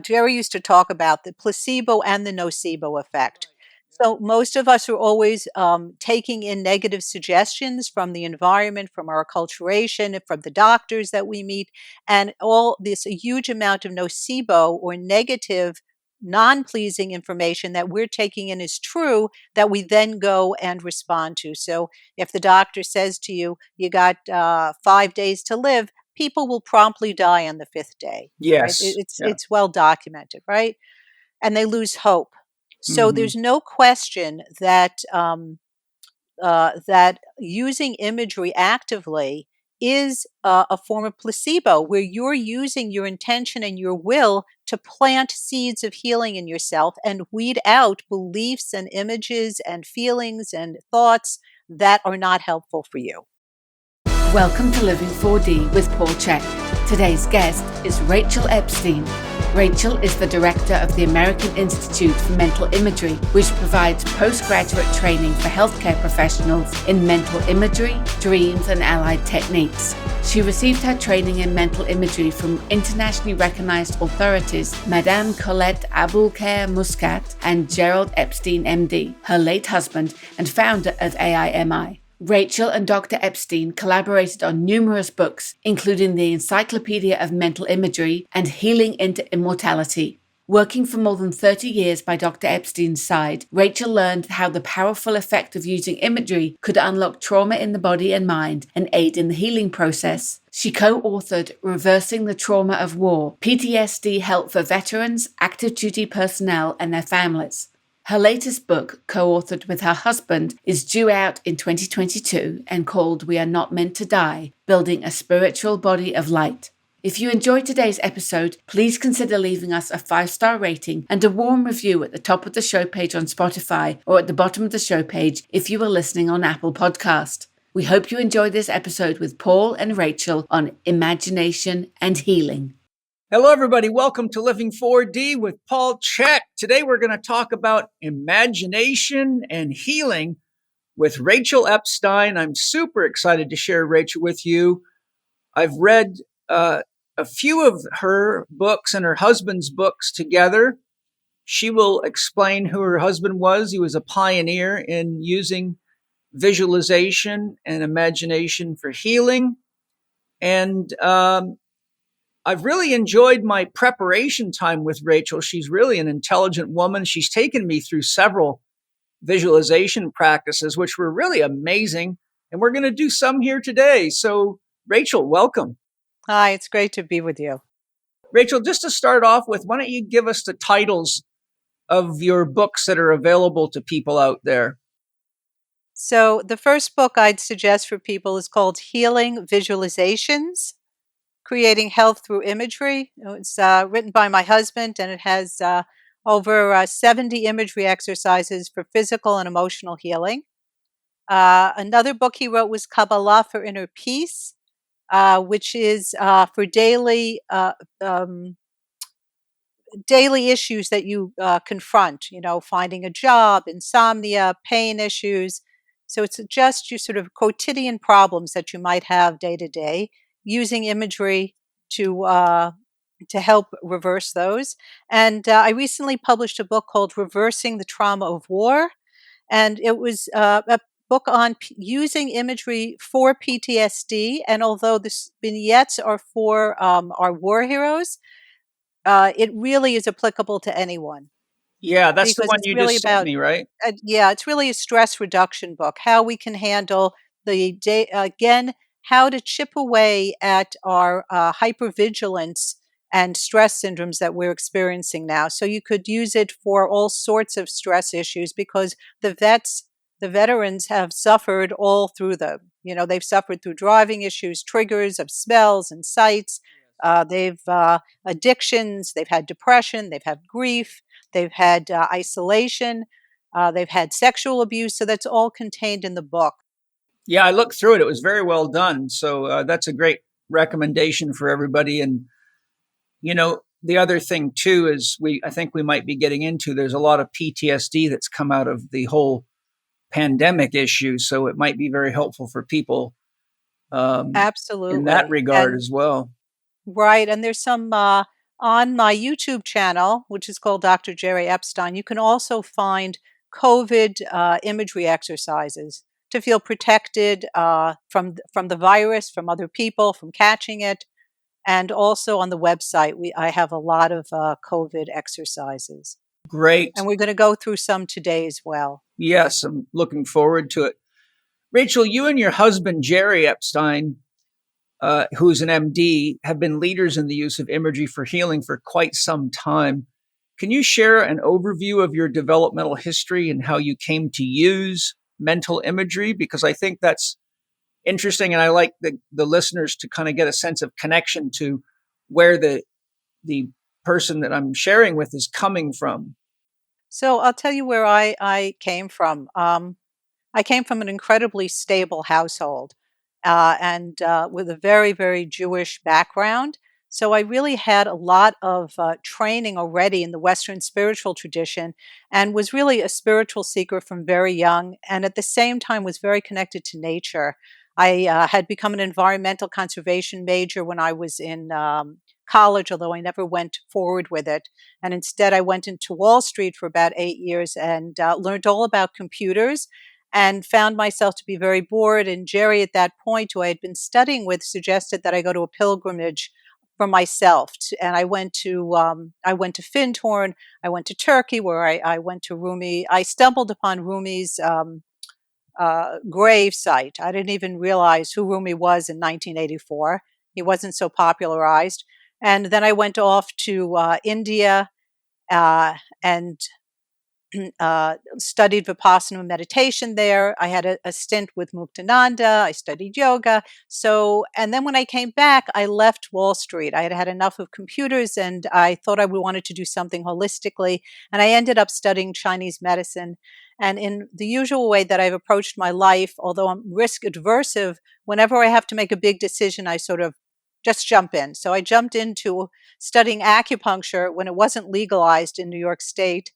Jerry used to talk about the placebo and the nocebo effect. So most of us are always taking in negative suggestions from the environment, from our acculturation, from the doctors that we meet, and all this a huge amount of nocebo or negative, non-pleasing information that we're taking in is true that we then go and respond to. So if the doctor says to you, you got 5 days to live, people will promptly die on the fifth day, right? Yes. Yeah. It's well documented, right? And they lose hope. So Hmm. there's no question that that using imagery actively is a form of placebo, where you're using your intention and your will to plant seeds of healing in yourself and weed out beliefs and images and feelings and thoughts that are not helpful for you. Welcome to Living 4D with Paul Chek. Today's guest is Rachel Epstein. Rachel is the director of the American Institute for Mental Imagery, which provides postgraduate training for healthcare professionals in mental imagery, dreams, and allied techniques. She received her training in mental imagery from internationally recognized authorities Madame Colette Aboulker Muscat and Gerald Epstein, MD, her late husband and founder of AIMI. Rachel and Dr. Epstein collaborated on numerous books, including the Encyclopedia of Mental Imagery and Healing into Immortality. Working for more than 30 years by Dr. Epstein's side, Rachel learned how the powerful effect of using imagery could unlock trauma in the body and mind and aid in the healing process. She co-authored Reversing the Trauma of War, PTSD Help for Veterans, Active Duty Personnel, and Their Families. Her latest book, co-authored with her husband, is due out in 2022 and called We Are Not Meant to Die, Building a Spiritual Body of Light. If you enjoyed today's episode, please consider leaving us a 5-star rating and a warm review at the top of the show page on Spotify or at the bottom of the show page if you are listening on Apple Podcast. We hope you enjoyed this episode with Paul and Rachel on imagination and healing. Hello, everybody. Welcome to Living 4D with Paul Chek. Today, we're going to talk about imagination and healing with Rachel Epstein. I'm super excited to share Rachel with you. I've read a few of her books and her husband's books together. She will explain who her husband was. He was a pioneer in using visualization and imagination for healing. And I've really enjoyed my preparation time with Rachel. She's really an intelligent woman. She's taken me through several visualization practices, which were really amazing. And we're going to do some here today. So, Rachel, welcome. Hi, it's great to be with you. Rachel, just to start off with, why don't you give us the titles of your books that are available to people out there? So the first book I'd suggest for people is called Healing Visualizations, Creating Health Through Imagery. It's written by my husband, and it has over 70 imagery exercises for physical and emotional healing. Another book he wrote was Kabbalah for Inner Peace, which is for daily issues that you confront, finding a job, insomnia, pain issues. So it's just your sort of quotidian problems that you might have day to day, using imagery to help reverse those. And I recently published a book called Reversing the Trauma of War, and it was a book on using imagery for PTSD. And although the vignettes are for our war heroes, it really is applicable to anyone Yeah, that's the because one it's you really just sent about, me, right? it's really a stress reduction book, how we can handle the day, again, how to chip away at our hypervigilance and stress syndromes that we're experiencing now. So you could use it for all sorts of stress issues because the veterans have suffered all through them. They've suffered through driving issues, triggers of smells and sights. They've addictions, they've had depression, they've had grief, they've had isolation, they've had sexual abuse. So that's all contained in the book. Yeah, I looked through it. It was very well done. So that's a great recommendation for everybody. And, the other thing too is I think we might be getting into, there's a lot of PTSD that's come out of the whole pandemic issue. So it might be very helpful for people in that Absolutely. regard And as well. right. And there's some On my YouTube channel, which is called Dr. Jerry Epstein, you can also find COVID imagery exercises to feel protected from the virus, from other people, from catching it. And also on the website, I have a lot of COVID exercises. Great. And we're going to go through some today as well. Yes, I'm looking forward to it. Rachel, you and your husband, Jerry Epstein, who's an MD, have been leaders in the use of imagery for healing for quite some time. Can you share an overview of your developmental history and how you came to use mental imagery? Because I think that's interesting, and I like the listeners to kind of get a sense of connection to where the person that I'm sharing with is coming from. So I'll tell you where I came from. I came from an incredibly stable household and with a very, very Jewish background. So I really had a lot of training already in the Western spiritual tradition and was really a spiritual seeker from very young, and at the same time was very connected to nature. I had become an environmental conservation major when I was in college, although I never went forward with it. And instead, I went into Wall Street for about 8 years and learned all about computers and found myself to be very bored. And Jerry, at that point, who I had been studying with, suggested that I go to a pilgrimage for myself. And I went to Findhorn, I went to Turkey, where I went to Rumi. I stumbled upon Rumi's grave site. I didn't even realize who Rumi was in 1984. He wasn't so popularized. And then I went off to India and studied Vipassana meditation there. I had a stint with Muktananda. I studied yoga. So, and then when I came back, I left Wall Street. I had had enough of computers and I thought I wanted to do something holistically. And I ended up studying Chinese medicine. And in the usual way that I've approached my life, although I'm risk aversive, whenever I have to make a big decision, I sort of just jump in. So I jumped into studying acupuncture when it wasn't legalized in New York State,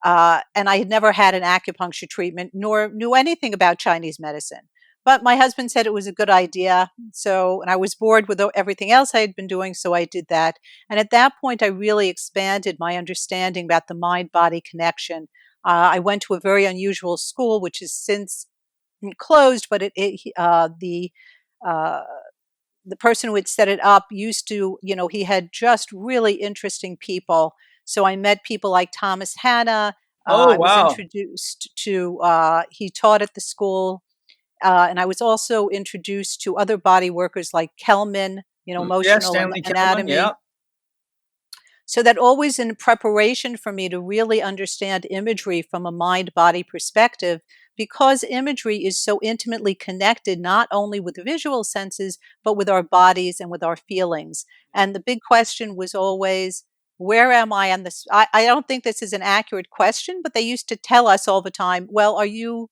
and I had never had an acupuncture treatment nor knew anything about Chinese medicine. But my husband said it was a good idea. So, and I was bored with everything else I had been doing. So I did that. And at that point, I really expanded my understanding about the mind body connection. I went to a very unusual school, which has since closed, but uh, the person who had set it up used to, he had just really interesting people. So I met people like Thomas Hanna. Oh, I was wow. introduced to, he taught at the school. And I was also introduced to other body workers like Kelman, Yeah, emotional Stanley Kelman. Yeah. anatomy. So that always in preparation for me to really understand imagery from a mind body perspective, because imagery is so intimately connected not only with the visual senses, but with our bodies and with our feelings. And the big question was always, where am I on this? I don't think this is an accurate question, but they used to tell us all the time, well,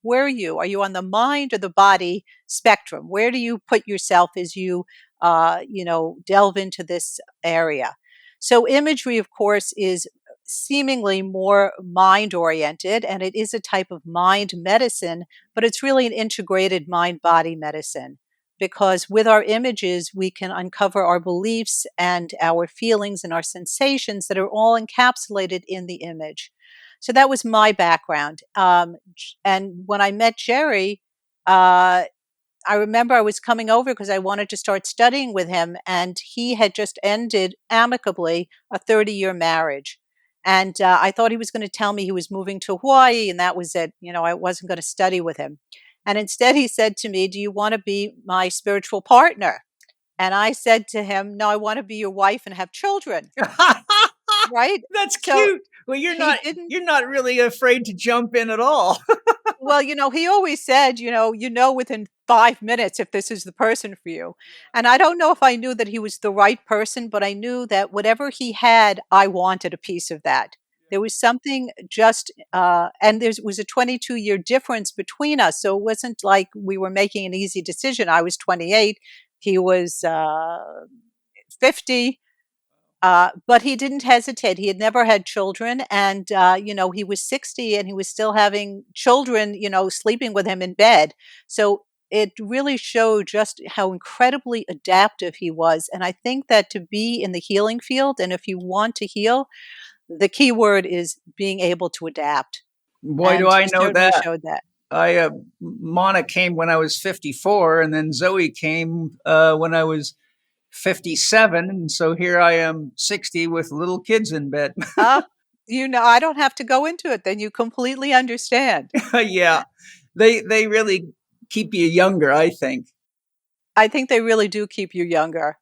where are you? Are you on the mind or the body spectrum? Where do you put yourself as you, delve into this area? So imagery, of course, is seemingly more mind oriented, and it is a type of mind medicine, but it's really an integrated mind body medicine because with our images, we can uncover our beliefs and our feelings and our sensations that are all encapsulated in the image. So that was my background. And when I met Jerry, uh, I remember I was coming over because I wanted to start studying with him, and he had just ended amicably a 30-year marriage. And I thought he was going to tell me he was moving to Hawaii, and that was it. I wasn't going to study with him. And instead, he said to me, "Do you want to be my spiritual partner?" And I said to him, "No, I want to be your wife and have children." Right? That's So cute. Well, you're he not didn't. you're not really afraid to jump in at all. Well, he always said, within 5 minutes if this is the person for you. And I don't know if I knew that he was the right person, but I knew that whatever he had, I wanted a piece of that. There was something and there was a 22-year difference between us. So it wasn't like we were making an easy decision. I was 28, he was 50. But he didn't hesitate. He had never had children, and he was 60, and he was still having children, sleeping with him in bed. So it really showed just how incredibly adaptive he was. And I think that to be in the healing field, and if you want to heal, the key word is being able to adapt. Boy, do And I he know certainly that. showed that. Mona came when I was 54, and then Zoe came when I was 57, and so here I am 60 with little kids in bed. Ah, I don't have to go into it. Then you completely understand. Yeah, they really keep you younger, I think. I think they really do keep you younger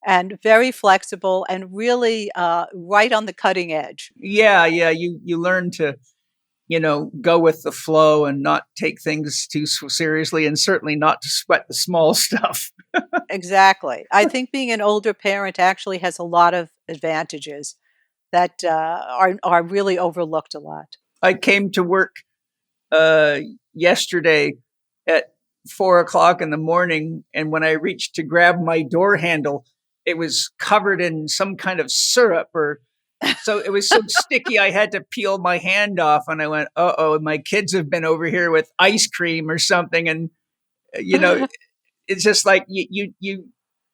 and very flexible and really right on the cutting edge. Yeah, yeah, you learn to go with the flow and not take things too seriously, and certainly not to sweat the small stuff. Exactly. I think being an older parent actually has a lot of advantages that are really overlooked a lot. I came to work uh, yesterday at 4 o'clock in the morning, and when I reached to grab my door handle, it was covered in some kind of syrup, or so it was so sticky I had to peel my hand off, and I went, "Uh-oh, my kids have been over here with ice cream or something." And you know, it's just like you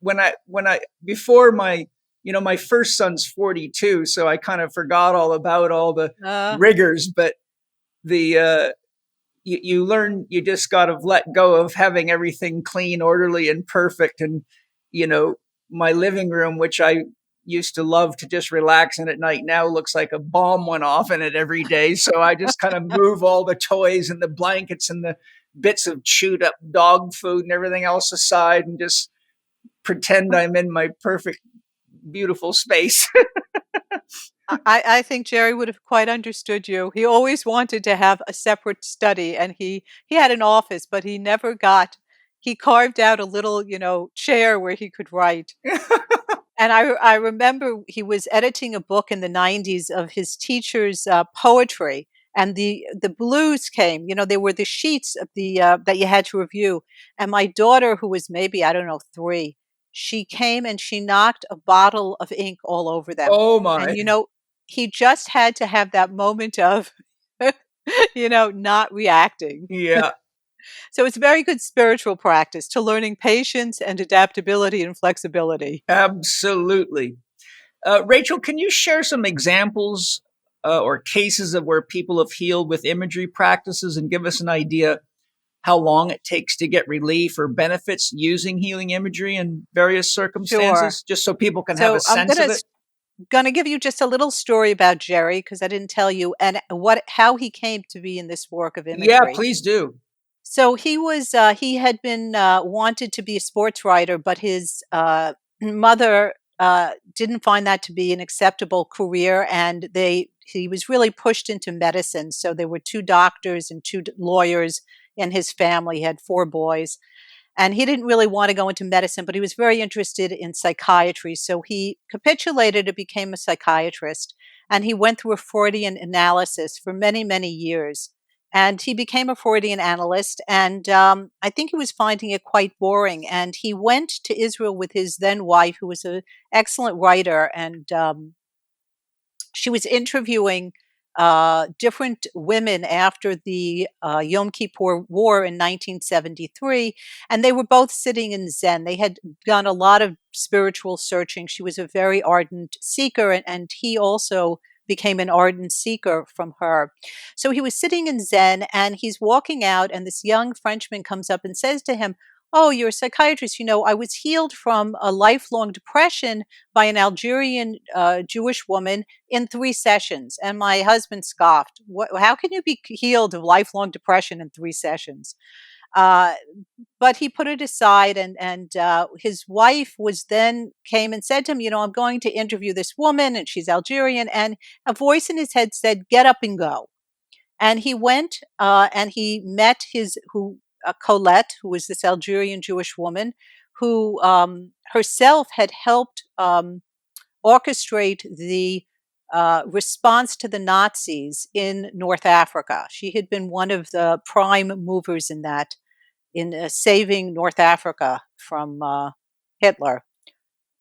when I before my my first son's 42, so I kind of forgot all about all the uh, rigors, but the you learn you just got to let go of having everything clean, orderly, and perfect. And you know, my living room, which I used to love to just relax in at night, now looks like a bomb went off in it every day. So I just kind of move all the toys and the blankets and the bits of chewed up dog food and everything else aside, and just pretend I'm in my perfect, beautiful space. I think Jerry would have quite understood you. He always wanted to have a separate study, and he had an office, but he never got. He carved out a little, chair where he could write. And I remember he was editing a book in the 90s of his teacher's poetry, and the blues came. There were the sheets of the that you had to review. And my daughter, who was maybe, I don't know, 3, she came and she knocked a bottle of ink all over them. Oh And my. he just had to have that moment of not reacting. Yeah, So it's a very good spiritual practice to learning patience and adaptability and flexibility. absolutely. Rachel, can you share some examples or cases of where people have healed with imagery practices, and give us an idea how long it takes to get relief or benefits using healing imagery in various Sure. circumstances, just so people can have a So I'm sense gonna of it? gonna give you just a little story about Jerry because I didn't tell you, and how he came to be in this work of Yeah, imagery. please do. So he had been wanted to be a sports writer, but his mother didn't find that to be an acceptable career, and he was really pushed into medicine. So there were 2 doctors and 2 lawyers in his family. He had 4 boys, and he didn't really want to go into medicine, but he was very interested in psychiatry. So he capitulated and became a psychiatrist. And he went through a Freudian analysis for many, many years. And he became a Freudian analyst. And I think he was finding it quite boring. And he went to Israel with his then wife, who was an excellent writer. And she was interviewing different women after the Yom Kippur War in 1973, and they were both sitting in Zen. They had done a lot of spiritual searching. She was a very ardent seeker, and he also became an ardent seeker from her. So he was sitting in Zen, and he's walking out, and this young Frenchman comes up and says to him, "Oh, you're a psychiatrist. I was healed from a lifelong depression by an Algerian Jewish woman in 3 sessions." And my husband scoffed. How can you be healed of lifelong depression in 3 sessions? Uh, but he put it aside, and his wife was then came and said to him, "I'm going to interview this woman, and she's Algerian." And a voice in his head said, "Get up and go." And he went and he met Colette, who was this Algerian Jewish woman, who herself had helped orchestrate the response to the Nazis in North Africa. She had been one of the prime movers in that, in saving North Africa from Hitler,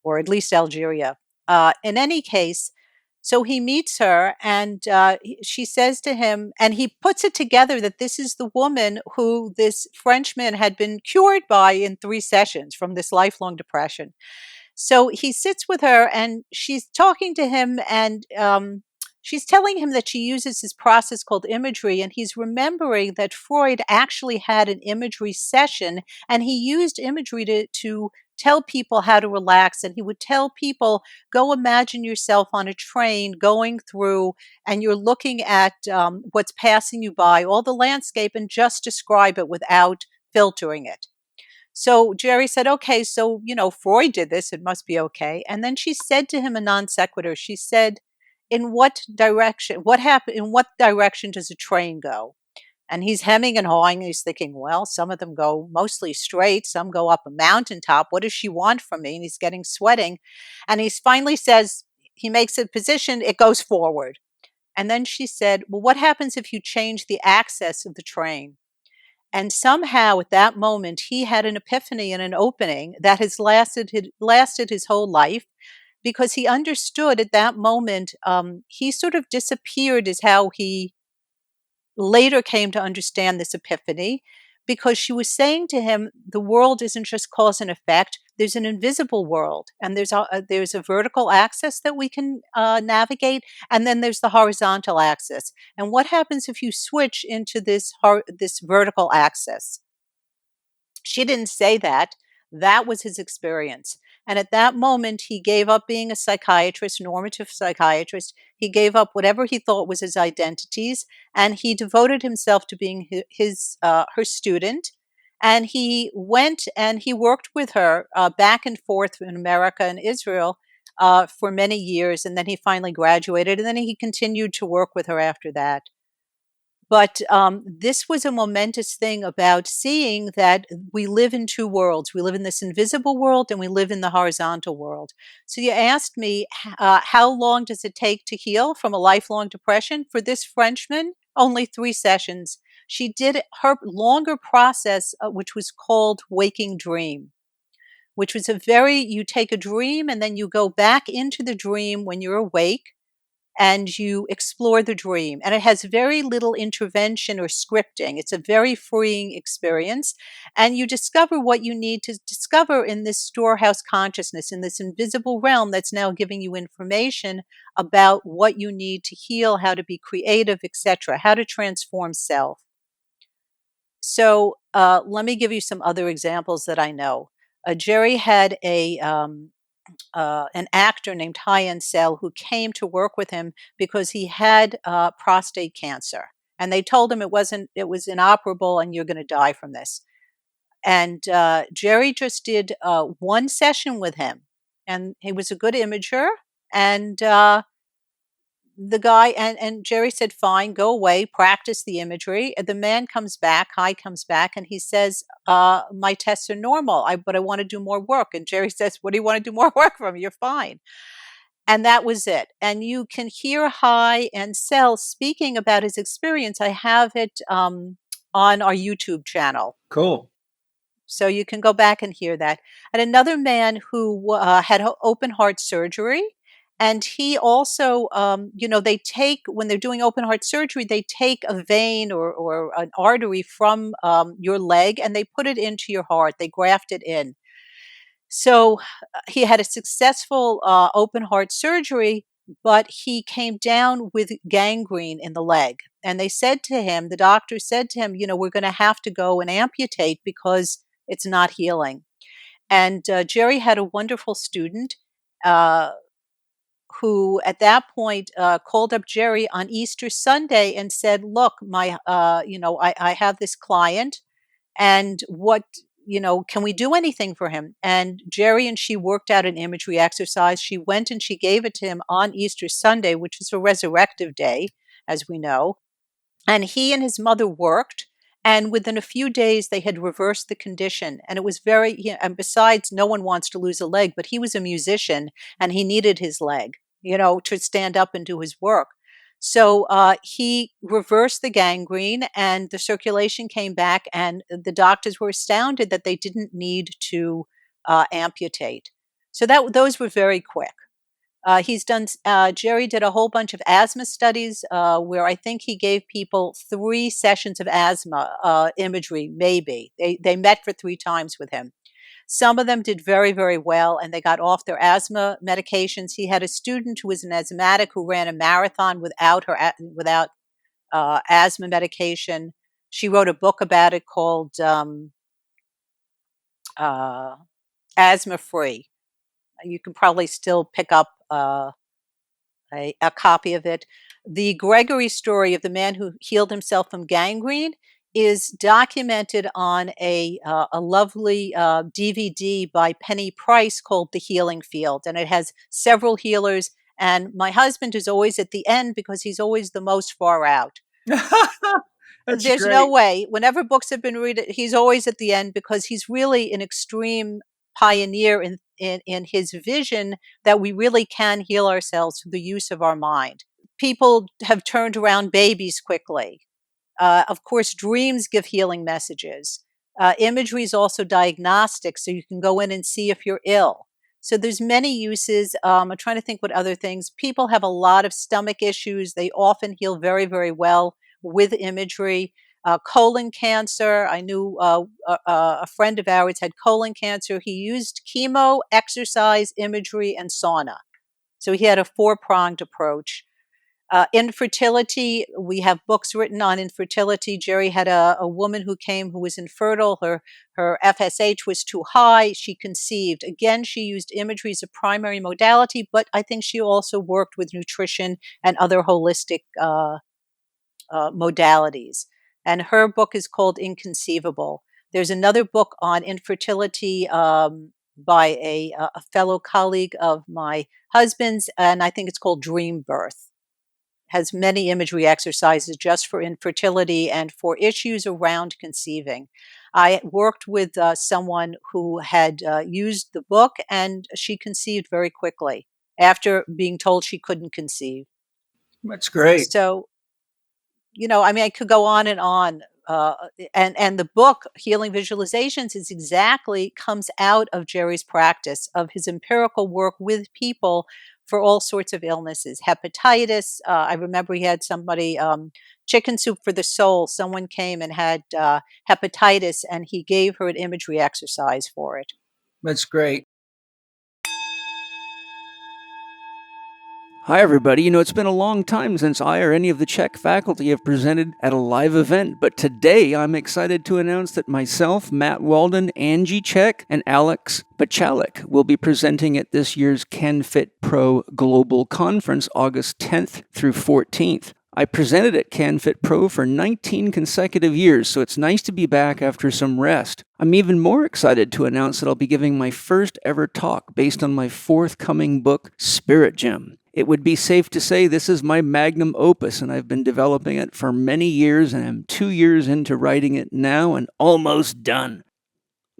or at least Algeria. In any case, So he meets her, and she says to him, and he puts it together that this is the woman who this Frenchman had been cured by in 3 sessions from this lifelong depression. So he sits with her, and she's talking to him, and she's telling him that she uses this process called imagery, and he's remembering that Freud actually had an imagery session, and he used imagery to tell people how to relax. And he would tell people, go imagine yourself on a train going through, and you're looking at what's passing you by, all the landscape, and just describe it without filtering it. So Jerry said, okay, so, Freud did this. It must be okay. And then she said to him a non sequitur. She said, in what direction does a train go? And he's hemming and hawing. And he's thinking, well, some of them go mostly straight. Some go up a mountaintop. What does she want from me? And he's getting sweating. And he finally says, he makes a position. It goes forward. And then she said, well, what happens if you change the axis of the train? And somehow at that moment, he had an epiphany and an opening that has lasted his whole life, because he understood at that moment, he sort of disappeared, is how he later came to understand this epiphany, because she was saying to him, the world isn't just cause and effect. There's an invisible world, and there's a vertical axis that we can navigate, and then there's the horizontal axis. And what happens if you switch into this vertical axis? She didn't say that. That was his experience. And at that moment, he gave up being a psychiatrist, normative psychiatrist. He gave up whatever he thought was his identities, and he devoted himself to being her student. And he went and he worked with her back and forth in America and Israel for many years. And then he finally graduated, and then he continued to work with her after that. But this was a momentous thing about seeing that we live in two worlds. We live in this invisible world, and we live in the horizontal world. So you asked me, how long does it take to heal from a lifelong depression? For this Frenchman, only 3 sessions. She did her longer process, which was called waking dream, which was you take a dream and then you go back into the dream when you're awake, and you explore the dream. And it has very little intervention or scripting. It's a very freeing experience. And you discover what you need to discover in this storehouse consciousness, in this invisible realm that's now giving you information about what you need to heal, how to be creative, etc., how to transform self. So let me give you some other examples that I know. Jerry had an actor named Hyan Sel who came to work with him because he had prostate cancer. And they told him it was inoperable and you're going to die from this. And Jerry just did 1 session with him. And he was a good imager. And the guy and Jerry said, fine, go away, practice the imagery. And the man comes back, Hy comes back, and he says, my tests are normal, but I want to do more work. And Jerry says, what do you want to do more work from? You're fine. And that was it. And you can hear Hy and Sel speaking about his experience. I have it on our YouTube channel. Cool. So you can go back and hear that. And another man who had open heart surgery. And he also, they take, when they're doing open heart surgery, they take a vein or an artery from your leg and they put it into your heart. They graft it in. So he had a successful open heart surgery, but he came down with gangrene in the leg. And the doctor said to him, we're going to have to go and amputate because it's not healing. And Jerry had a wonderful student who at that point called up Jerry on Easter Sunday and said, look, I have this client, and can we do anything for him? And Jerry and she worked out an imagery exercise. She went and she gave it to him on Easter Sunday, which is a resurrective day, as we know. And he and his mother worked. And within a few days, they had reversed the condition. And it was and besides, no one wants to lose a leg, but he was a musician and he needed his leg, to stand up and do his work. So he reversed the gangrene and the circulation came back, and the doctors were astounded that they didn't need to amputate. So those were very quick. Jerry did a whole bunch of asthma studies where I think he gave people 3 sessions of asthma imagery, maybe. They met for 3 times with him. Some of them did very, very well, and they got off their asthma medications. He had a student who was an asthmatic who ran a marathon without asthma medication. She wrote a book about it called uh, Asthma Free. You can probably still pick up a copy of it. The Gregory story of the man who healed himself from gangrene is documented on a lovely DVD by Penny Price called The Healing Field, and it has several healers. And my husband is always at the end because he's always the most far out. That's There's no great. way. Whenever books have been read, he's always at the end because he's really an extreme pioneer in his vision that we really can heal ourselves through the use of our mind. People have turned around babies quickly. Of course, dreams give healing messages. Imagery is also diagnostic, so you can go in and see if you're ill. So there's many uses. I'm trying to think what other things. People have a lot of stomach issues. They often heal very, very well with imagery. Colon cancer. I knew a friend of ours had colon cancer. He used chemo, exercise, imagery, and sauna. So he had a 4-pronged approach. Infertility, we have books written on infertility. Jerry had a woman who came who was infertile. Her FSH was too high. She conceived. Again, she used imagery as a primary modality, but I think she also worked with nutrition and other holistic modalities. And her book is called Inconceivable. There's another book on infertility by a fellow colleague of my husband's, and I think it's called Dream Birth. Has many imagery exercises just for infertility and for issues around conceiving. I worked with someone who had used the book, and she conceived very quickly after being told she couldn't conceive. That's great. So, I mean, I could go on and on. And the book Healing Visualizations is exactly comes out of Jerry's practice of his empirical work with people for all sorts of illnesses. Hepatitis. I remember he had somebody, chicken soup for the soul. Someone came and had hepatitis, and he gave her an imagery exercise for it. That's great. Hi, everybody. It's been a long time since I or any of the Chek faculty have presented at a live event, but today I'm excited to announce that myself, Matt Walden, Angie Chek, and Alex Bachalik will be presenting at this year's CanFit Pro Global Conference, August 10th through 14th. I presented at CanFit Pro for 19 consecutive years, so it's nice to be back after some rest. I'm even more excited to announce that I'll be giving my first ever talk based on my forthcoming book, Spirit Gem. It would be safe to say this is my magnum opus, and I've been developing it for many years, and I'm 2 years into writing it now and almost done.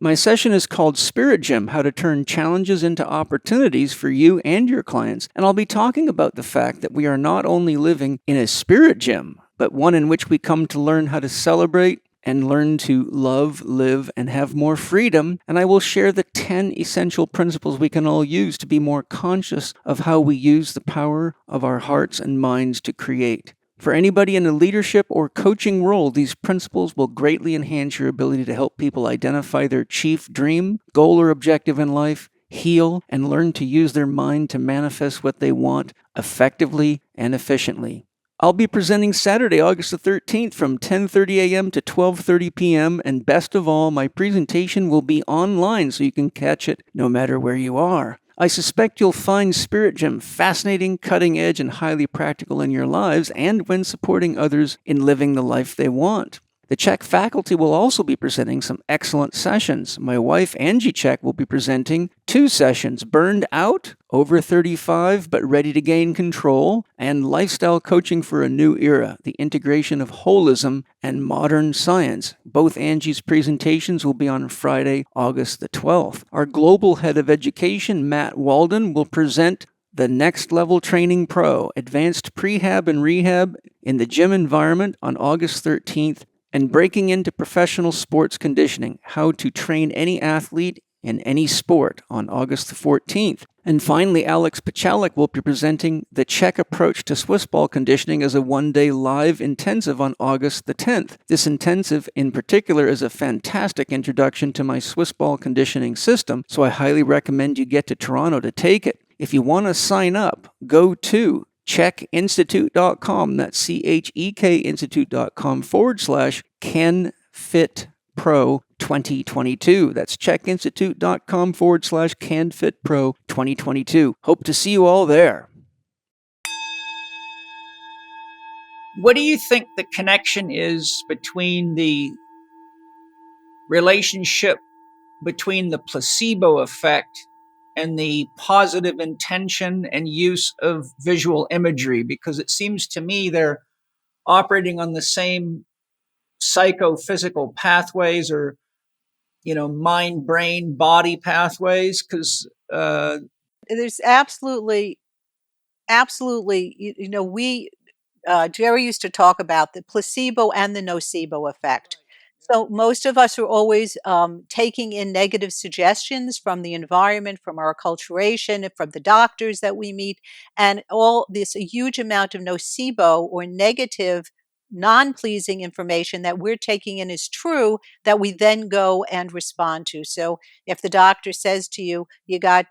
My session is called Spirit Gem, How to Turn Challenges into Opportunities for You and Your Clients, and I'll be talking about the fact that we are not only living in a spirit gem, but one in which we come to learn how to celebrate and learn to love, live, and have more freedom. And I will share the 10 essential principles we can all use to be more conscious of how we use the power of our hearts and minds to create. For anybody in a leadership or coaching role, these principles will greatly enhance your ability to help people identify their chief dream, goal, or objective in life, heal, and learn to use their mind to manifest what they want effectively and efficiently. I'll be presenting Saturday, August the 13th from 10:30 a.m. to 12:30 p.m. And best of all, my presentation will be online so you can catch it no matter where you are. I suspect you'll find Spirit Gem fascinating, cutting edge, and highly practical in your lives and when supporting others in living the life they want. The Chek faculty will also be presenting some excellent sessions. My wife, Angie Chek, will be presenting 2 sessions, Burned Out, over 35 but ready to gain control, and Lifestyle Coaching for a New Era, the integration of holism and modern science. Both Angie's presentations will be on Friday, August the 12th. Our Global Head of Education, Matt Walden, will present the Next Level Training Pro, Advanced Prehab and Rehab in the Gym Environment on August 13th, and Breaking into Professional Sports Conditioning, How to Train Any Athlete in Any Sport on August the 14th. And finally, Alex Pachalik will be presenting the Chek approach to Swiss ball conditioning as a one-day live intensive on August the 10th. This intensive in particular is a fantastic introduction to my Swiss ball conditioning system, so I highly recommend you get to Toronto to take it. If you want to sign up, go to chekinstitute.com, that's chekinstitute.com/CanFitPro 2022. That's chekinstitute.com/CanFitPro 2022. Hope to see you all there. What do you think the connection is between the relationship between the placebo effect and the positive intention and use of visual imagery? Because it seems to me they're operating on the same psychophysical pathways, or mind, brain, body pathways. Because There's absolutely, we Jerry used to talk about the placebo and the nocebo effect. So most of us are always taking in negative suggestions from the environment, from our acculturation, from the doctors that we meet, and all this a huge amount of nocebo or negative, non-pleasing information that we're taking in is true that we then go and respond to. So if the doctor says to you, you got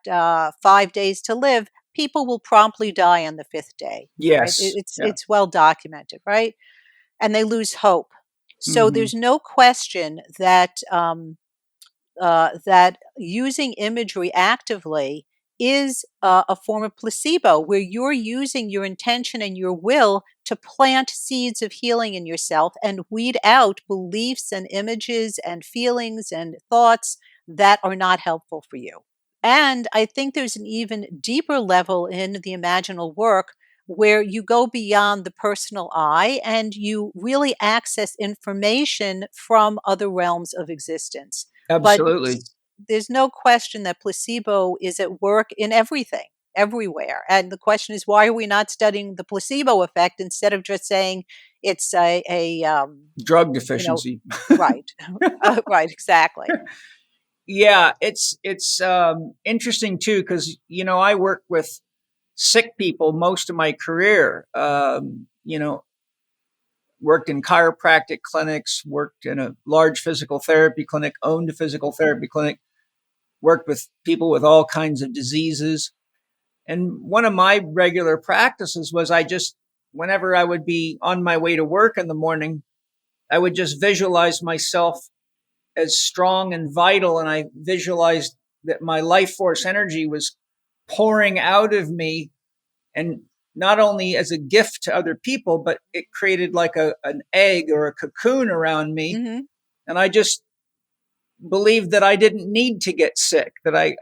5 days to live, people will promptly die on the fifth day, right? yes, yeah. It's well documented, right? And they lose hope. So Mhm. there's no question that that using imagery actively is a form of placebo, where you're using your intention and your will to plant seeds of healing in yourself and weed out beliefs and images and feelings and thoughts that are not helpful for you. And I think there's an even deeper level in the imaginal work where you go beyond the personal eye and you really access information from other realms of existence. But Absolutely. there's no question that placebo is at work in everything, everywhere. And the question is, why are we not studying the placebo effect instead of just saying it's Drug you know, deficiency. right, right, exactly. Yeah, it's interesting too, because I work with sick people most of my career. Worked in chiropractic clinics, worked in a large physical therapy clinic, owned a physical therapy clinic, worked with people with all kinds of diseases. And one of my regular practices was whenever I would be on my way to work in the morning, I would just visualize myself as strong and vital. And I visualized that my life force energy was pouring out of me, and not only as a gift to other people, but it created like an egg or a cocoon around me. Hmm. And I just believed that I didn't need to get sick, that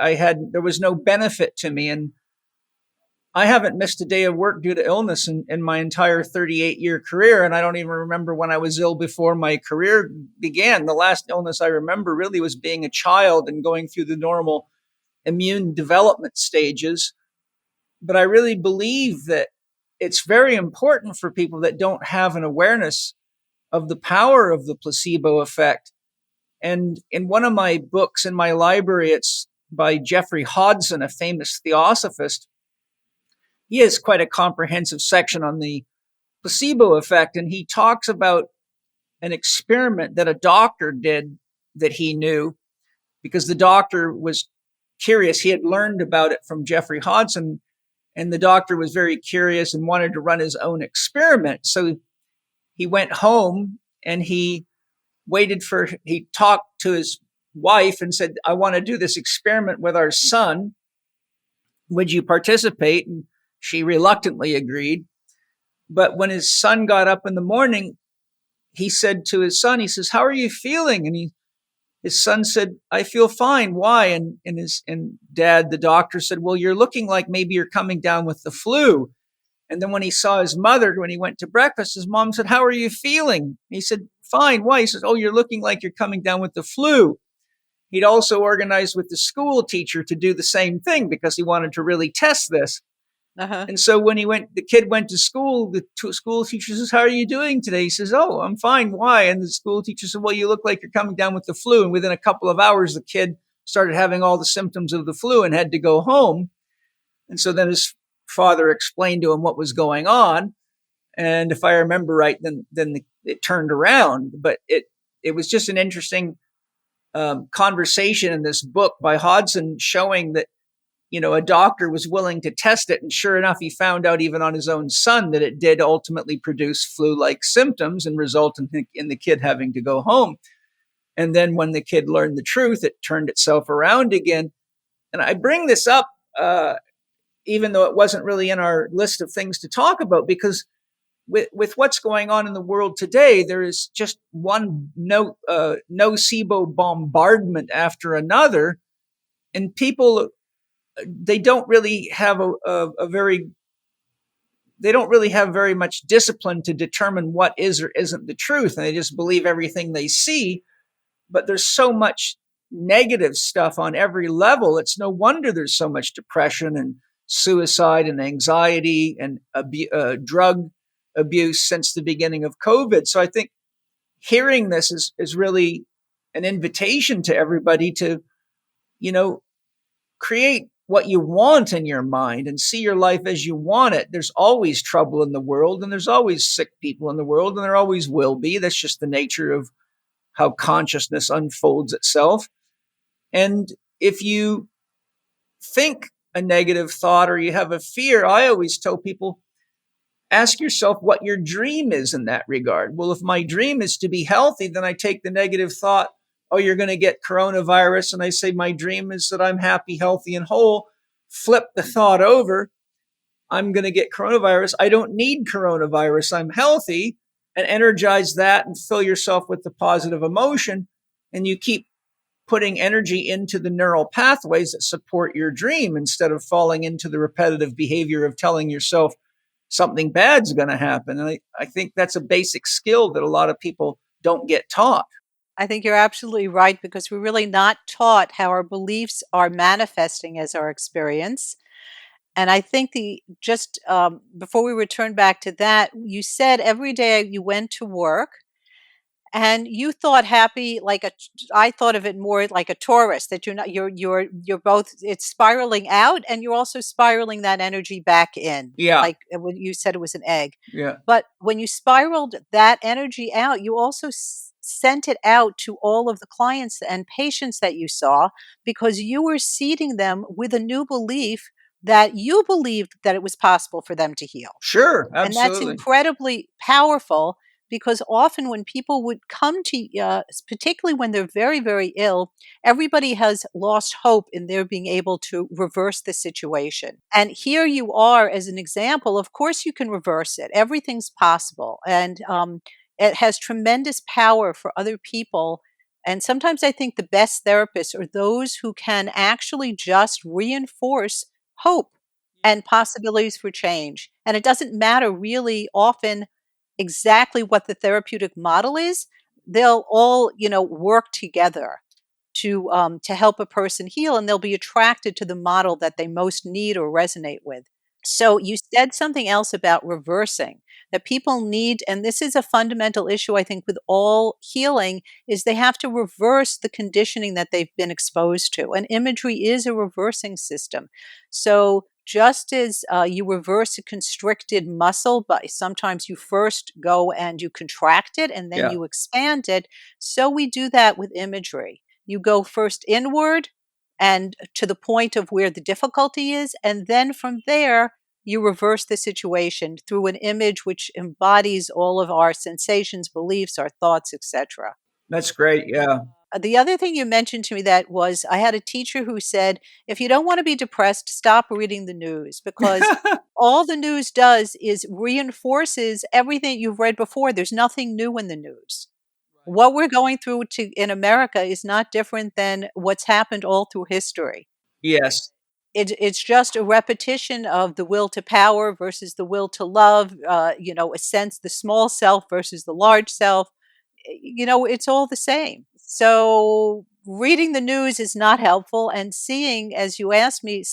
there was no benefit to me. And I haven't missed a day of work due to illness in my entire 38-year career. And I don't even remember when I was ill before my career began. The last illness I remember really was being a child and going through the normal immune development stages. But I really believe that it's very important for people that don't have an awareness of the power of the placebo effect. And in one of my books in my library, it's by Jeffrey Hodson, a famous theosophist. He has quite a comprehensive section on the placebo effect, and he talks about an experiment that a doctor did that he knew, because the doctor was curious. He had learned about it from Jeffrey Hodson, and the doctor was very curious and wanted to run his own experiment. So he went home and he talked to his wife and said, I want to do this experiment with our son. Would you participate? And she reluctantly agreed. But when his son got up in the morning, he said to his son, he says, how are you feeling? And his son said, I feel fine. Why? And dad, the doctor, said, well, you're looking like maybe you're coming down with the flu. And then when he saw his mother, when he went to breakfast, his mom said, how are you feeling? And he said, fine. Why? He says, oh, you're looking like you're coming down with the flu. He'd also organized with the school teacher to do the same thing because he wanted to really test this. Uh-huh. And so when the kid went to school, the school teacher says, how are you doing today? He says, oh, I'm fine. Why? And the school teacher said, well, you look like you're coming down with the flu. And within a couple of hours, the kid started having all the symptoms of the flu and had to go home. And so then his father explained to him what was going on. And if I remember right, then it turned around. But it was just an interesting conversation in this book by Hodson, showing that, a doctor was willing to test it. And sure enough, he found out even on his own son that it did ultimately produce flu-like symptoms and result in the kid having to go home. And then when the kid learned the truth, it turned itself around again. And I bring this up, even though it wasn't really in our list of things to talk about, because with what's going on in the world today, there is just one nocebo bombardment after another, and people, they don't really have they don't really have very much discipline to determine what is or isn't the truth, and they just believe everything they see. But there's so much negative stuff on every level. It's no wonder there's so much depression and suicide and anxiety and drug abuse since the beginning of COVID. So I think hearing this is really an invitation to everybody to, create what you want in your mind and see your life as you want it. There's always trouble in the world, and there's always sick people in the world, and there always will be. That's just the nature of how consciousness unfolds itself. And if you think a negative thought or you have a fear, I always tell people, ask yourself what your dream is in that regard. Well, if my dream is to be healthy, then I take the negative thought, oh, you're going to get coronavirus. And I say, my dream is that I'm happy, healthy, and whole. Flip the thought over. I'm going to get coronavirus. I don't need coronavirus. I'm healthy. And energize that and fill yourself with the positive emotion. And you keep putting energy into the neural pathways that support your dream instead of falling into the repetitive behavior of telling yourself something bad's going to happen. And I think that's a basic skill that a lot of people don't get taught. I think you're absolutely right, because we're really not taught how our beliefs are manifesting as our experience. And I think before we return back to that, you said every day you went to work and you thought happy, I thought of it more like a tourist, that you're both, it's spiraling out and you're also spiraling that energy back in. Yeah. Like when you said it was an egg. Yeah. But when you spiraled that energy out, you also sent it out to all of the clients and patients that you saw, because you were seeding them with a new belief that you believed that it was possible for them to heal. Sure. And that's Absolutely. incredibly powerful, because often when people would come to, particularly when they're very, very ill, everybody has lost hope in their being able to reverse the situation. And here you are as an example. Of course, you can reverse it. Everything's possible. And it has tremendous power for other people. And sometimes I think the best therapists are those who can actually just reinforce hope and possibilities for change. And it doesn't matter really often exactly what the therapeutic model is. They'll all, work together to help a person heal, and they'll be attracted to the model that they most need or resonate with. So you said something else about reversing, that people need, and this is a fundamental issue, I think, with all healing, is they have to reverse the conditioning that they've been exposed to. And imagery is a reversing system. So just as you reverse a constricted muscle, but sometimes you first go and you contract it and then Yeah. you expand it, so we do that with imagery. You go first inward and to the point of where the difficulty is, and then from there, you reverse the situation through an image which embodies all of our sensations, beliefs, our thoughts, etc. That's great. Yeah. The other thing you mentioned to me that was, I had a teacher who said, if you don't want to be depressed, stop reading the news, because all the news does is reinforces everything you've read before. There's nothing new in the news. What we're going through in America is not different than what's happened all through history. Yes. It's just a repetition of the will to power versus the will to love, a sense, the small self versus the large self. It's all the same. So reading the news is not helpful, and seeing, as you asked me,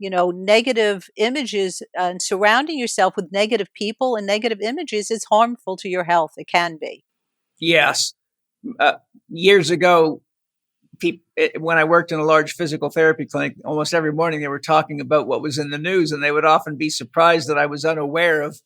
negative images and surrounding yourself with negative people and negative images is harmful to your health. It can be. Yes. Uh, Years ago, when I worked in a large physical therapy clinic, almost every morning they were talking about what was in the news, and they would often be surprised that I was unaware of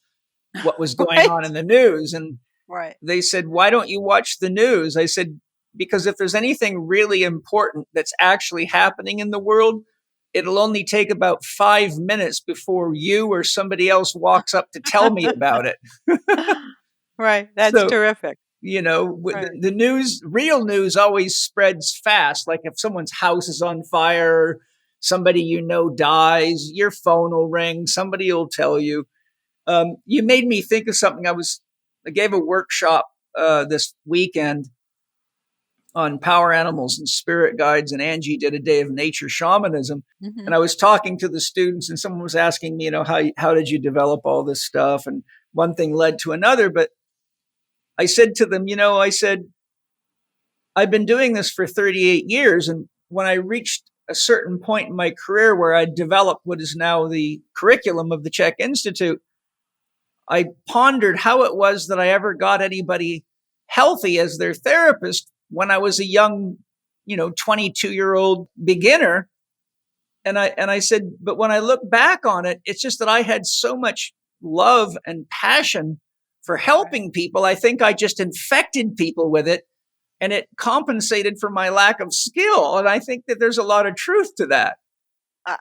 what was going Right. on in the news. And Right. they said, "Why don't you watch the news?" I said, "Because if there's anything really important that's actually happening in the world, it'll only take about 5 minutes before you or somebody else walks up to tell me about it." Right. That's So, terrific. the, Right. the news, real news always spreads fast. Like if someone's house is on fire, somebody dies, your phone will ring, somebody will tell you. You made me think of something. I gave a workshop this weekend on power animals and spirit guides, and Angie did a day of nature shamanism. Hmm. And I was talking to the students, and someone was asking me, how did you develop all this stuff? And one thing led to another. But I said to them, I've been doing this for 38 years. And when I reached a certain point in my career where I developed what is now the curriculum of the Chek Institute, I pondered how it was that I ever got anybody healthy as their therapist when I was a young, 22-year-old beginner. And I said, but when I look back on it, it's just that I had so much love and passion for Right. helping people. I think I just infected people with it, and it compensated for my lack of skill. And I think that there's a lot of truth to that.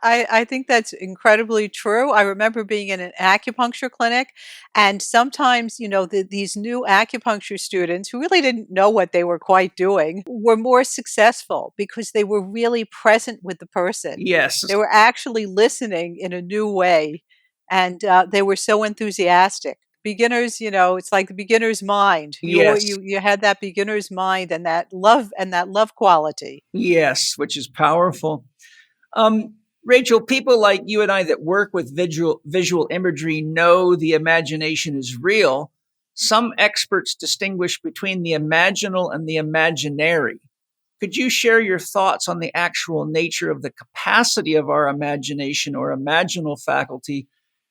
I think that's incredibly true. I remember being in an acupuncture clinic, and sometimes, these new acupuncture students who really didn't know what they were quite doing were more successful because they were really present with the person. Yes. They were actually listening in a new way, and they were so enthusiastic. Beginners, it's like the beginner's mind. Yes. You had that beginner's mind and that love quality. Yes, which is powerful. Um, Rachel, people like you and I that work with visual imagery know the imagination is real. Some experts distinguish between the imaginal and the imaginary. Could you share your thoughts on the actual nature of the capacity of our imagination or imaginal faculty,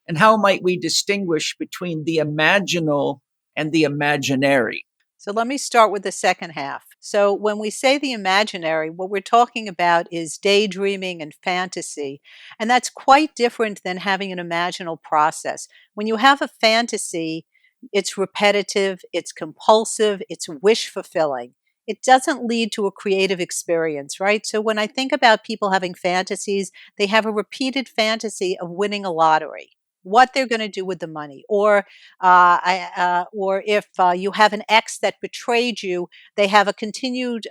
and how might we distinguish between the imaginal and the imaginary? So let me start with the second half. So when we say the imaginary, what we're talking about is daydreaming and fantasy. And that's quite different than having an imaginal process. When you have a fantasy, it's repetitive, it's compulsive, it's wish fulfilling. It doesn't lead to a creative experience, right? So when I think about people having fantasies, they have a repeated fantasy of winning a lottery, what they're going to do with the money, or if you have an ex that betrayed you, they have a continued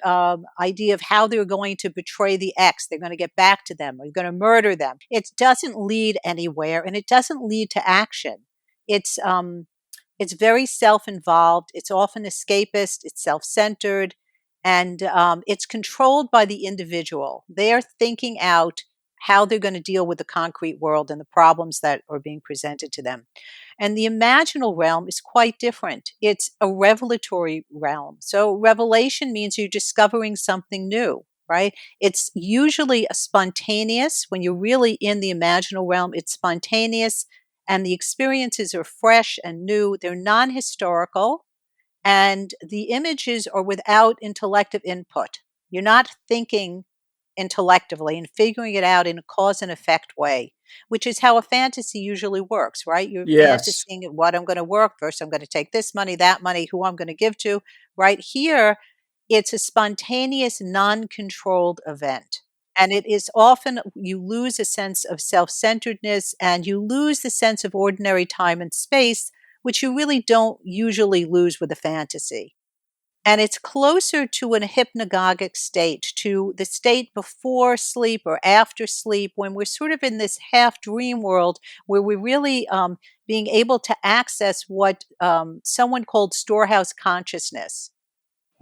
idea of how they're going to betray the ex. They're going to get back to them, or they're going to murder them. It doesn't lead anywhere, and it doesn't lead to action. It's um, it's very self-involved. It's often escapist. It's self-centered, and it's controlled by the individual. They are thinking out how they're going to deal with the concrete world and the problems that are being presented to them. And the imaginal realm is quite different. It's a revelatory realm. So, revelation means you're discovering something new, right? It's usually a spontaneous, when you're really in the imaginal realm, it's spontaneous and the experiences are fresh and new. They're non historical and the images are without intellective input. You're not thinking intelectively and figuring it out in a cause and effect way, which is how a fantasy usually works, right? You're Yes. fantasizing what I'm going to work. First, I'm going to take this money, that money, who I'm going to give to, right? Here, it's a spontaneous, non controlled event. And it is often, you lose a sense of self centeredness and you lose the sense of ordinary time and space, which you really don't usually lose with a fantasy. And it's closer to an hypnagogic state, to the state before sleep or after sleep, when we're sort of in this half dream world where we're really being able to access what someone called storehouse consciousness,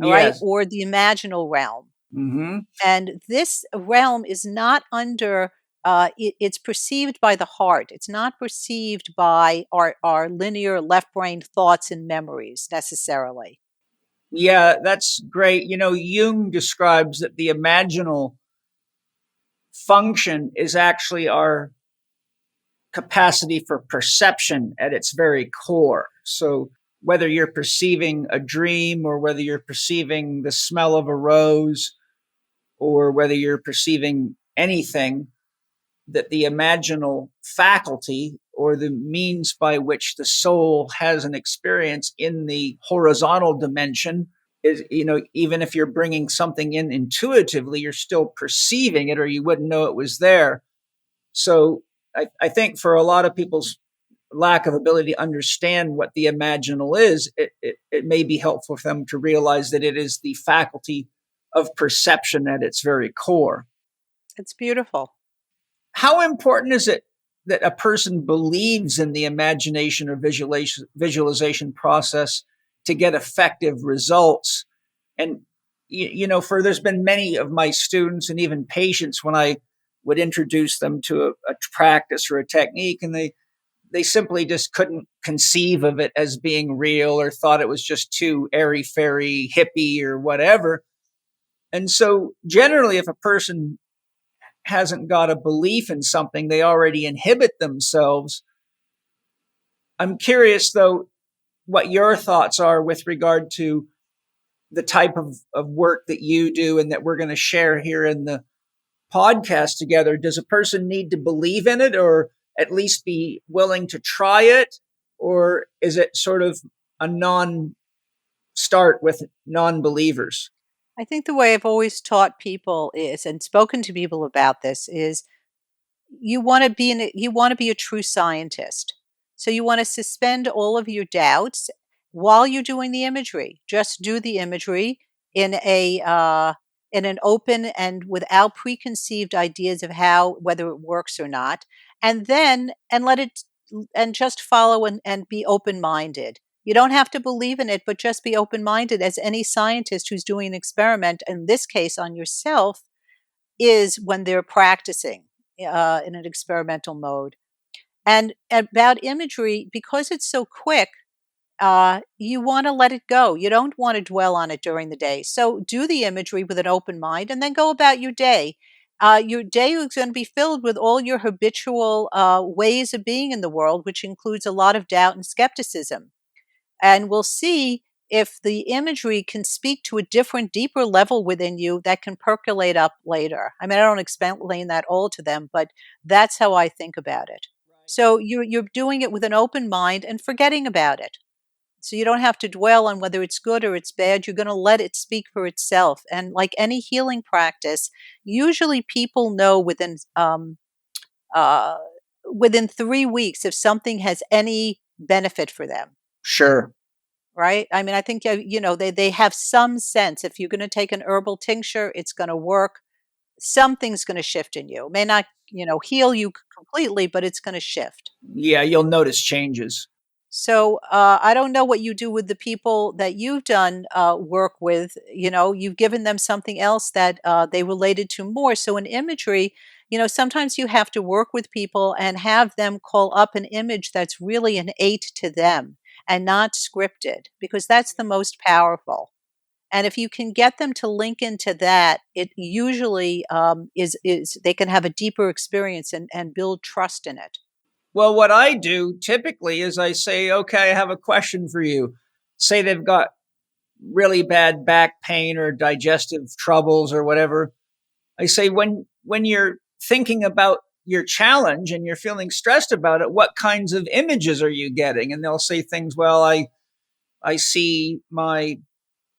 all right, Yes. or the imaginal realm. Hmm. And this realm is not under, it's perceived by the heart. It's not perceived by our linear left brain thoughts and memories necessarily. Yeah, that's great. Jung describes that the imaginal function is actually our capacity for perception at its very core. So, whether you're perceiving a dream or whether you're perceiving the smell of a rose, or whether you're perceiving anything, that the imaginal faculty or the means by which the soul has an experience in the horizontal dimension is, even if you're bringing something in intuitively, you're still perceiving it or you wouldn't know it was there. So I think for a lot of people's lack of ability to understand what the imaginal is, it may be helpful for them to realize that it is the faculty of perception at its very core. It's beautiful. How important is it that a person believes in the imagination or visualization process to get effective results? And, for there's been many of my students and even patients when I would introduce them to a practice or a technique, and they simply just couldn't conceive of it as being real or thought it was just too airy-fairy, hippie or whatever. And so generally, if a person hasn't got a belief in something, they already inhibit themselves. I'm curious, though, what your thoughts are with regard to the type of work that you do and that we're going to share here in the podcast together. Does a person need to believe in it or at least be willing to try it? Or is it sort of a non-start with non-believers? I think the way I've always taught people is, and spoken to people about this, is you want to be a true scientist. So you want to suspend all of your doubts while you're doing the imagery. Just do the imagery in a in an open and without preconceived ideas of how whether it works or not, and then and let it and just follow and be open minded. You don't have to believe in it, but just be open minded as any scientist who's doing an experiment, in this case on yourself, is when they're practicing in an experimental mode. And about imagery, because it's so quick, you want to let it go. You don't want to dwell on it during the day. So do the imagery with an open mind and then go about your day. Your day is going to be filled with all your habitual ways of being in the world, which includes a lot of doubt and skepticism. And we'll see if the imagery can speak to a different, deeper level within you that can percolate up later. I mean, I don't explain that all to them, but that's how I think about it. So you're doing it with an open mind and forgetting about it. So you don't have to dwell on whether it's good or it's bad. You're going to let it speak for itself. And like any healing practice, usually people know uh, within 3 weeks if something has any benefit for them. Sure. Right? I mean, I think, they have some sense. If you're going to take an herbal tincture, it's going to work. Something's going to shift in you. It may not, heal you completely, but it's going to shift. Yeah, you'll notice changes. So I don't know what you do with the people that you've done work with. You've given them something else that they related to more. So in imagery, sometimes you have to work with people and have them call up an image that's really innate to them and not scripted, because that's the most powerful. And if you can get them to link into that, it usually is they can have a deeper experience and build trust in it. Well, what I do typically is I say, okay, I have a question for you. Say they've got really bad back pain or digestive troubles or whatever. I say, when you're thinking about your challenge and you're feeling stressed about it, what kinds of images are you getting? And they'll say things, well, I see my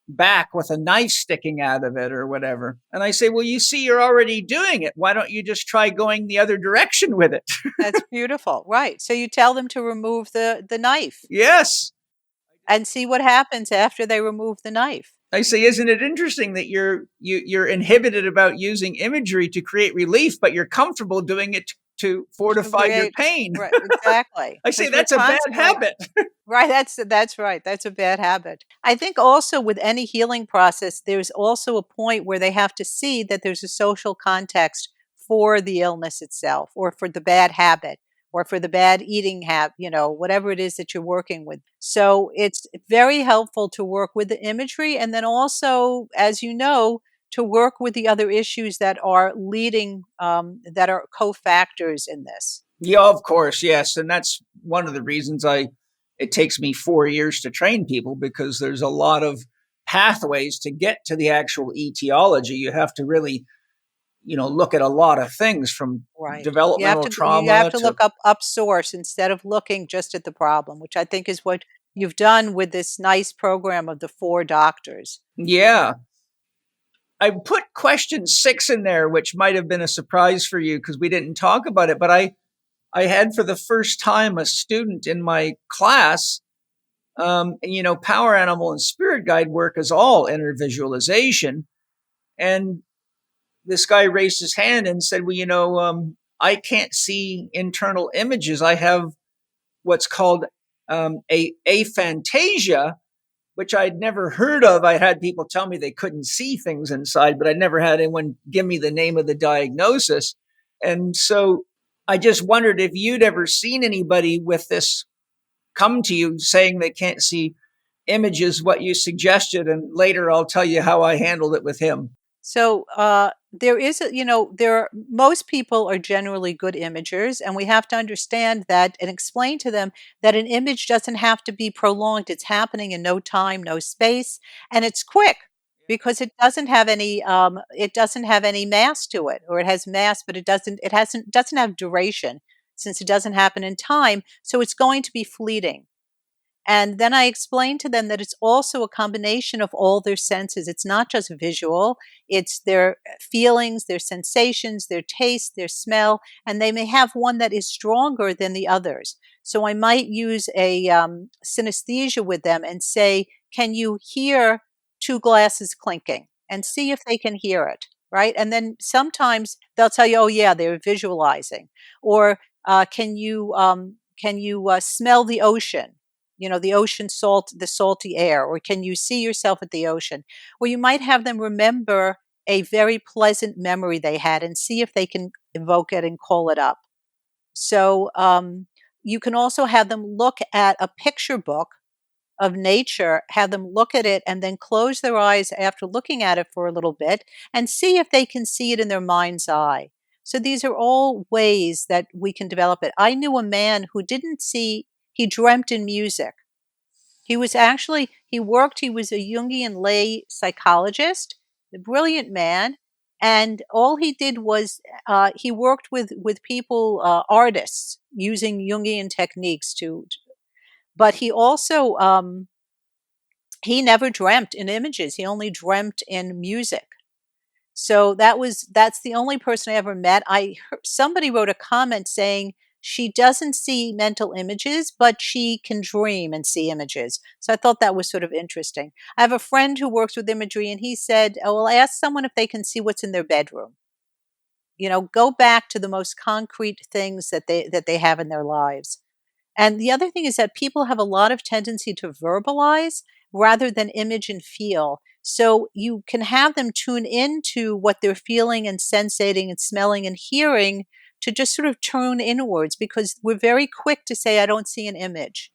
back with a knife sticking out of it or whatever. And I say, well, you see, you're already doing it. Why don't you just try going the other direction with it? That's beautiful. Right. So you tell them to remove the knife Yes. and see what happens after they remove the knife. I say, isn't it interesting that you're inhibited about using imagery to create relief, but you're comfortable doing it to fortify your pain? Right, exactly. I say that's a bad habit. Right, that's right. That's a bad habit. I think also with any healing process, there's also a point where they have to see that there's a social context for the illness itself, or for the bad habit, or for the bad eating habit, whatever it is that you're working with. So it's very helpful to work with the imagery, and then also, as you know, to work with the other issues that are leading, that are cofactors in this. Yeah, of course, yes, and that's one of the reasons it takes me 4 years to train people, because there's a lot of pathways to get to the actual etiology. You have to really, look at a lot of things from Right. developmental You have trauma to to, look up source instead of looking just at the problem, which I think is what you've done with this nice program of the 4 doctors. yeah. I put question 6 in there, which might have been a surprise for you because we didn't talk about it, but I had for the first time a student in my class. Power animal and spirit guide work is all inner visualization. And this guy raised his hand and said, well, I can't see internal images. I have what's called a aphantasia, which I'd never heard of. I had people tell me they couldn't see things inside, but I never had anyone give me the name of the diagnosis. And so I just wondered if you'd ever seen anybody with this come to you saying they can't see images, what you suggested, and later I'll tell you how I handled it with him. So there is, most people are generally good imagers, and we have to understand that and explain to them that an image doesn't have to be prolonged. It's happening in no time, no space, and it's quick because it doesn't have any mass to it, or it has mass, but doesn't have duration since it doesn't happen in time. So it's going to be fleeting. And then I explained to them that it's also a combination of all their senses. It's not just visual, it's their feelings, their sensations, their taste, their smell, and they may have one that is stronger than the others. So I might use a synesthesia with them and say, can you hear 2 glasses clinking? And see if they can hear it, right? And then sometimes they'll tell you, oh, yeah, they're visualizing. Or can you smell the ocean? The ocean salt, the salty air, or can you see yourself at the ocean? Or you might have them remember a very pleasant memory they had and see if they can evoke it and call it up. So you can also have them look at a picture book of nature, have them look at it and then close their eyes after looking at it for a little bit and see if they can see it in their mind's eye. So these are all ways that we can develop it. I knew a man who didn't see, he dreamt in music. He was he was a Jungian lay psychologist, a brilliant man. And all he did was he worked with people, artists, using Jungian techniques but he also, he never dreamt in images. He only dreamt in music. So that's the only person I ever met. Somebody wrote a comment saying she doesn't see mental images, but she can dream and see images. So I thought that was sort of interesting. I have a friend who works with imagery, and he said, "Oh, well, ask someone if they can see what's in their bedroom. Go back to the most concrete things that they have in their lives." And the other thing is that people have a lot of tendency to verbalize rather than image and feel. So you can have them tune into what they're feeling and sensating and smelling and hearing to just sort of tune inwards because we're very quick to say, I don't see an image.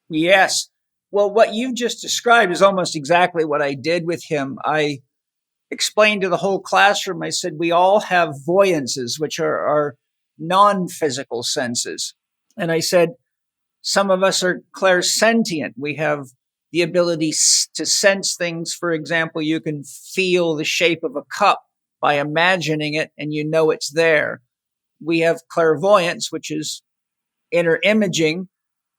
Yes. Well, what you've just described is almost exactly what I did with him. I explained to the whole classroom, I said, we all have voyances, which are our non-physical senses. And I said, some of us are clairsentient. We have the ability to sense things. For example, you can feel the shape of a cup by imagining it and you know it's there. We have clairvoyance, which is inner imaging.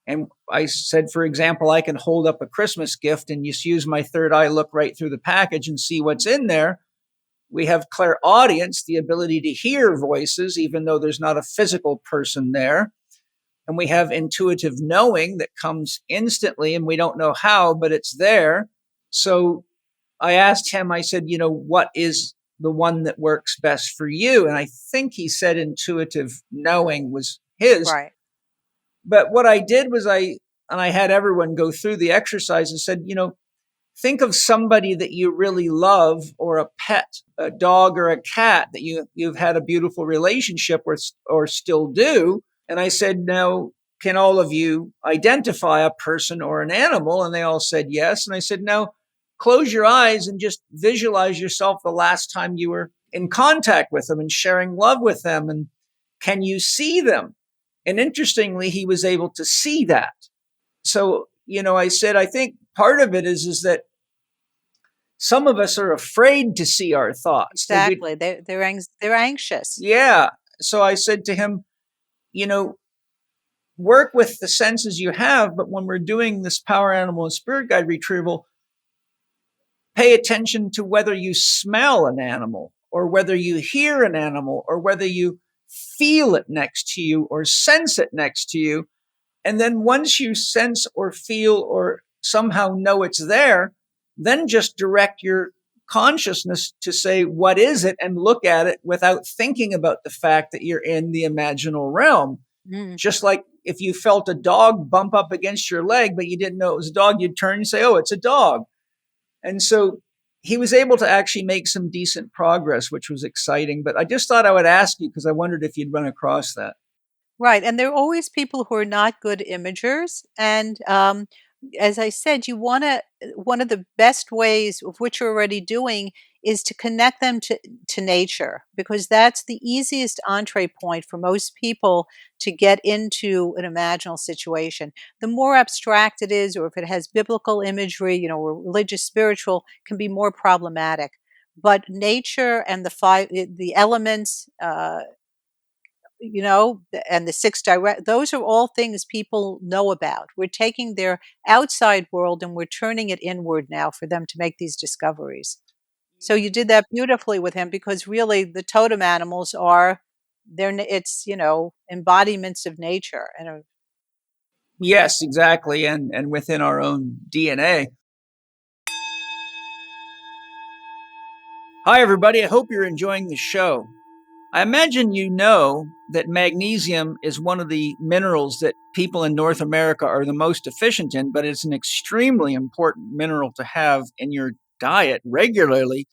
And I said, for example, I can hold up a Christmas gift and just use my third eye, look right through the package and see what's in there. We have clairaudience, the ability to hear voices, even though there's not a physical person there. And we have intuitive knowing that comes instantly and we don't know how, but it's there. So I asked him, I said, what is the one that works best for you? And I think he said intuitive knowing was his. Right. But what I did was I had everyone go through the exercise and said, think of somebody that you really love or a pet, a dog or a cat that you've had a beautiful relationship with or still do. And I said, now, can all of you identify a person or an animal? And they all said yes. And I said, now, close your eyes and just visualize yourself the last time you were in contact with them and sharing love with them. And can you see them? And interestingly, he was able to see that. So, I said, I think part of it is that some of us are afraid to see our thoughts. Exactly. They're anxious. Yeah. So I said to him, work with the senses you have, but when we're doing this power animal and spirit guide retrieval, pay attention to whether you smell an animal or whether you hear an animal or whether you feel it next to you or sense it next to you. And then once you sense or feel or somehow know it's there, then just direct your consciousness to say, what is it? And look at it without thinking about the fact that you're in the imaginal realm. Mm. Just like if you felt a dog bump up against your leg, but you didn't know it was a dog, you'd turn and say, oh, it's a dog. And so he was able to actually make some decent progress, which was exciting. But I just thought I would ask you because I wondered if you'd run across that. Right, and there are always people who are not good imagers, and as I said, one of the best ways of which you're already doing is to connect them to nature, because that's the easiest entree point for most people to get into an imaginal situation. The more abstract it is, or if it has biblical imagery, or religious, spiritual, can be more problematic. But nature and the elements, and the six direct, those are all things people know about. We're taking their outside world and we're turning it inward now for them to make these discoveries. So you did that beautifully with him, because really the totem animals are it's embodiments of nature and Yes, exactly. And within our own DNA. Hi, everybody. I hope you're enjoying the show. I imagine you know that magnesium is one of the minerals that people in North America are the most deficient in, but it's an extremely important mineral to have in your diet regularly.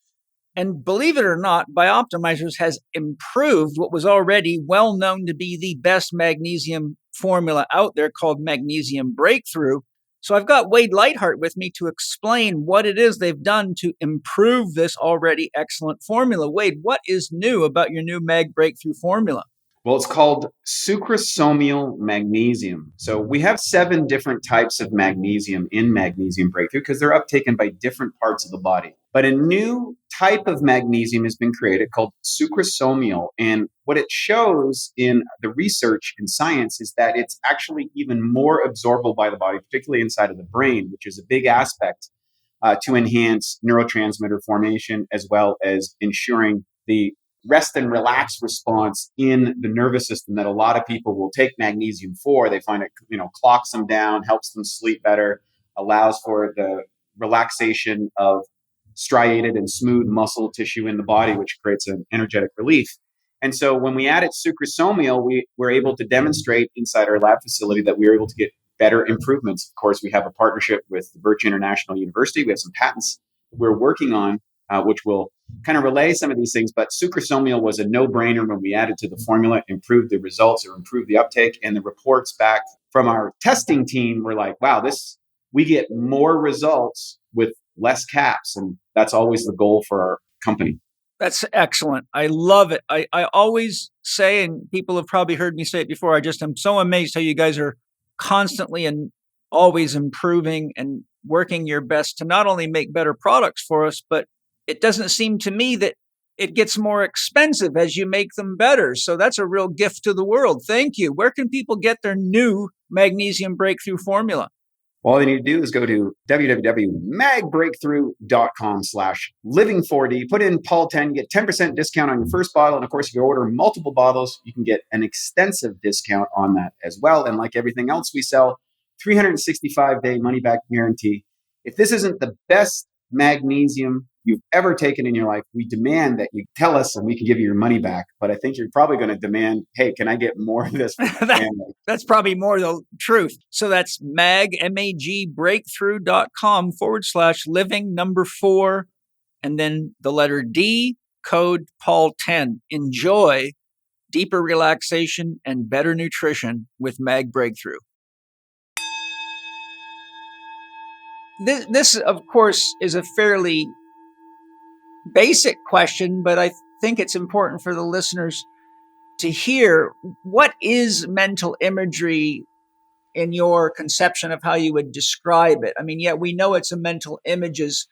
And believe it or not, Bioptimizers has improved what was already well known to be the best magnesium formula out there called Magnesium Breakthrough. So I've got Wade Lightheart with me to explain what it is they've done to improve this already excellent formula. Wade, what is new about your new Mag Breakthrough formula? Well, it's called sucrosomial magnesium. So we have 7 different types of magnesium in Magnesium Breakthrough because they're uptaken by different parts of the body. But a new type of magnesium has been created called sucrosomial. And what it shows in the research in science is that it's actually even more absorbable by the body, particularly inside of the brain, which is a big aspect to enhance neurotransmitter formation as well as ensuring the rest and relax response in the nervous system that a lot of people will take magnesium for. They find it, clocks them down, helps them sleep better, allows for the relaxation of striated and smooth muscle tissue in the body, which creates an energetic relief. And so when we added sucrosomial, we were able to demonstrate inside our lab facility that we were able to get better improvements. Of course, we have a partnership with the Birch International University. We have some patents we're working on, which will kind of relay some of these things. But sucrosomial was a no-brainer when we added to the formula, improved the results or improved the uptake. And the reports back from our testing team were like, wow, we get more results with less caps. And that's always the goal for our company. That's excellent. I love it. I always say, and people have probably heard me say it before, I just am so amazed how you guys are constantly and always improving and working your best to not only make better products for us, but it doesn't seem to me that it gets more expensive as you make them better. So that's a real gift to the world. Thank you. Where can people get their new Magnesium Breakthrough formula? All they need to do is go to www.magbreakthrough.com/living4D. Put in Paul 10, get 10% discount on your first bottle. And of course, if you order multiple bottles, you can get an extensive discount on that as well. And like everything else we sell, 365-day money-back guarantee. If this isn't the best magnesium you've ever taken in your life, we demand that you tell us and we can give you your money back. But I think you're probably going to demand, hey, can I get more of this for my family? That's probably more the truth. So that's magbreakthrough.com/living4, and then the letter D, code Paul 10. Enjoy deeper relaxation and better nutrition with Mag Breakthrough. This, of course, is a fairly basic question, but I think it's important for the listeners to hear. What is mental imagery in your conception of how you would describe it? I mean, yeah, we know it's a mental images,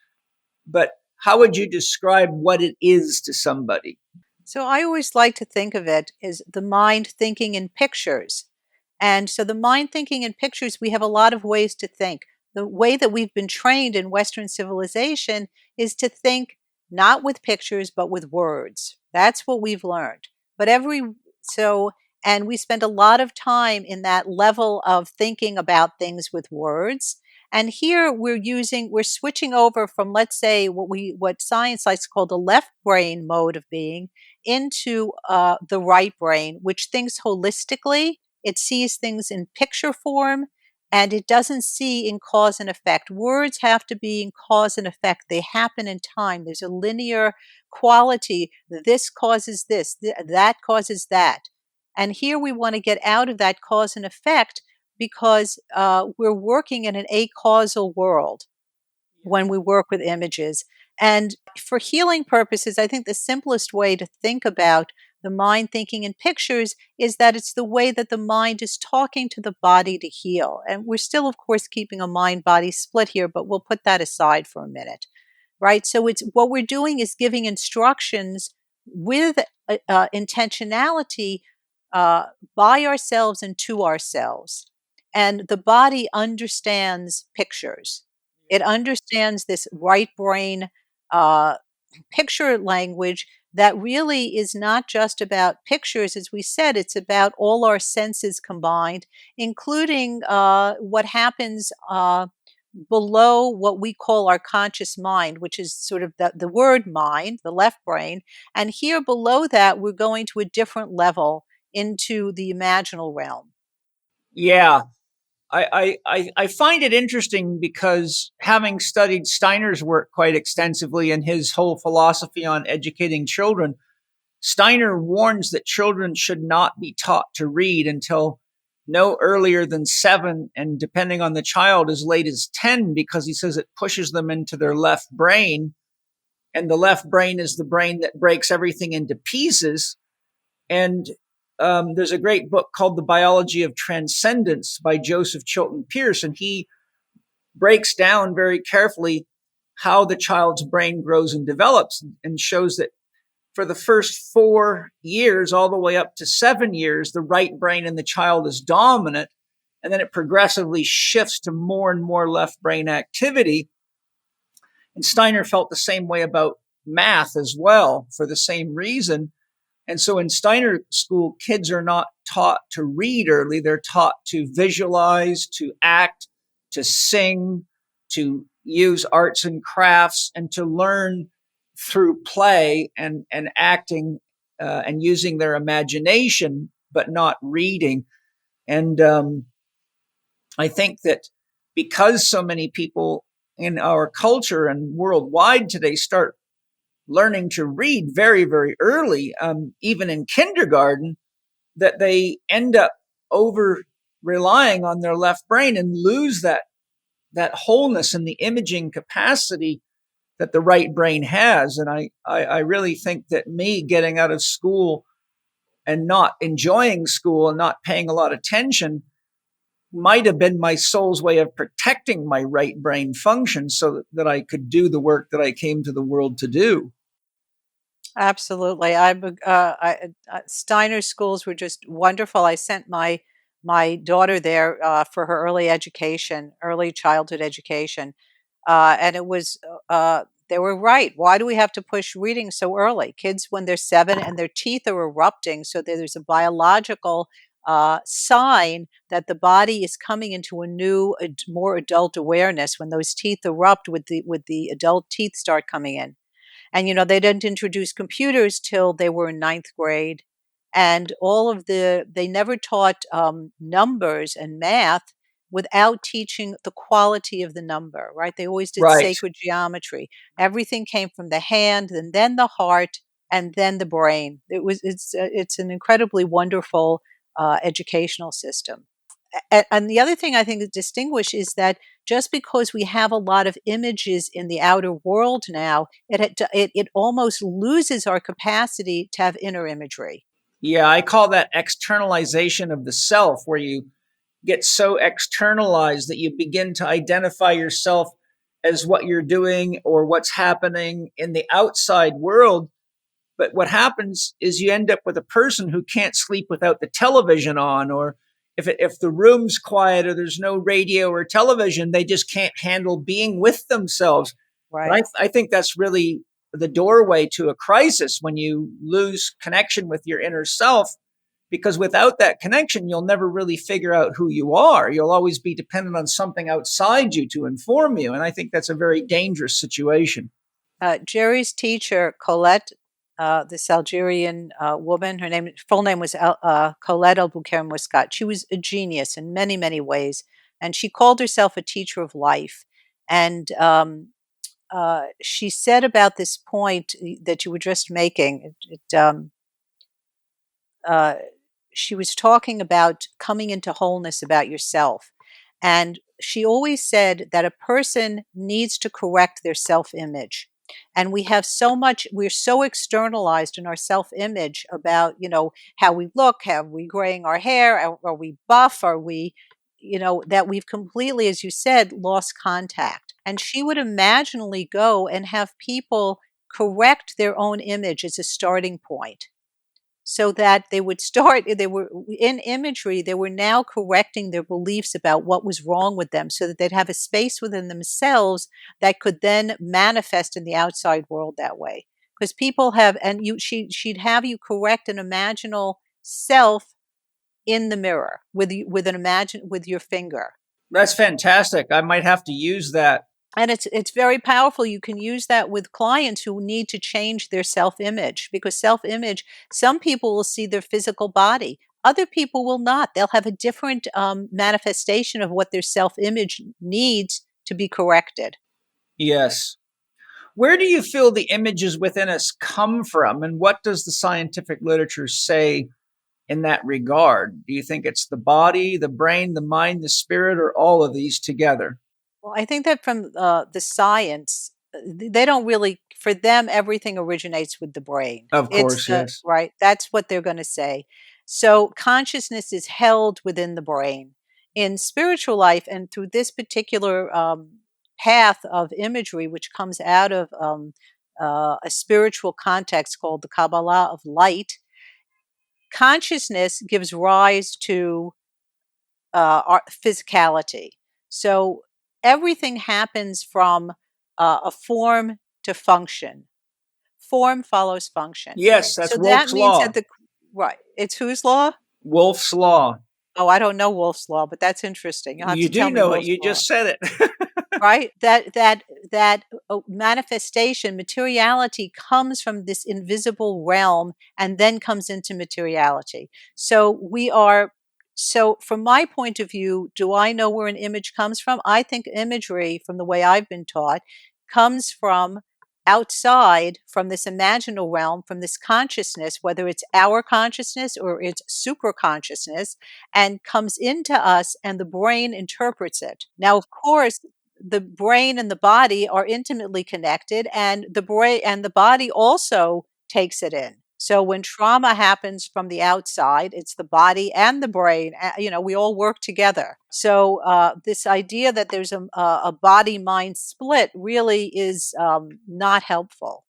but how would you describe what it is to somebody? So I always like to think of it as the mind thinking in pictures. And so the mind thinking in pictures, we have a lot of ways to think. The way that we've been trained in Western civilization is to think not with pictures, but with words. That's what we've learned. But so, and we spend a lot of time in that level of thinking about things with words. And here we're switching over from, let's say, what science likes to call the left brain mode of being into the right brain, which thinks holistically. It sees things in picture form and it doesn't see in cause and effect. Words have to be in cause and effect. They happen in time. There's a linear quality. This causes this, that causes that. And here we want to get out of that cause and effect because we're working in an acausal world when we work with images. And for healing purposes, I think the simplest way to think about the mind thinking in pictures is that it's the way that the mind is talking to the body to heal. And we're still, of course, keeping a mind body split here, but we'll put that aside for a minute, right? So it's what we're doing is giving instructions with intentionality uh, by ourselves and to ourselves. And the body understands pictures. It understands this right brain uh, picture language that really is not just about pictures. As we said, it's about all our senses combined, including what happens below what we call our conscious mind, which is sort of the word mind, the left brain. And here below that, we're going to a different level into the imaginal realm. Yeah, I find it interesting because having studied Steiner's work quite extensively and his whole philosophy on educating children, Steiner warns that children should not be taught to read until no earlier than 7, and depending on the child, as late as 10, because he says it pushes them into their left brain. And the left brain is the brain that breaks everything into pieces. And there's a great book called The Biology of Transcendence by Joseph Chilton Pearce, and he breaks down very carefully how the child's brain grows and develops and shows that for the first 4 years, all the way up to 7 years, the right brain in the child is dominant. And then it progressively shifts to more and more left brain activity. And Steiner felt the same way about math as well for the same reason. And so in Steiner school, kids are not taught to read early. They're taught to visualize, to act, to sing, to use arts and crafts, and to learn through play and acting and using their imagination, but not reading. And I think that because so many people in our culture and worldwide today start learning to read very, very early, even in kindergarten, that they end up over relying on their left brain and lose that wholeness and the imaging capacity that the right brain has. And I really think that me getting out of school and not enjoying school and not paying a lot of attention might have been my soul's way of protecting my right brain function so that I could do the work that I came to the world to do. Absolutely. Steiner schools were just wonderful. I sent my daughter there for her early education, early childhood education, and it was they were right. Why do we have to push reading so early? Kids, when they're 7 and their teeth are erupting, so there's a biological sign that the body is coming into a new, more adult awareness when those teeth erupt with the adult teeth start coming in. And, they didn't introduce computers till they were in ninth grade. And they never taught numbers and math without teaching the quality of the number, right? They always did Right. sacred geometry. Everything came from the hand and then the heart and then the brain. It's an incredibly wonderful educational system. And the other thing I think is distinguished is that just because we have a lot of images in the outer world now, it almost loses our capacity to have inner imagery. Yeah, I call that externalization of the self, where you get so externalized that you begin to identify yourself as what you're doing or what's happening in the outside world. But what happens is you end up with a person who can't sleep without the television on, or if the room's quiet or there's no radio or television, they just can't handle being with themselves. Right. And I think that's really the doorway to a crisis, when you lose connection with your inner self, because without that connection, you'll never really figure out who you are. You'll always be dependent on something outside you to inform you. And I think that's a very dangerous situation. Jerry's teacher, Colette, this Algerian woman, full name was Colette El Bouker Muscat. She was a genius in many, many ways, and she called herself a teacher of life. And she said about this point that you were just making, uh, she was talking about coming into wholeness about yourself. And she always said that a person needs to correct their self image. And we have so much, we're so externalized in our self image about, how we look, have we graying our hair, are we buff, are we, that we've completely, as you said, lost contact. And she would imaginally go and have people correct their own image as a starting point, so that they were in imagery, they were now correcting their beliefs about what was wrong with them, so that they'd have a space within themselves that could then manifest in the outside world that way. Because people have, and she'd have you correct an imaginal self in the mirror with your finger. That's fantastic. I might have to use that. And it's very powerful. You can use that with clients who need to change their self-image, because self-image, some people will see their physical body, other people will not. They'll have a different manifestation of what their self-image needs to be corrected. Yes. Where do you feel the images within us come from, and what does the scientific literature say in that regard? Do you think it's the body, the brain, the mind, the spirit, or all of these together? Well, I think that from the science, they don't really, for them, everything originates with the brain. Of It's course, the, yes. right, that's what they're going to say. So consciousness is held within the brain. In spiritual life, and through this particular path of imagery, which comes out of a spiritual context called the Kabbalah of light, consciousness gives rise to our physicality. So everything happens from a form to function. Form follows function. Yes, that's So that Wolf's means Law. that right. It's whose law? Wolf's Law. Oh, I don't know Wolf's law, but that's interesting. You'll have You to tell do me know it. Wolf's You law. just said it. Right, that manifestation, materiality, comes from this invisible realm and then comes into materiality. So from my point of view, do I know where an image comes from? I think imagery, from the way I've been taught, comes from outside, from this imaginal realm, from this consciousness, whether it's our consciousness or it's super consciousness, and comes into us, and the brain interprets it. Now, of course, the brain and the body are intimately connected, and the brain and the body also takes it in. So when trauma happens from the outside, it's the body and the brain. We all work together. So this idea that there's a body-mind split really is not helpful.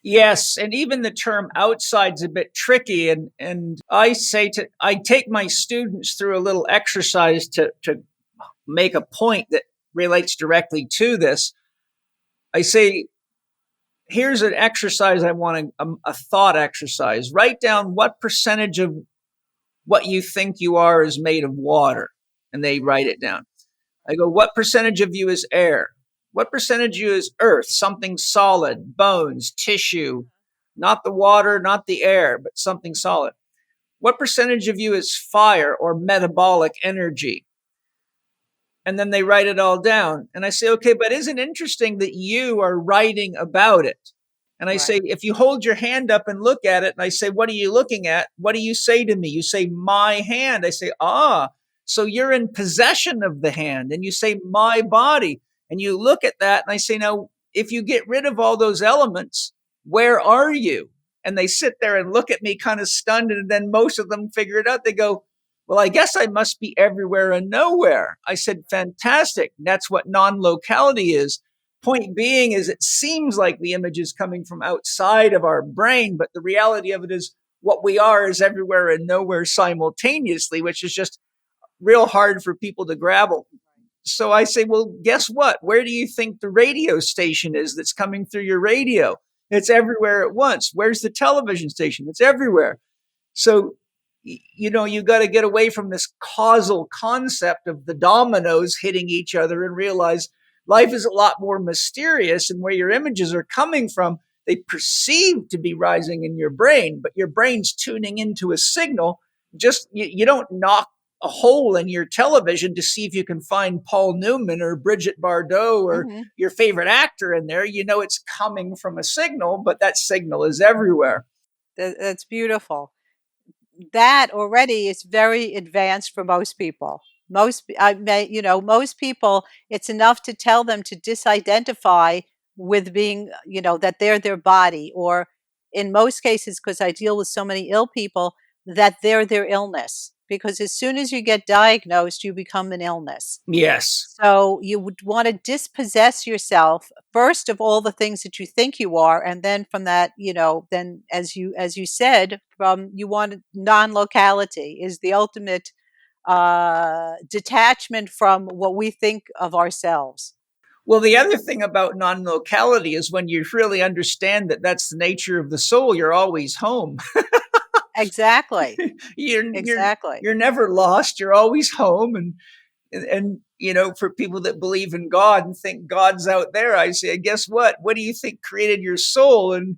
Yes, and even the term outside's a bit tricky. And I take my students through a little exercise to make a point that relates directly to this. I say, here's an exercise. I want a thought exercise. Write down what percentage of what you think you are is made of water. And they write it down. I go, what percentage of you is air? What percentage of you is earth, something solid, bones, tissue, not the water, not the air, but something solid? What percentage of you is fire or metabolic energy? And then they write it all down. And I say, okay, but isn't it interesting that you are writing about it? And I say, Right. if you hold your hand up and look at it, and I say, what are you looking at? What do you say to me? You say, my hand. I say, so you're in possession of the hand. And you say, my body. And you look at that, and I say, now, if you get rid of all those elements, where are you? And they sit there and look at me kind of stunned. And then most of them figure it out. They go, Well, I guess I must be everywhere and nowhere. I said, fantastic. That's what non locality is. Point being is it seems like the image is coming from outside of our brain, but the reality of it is what we are is everywhere and nowhere simultaneously, which is just real hard for people to grapple. So I say, well, guess what? Where do you think the radio station is that's coming through your radio? It's everywhere at once. Where's the television station? It's everywhere. So, you got to get away from this causal concept of the dominoes hitting each other and realize life is a lot more mysterious, and where your images are coming from, they perceive to be rising in your brain, but your brain's tuning into a signal. Just you don't knock a hole in your television to see if you can find Paul Newman or Bridget Bardot or Hmm. your favorite actor in there. It's coming from a signal, but that signal is everywhere. That's beautiful. That already is very advanced for most people. Most people, it's enough to tell them to disidentify with being, that they're their body, or in most cases, because I deal with so many ill people, that they're their illness. Because as soon as you get diagnosed, you become an illness. Yes. So you would want to dispossess yourself first of all the things that you think you are, and then from that, then as you said, from you want non-locality is the ultimate detachment from what we think of ourselves. Well, the other thing about non locality is when you really understand that that's the nature of the soul, you're always home. Exactly, you're, you're, exactly. you're never lost. You're always home. And for people that believe in God and think God's out there, I say, guess what? What do you think created your soul? And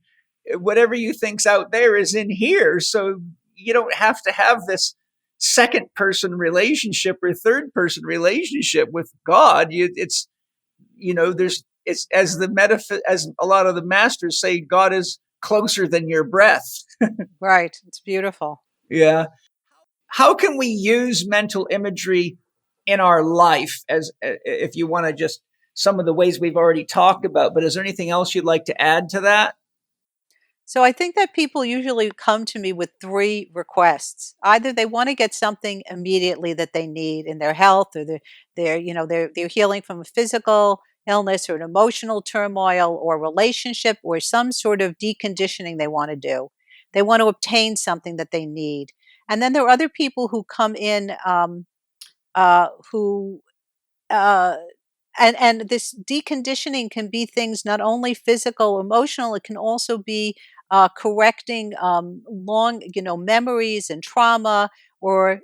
whatever you think's out there is in here. So you don't have to have this second person relationship or third person relationship with God. There's it's as as a lot of the masters say, God is closer than your breath. Right, it's beautiful. Yeah. How can we use mental imagery in our life, as if you want to just some of the ways we've already talked about, but is there anything else you'd like to add to that? So I think that people usually come to me with three requests. Either they want to get something immediately that they need in their health, or they're healing from a physical illness or an emotional turmoil or relationship or some sort of deconditioning they want to do. They want to obtain something that they need. And then there are other people who come in, who uh, and this deconditioning can be things not only physical, emotional. It can also be correcting long, memories and trauma. Or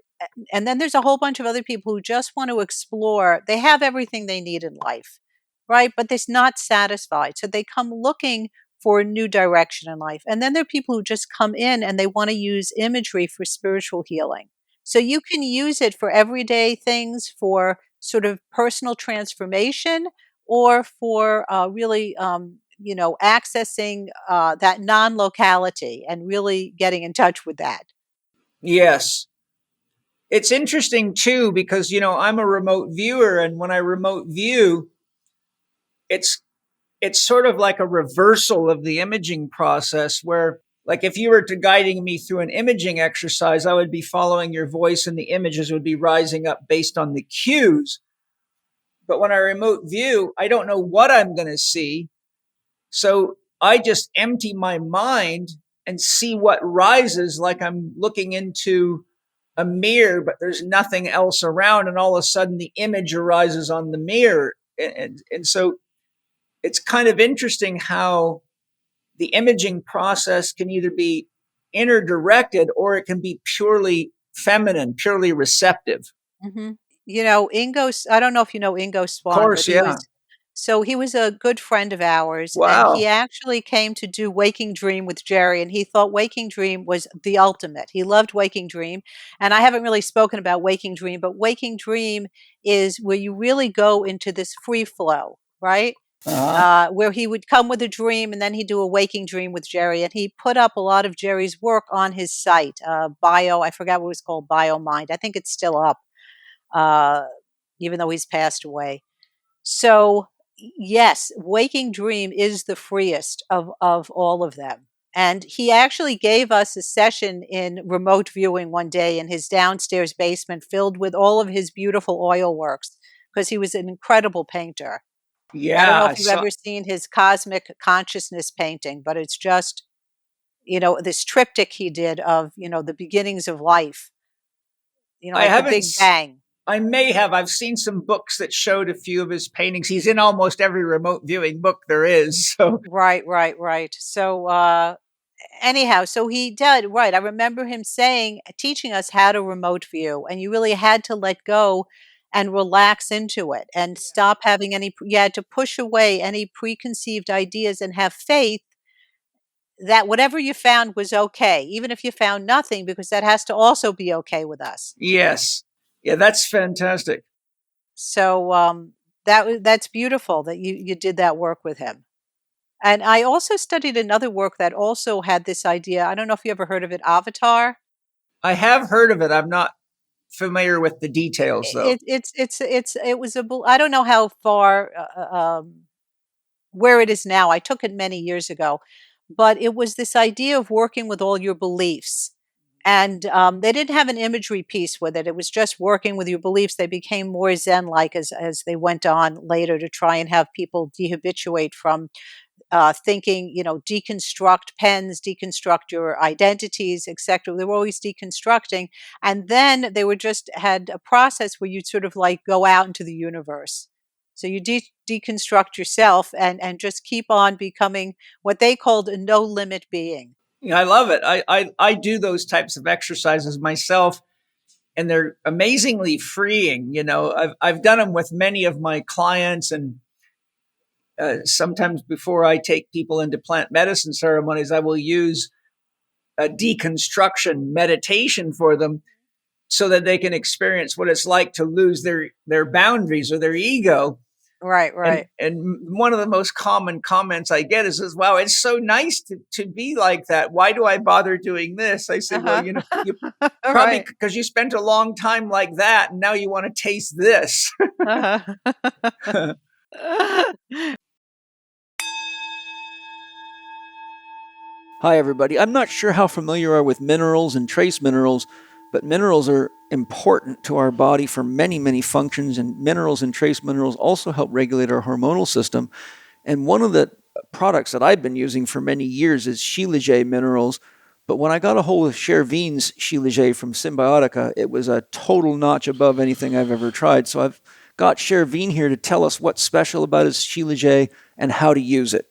and then there's a whole bunch of other people who just want to explore. They have everything they need in life, right? But they're not satisfied, so they come looking for a new direction in life. And then there are people who just come in and they want to use imagery for spiritual healing. So you can use it for everyday things, for sort of personal transformation, or for really, accessing that non locality and really getting in touch with that. Yes. It's interesting too because I'm a remote viewer, and when I remote view, it's it's sort of like a reversal of the imaging process where, like, if you were to guiding me through an imaging exercise, I would be following your voice and the images would be rising up based on the cues. But when I remote view, I don't know what I'm going to see. So I just empty my mind and see what rises, like I'm looking into a mirror, but there's nothing else around. And all of a sudden the image arises on the mirror. And so it's kind of interesting how the imaging process can either be inner directed or it can be purely feminine, purely receptive. Hmm. I don't know if you know Ingo Of Swan, but course, yeah. he was a good friend of ours, and he Wow. actually came to do Waking Dream with Jerry, and he thought Waking Dream was the ultimate. He loved Waking Dream, and I haven't really spoken about Waking Dream, but Waking Dream is where you really go into this free flow, right? Uh-huh. Where he would come with a dream and then he'd do a waking dream with Jerry. And he put up a lot of Jerry's work on his site, I forgot what it was called, Bio Mind. I think it's still up, uh, even though he's passed away. So, yes, waking dream is the freest of all of them. And he actually gave us a session in remote viewing one day in his downstairs basement filled with all of his beautiful oil works because he was an incredible painter. I don't Yeah, know I if you've saw. ever seen his cosmic consciousness painting, but it's just, this triptych he did of, the beginnings of life, I like the haven't. Big Bang. I may have. I've seen some books that showed a few of his paintings. He's in almost every remote viewing book there is. So Right, right, right. So, anyhow, so he did, right. I remember him teaching us how to remote view, and you really had to let go and relax into it and stop having you had to push away any preconceived ideas and have faith that whatever you found was okay, even if you found nothing, because that has to also be okay with us. yes, yeah, that's fantastic. So that's beautiful that you did that work with him. And I also studied another work that also had this idea. I don't know if you ever heard of it, Avatar. I have heard of it. I'm not familiar with the details though. It was I don't know how far where it is now. I took it many years ago, but it was this idea of working with all your beliefs. And they didn't have an imagery piece with it. It was just working with your beliefs. They became more Zen-like as they went on later to try and have people dehabituate from thinking, deconstruct pens, deconstruct your identities, etc. They were always deconstructing. And then they were just had a process where you'd sort of like go out into the universe. So you deconstruct yourself and just keep on becoming what they called a no limit being. Yeah, I love it. I do those types of exercises myself, and they're amazingly freeing. I've done them with many of my clients, and sometimes before I take people into plant medicine ceremonies, I will use a deconstruction meditation for them so that they can experience what it's like to lose their boundaries or their ego. Right, And right. one of the most common comments I get is, "Wow, it's so nice to be like that. Why do I bother doing this?" I say, "Well, Uh-huh. you All probably right. because you spent a long time like that, and now you want to taste this." Uh-huh. Hi, everybody. I'm not sure how familiar you are with minerals and trace minerals, but minerals are important to our body for many, many functions, and minerals and trace minerals also help regulate our hormonal system. And one of the products that I've been using for many years is Shilajit minerals. But when I got a hold of Chervine's Shilajit from Symbiotica, it was a total notch above anything I've ever tried. So I've got Chervine here to tell us what's special about his Shilajit and how to use it.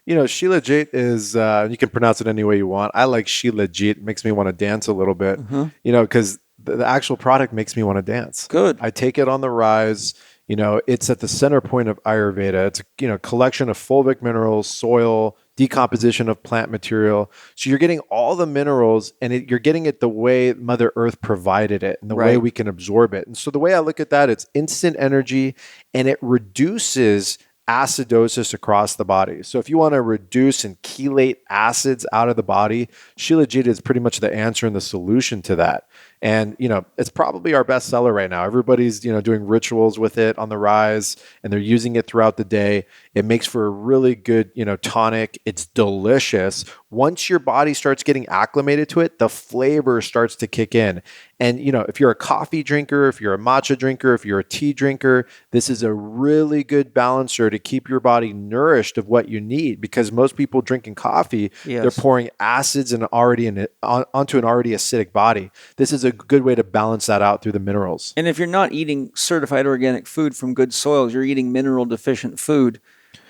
Shilajit is, you can pronounce it any way you want. I like Shilajit. It makes me want to dance a little bit, because the actual product makes me want to dance. Good. I take it on the rise. It's at the center point of Ayurveda. It's a collection of fulvic minerals, soil, decomposition of plant material. So you're getting all the minerals, and you're getting it the way Mother Earth provided it and the way we can absorb it. And so the way I look at that, it's instant energy, and it reduces acidosis across the body. So if you want to reduce and chelate acids out of the body, Shilajit is pretty much the answer and the solution to that. And, it's probably our best seller right now. Everybody's, doing rituals with it on the rise, and they're using it throughout the day. It makes for a really good, tonic. It's delicious. Once your body starts getting acclimated to it, the flavor starts to kick in. And, if you're a coffee drinker, if you're a matcha drinker, if you're a tea drinker, this is a really good balancer to keep your body nourished of what you need, because most people drinking coffee, they're pouring acids and onto an already acidic body. This is a good way to balance that out through the minerals. And if you're not eating certified organic food from good soils, you're eating mineral deficient food.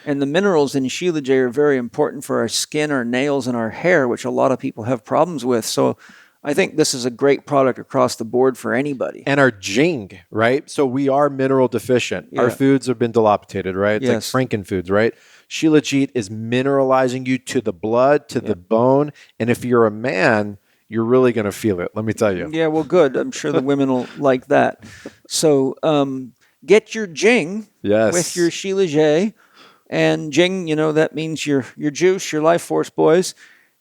And the minerals in Shilajit are very important for our skin, our nails, and our hair, which a lot of people have problems with. So I think this is a great product across the board for anybody. And our jing, right? So we are mineral deficient. Yeah. Our foods have been dilapidated, right? It's Yes. like frankenfoods, right? Shilajit is mineralizing you to the blood, to the bone. And if you're a man, you're really going to feel it. Let me tell you. Yeah, well, good. I'm sure the women will like that. So get your jing with your Shilajit. And jing, that means your juice, your life force, boys.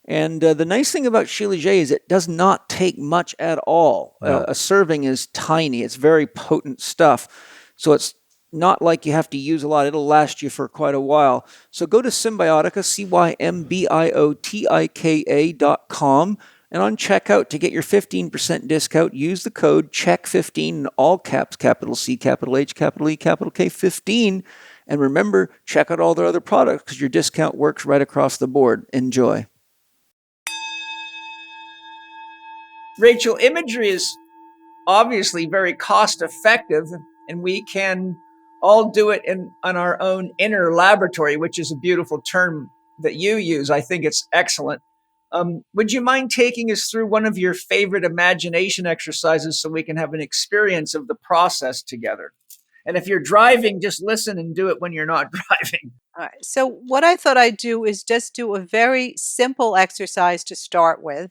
And the nice thing about Shilajit is it does not take much at all. No. A serving is tiny. It's very potent stuff. So it's not like you have to use a lot. It'll last you for quite a while. So go to Symbiotica, Symbiotika.com, and on checkout to get your 15% discount, use the code CHEK15 in all caps, capital C, capital H, capital E, capital K, 15. And remember, check out all their other products because your discount works right across the board. Enjoy. Rachel, imagery is obviously very cost effective, and we can all do it on our own inner laboratory, which is a beautiful term that you use. I think it's excellent. Would you mind taking us through one of your favorite imagination exercises so we can have an experience of the process together? And if you're driving, just listen and do it when you're not driving. All right. So what I thought I'd do is just do a very simple exercise to start with,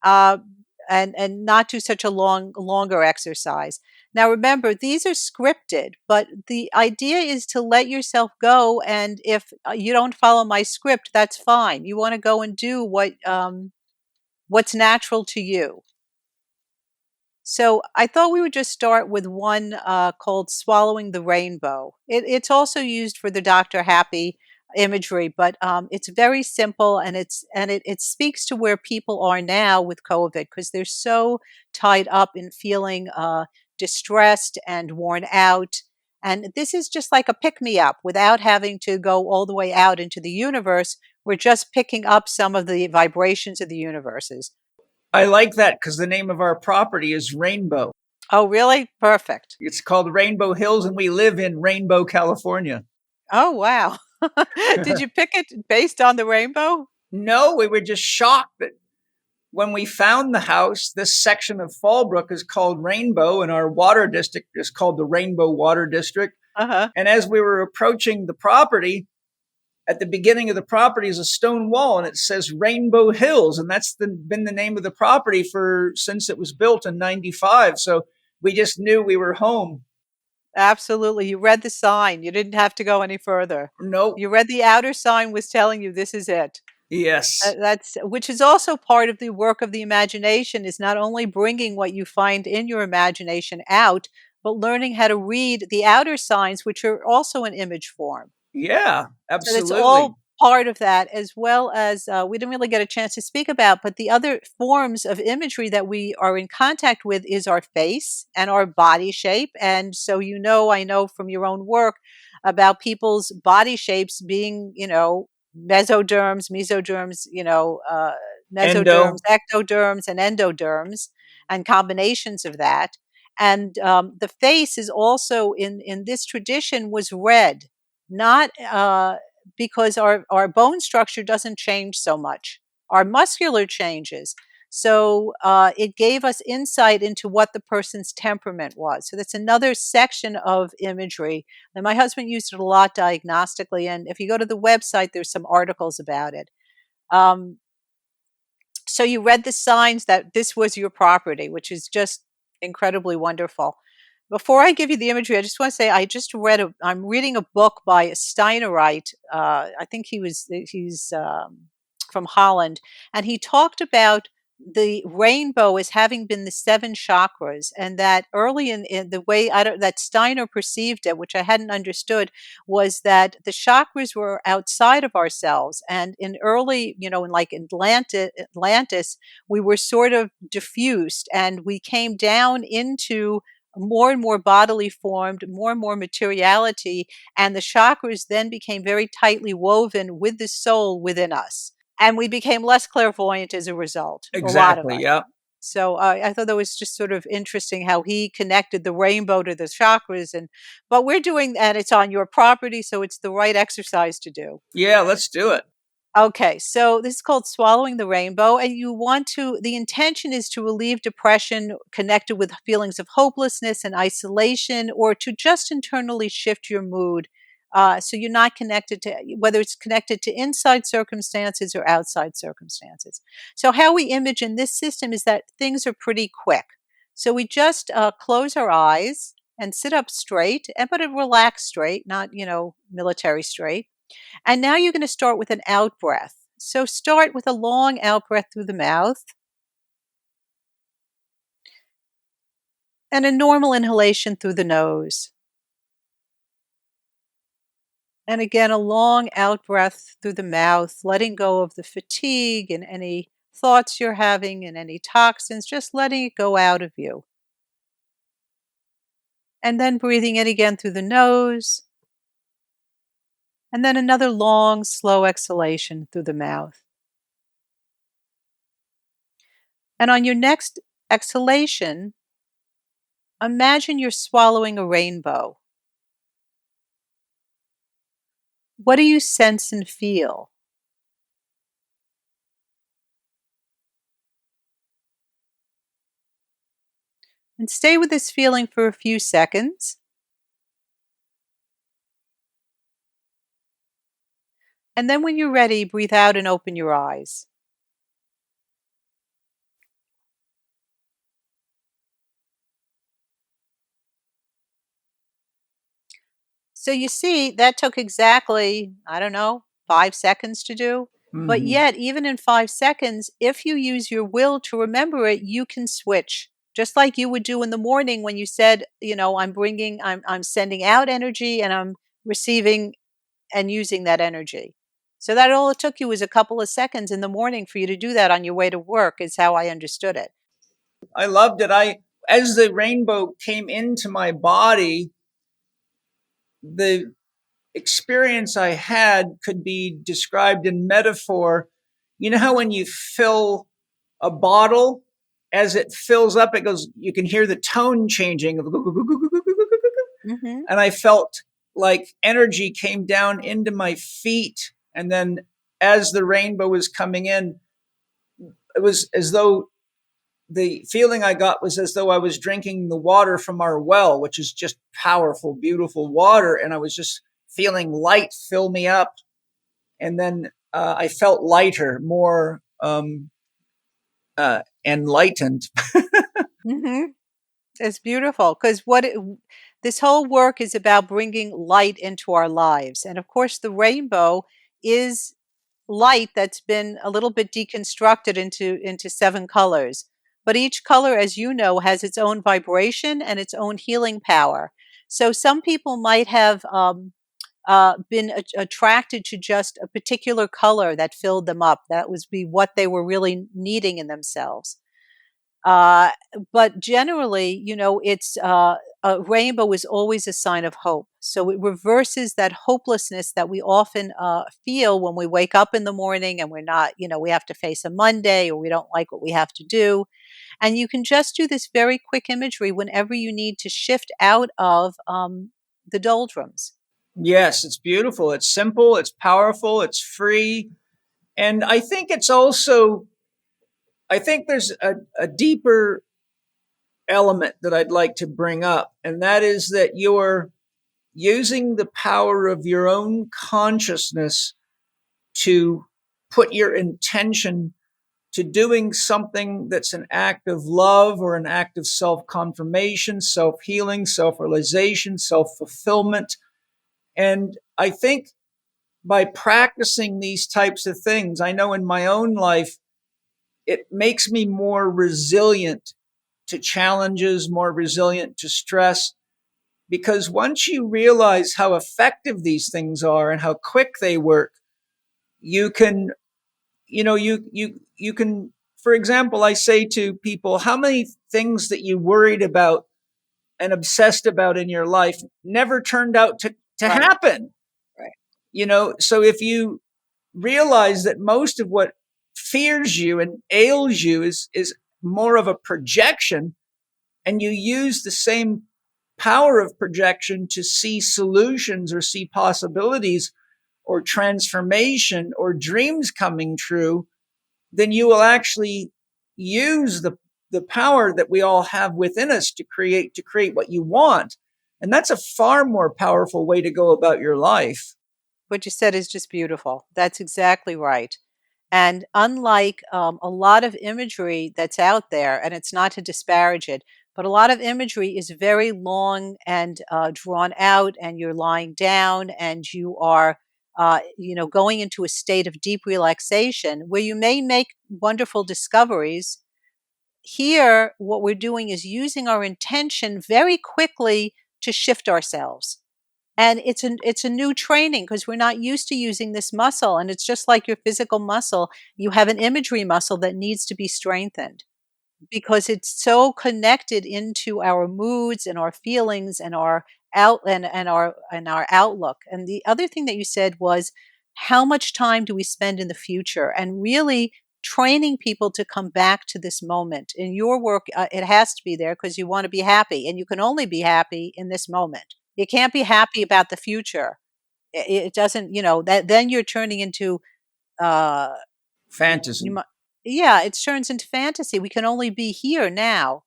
uh, and not do such a longer exercise. Now remember, these are scripted, but the idea is to let yourself go. And if you don't follow my script, that's fine. You want to go and do what's natural to you. So I thought we would just start with one called "Swallowing the Rainbow." It's also used for the Dr. Happy imagery, but it's very simple, and it speaks to where people are now with COVID because they're so tied up in feeling distressed and worn out. And this is just like a pick me up without having to go all the way out into the universe. We're just picking up some of the vibrations of the universes. I like that because the name of our property is Rainbow. Oh, really? Perfect. It's called Rainbow Hills, and we live in Rainbow, California. Oh, wow. Did you pick it based on the rainbow? No, we were just shocked that when we found the house, this section of Fallbrook is called Rainbow, and our water district is called the Rainbow Water District. Uh-huh. And as we were approaching the property, at the beginning of the property is a stone wall, and it says Rainbow Hills, and that's been the name of the property since it was built in '95. So we just knew we were home. Absolutely. You read the sign. You didn't have to go any further. Nope. You read the outer sign was telling you this is it. Yes. That's which is also part of the work of the imagination is not only bringing what you find in your imagination out, but learning how to read the outer signs, which are also in image form. Yeah, So that's absolutely. all part of that, as well as we didn't really get a chance to speak about, but the other forms of imagery that we are in contact with is our face and our body shape. And so, I know from your own work about people's body shapes being, mesoderms, mesoderms, Endo. mesoderms, ectoderms, and endoderms, and combinations of that. And the face is also in this tradition was red, not because our bone structure doesn't change so much. Our muscular changes. So it gave us insight into what the person's temperament was. So that's another section of imagery. And my husband used it a lot diagnostically. And if you go to the website, there's some articles about it. Um, so you read the signs that this was your property, which is just incredibly wonderful. Before I give you the imagery, I just want to say I'm reading a book by a Steinerite. I think he's from Holland, and he talked about the rainbow as having been the seven chakras, and that early in the way that Steiner perceived it, which I hadn't understood, was that the chakras were outside of ourselves, and in early, in like Atlantis, we were sort of diffused, and we came down into more and more bodily formed, more and more materiality, and the chakras then became very tightly woven with the soul within us. And we became less clairvoyant as a result, a lot of Exactly. us. Yeah. So I thought that was just sort of interesting how he connected the rainbow to the chakras, but we're doing that. It's on your property, so it's the right exercise to do. Yeah, let's do it. Okay, so this is called Swallowing the Rainbow, and the intention is to relieve depression connected with feelings of hopelessness and isolation, or to just internally shift your mood. So you're not connected to, whether it's connected to inside circumstances or outside circumstances. So how we image in this system is that things are pretty quick. So we just close our eyes and sit up straight, but a relaxed straight, not, military straight. And now you're going to start with an out breath. So start with a long out breath through the mouth and a normal inhalation through the nose. And again, a long out breath through the mouth, letting go of the fatigue and any thoughts you're having and any toxins, just letting it go out of you. And then breathing in again through the nose. And then another long, slow exhalation through the mouth. And on your next exhalation, imagine you're swallowing a rainbow. What do you sense and feel? And stay with this feeling for a few seconds. And then when you're ready, breathe out and open your eyes. So you see, that took exactly, I don't know, 5 seconds to do. But Hmm. yet, even in 5 seconds, if you use your will to remember it, you can switch. Just like you would do in the morning when you said, I'm sending out energy and I'm receiving and using that energy. So that all it took you was a couple of seconds in the morning for you to do that on your way to work, is how I understood it. I loved it. As the rainbow came into my body, the experience I had could be described in metaphor. You know how when you fill a bottle, as it fills up, it goes, you can hear the tone changing. Hmm. And I felt like energy came down into my feet. And then as the rainbow was coming in, it was as though the feeling I got was as though I was drinking the water from our well, which is just powerful, beautiful water. And I was just feeling light fill me up. And then I felt lighter, more enlightened. Hmm. It's beautiful because this whole work is about bringing light into our lives. And of course, the rainbow is light that's been a little bit deconstructed into 7 colors. But each color, as you know, has its own vibration and its own healing power. So some people might have been attracted to just a particular color that filled them up. That would be what they were really needing in themselves. Uh, but generally, it's a rainbow is always a sign of hope. So it reverses that hopelessness that we often feel when we wake up in the morning and we're not, we have to face a Monday or we don't like what we have to do. And you can just do this very quick imagery whenever you need to shift out of the doldrums. Yes, it's beautiful. It's simple. It's powerful. It's free. And I think there's a deeper element that I'd like to bring up, and that is that you're using the power of your own consciousness to put your intention to doing something that's an act of love or an act of self confirmation, self healing, self realization, self fulfillment. And I think by practicing these types of things, I know in my own life, it makes me more resilient to challenges, more resilient to stress. Because once you realize how effective these things are and how quick they work, you can, you can, for example, I say to people, how many things that you worried about and obsessed about in your life never turned out to Right. happen? Right. So if you realize that most of what fears you and ails you is more of a projection, and you use the same power of projection to see solutions or see possibilities or transformation or dreams coming true, then you will actually use the power that we all have within us to create what you want. And that's a far more powerful way to go about your life. What you said is just beautiful. That's exactly right. And unlike a lot of imagery that's out there, and it's not to disparage it, but a lot of imagery is very long and drawn out, and you're lying down and you are, going into a state of deep relaxation where you may make wonderful discoveries. Here, what we're doing is using our intention very quickly to shift ourselves. And it's a new training because we're not used to using this muscle. And it's just like your physical muscle. You have an imagery muscle that needs to be strengthened because it's so connected into our moods and our feelings and our our outlook. And the other thing that you said was, how much time do we spend in the future? And really training people to come back to this moment. In your work, it has to be there because you want to be happy, and you can only be happy in this moment. You can't be happy about the future. It doesn't, that then you're turning into uh, you Fantasy. mu yeah, it turns into fantasy. We can only be here now.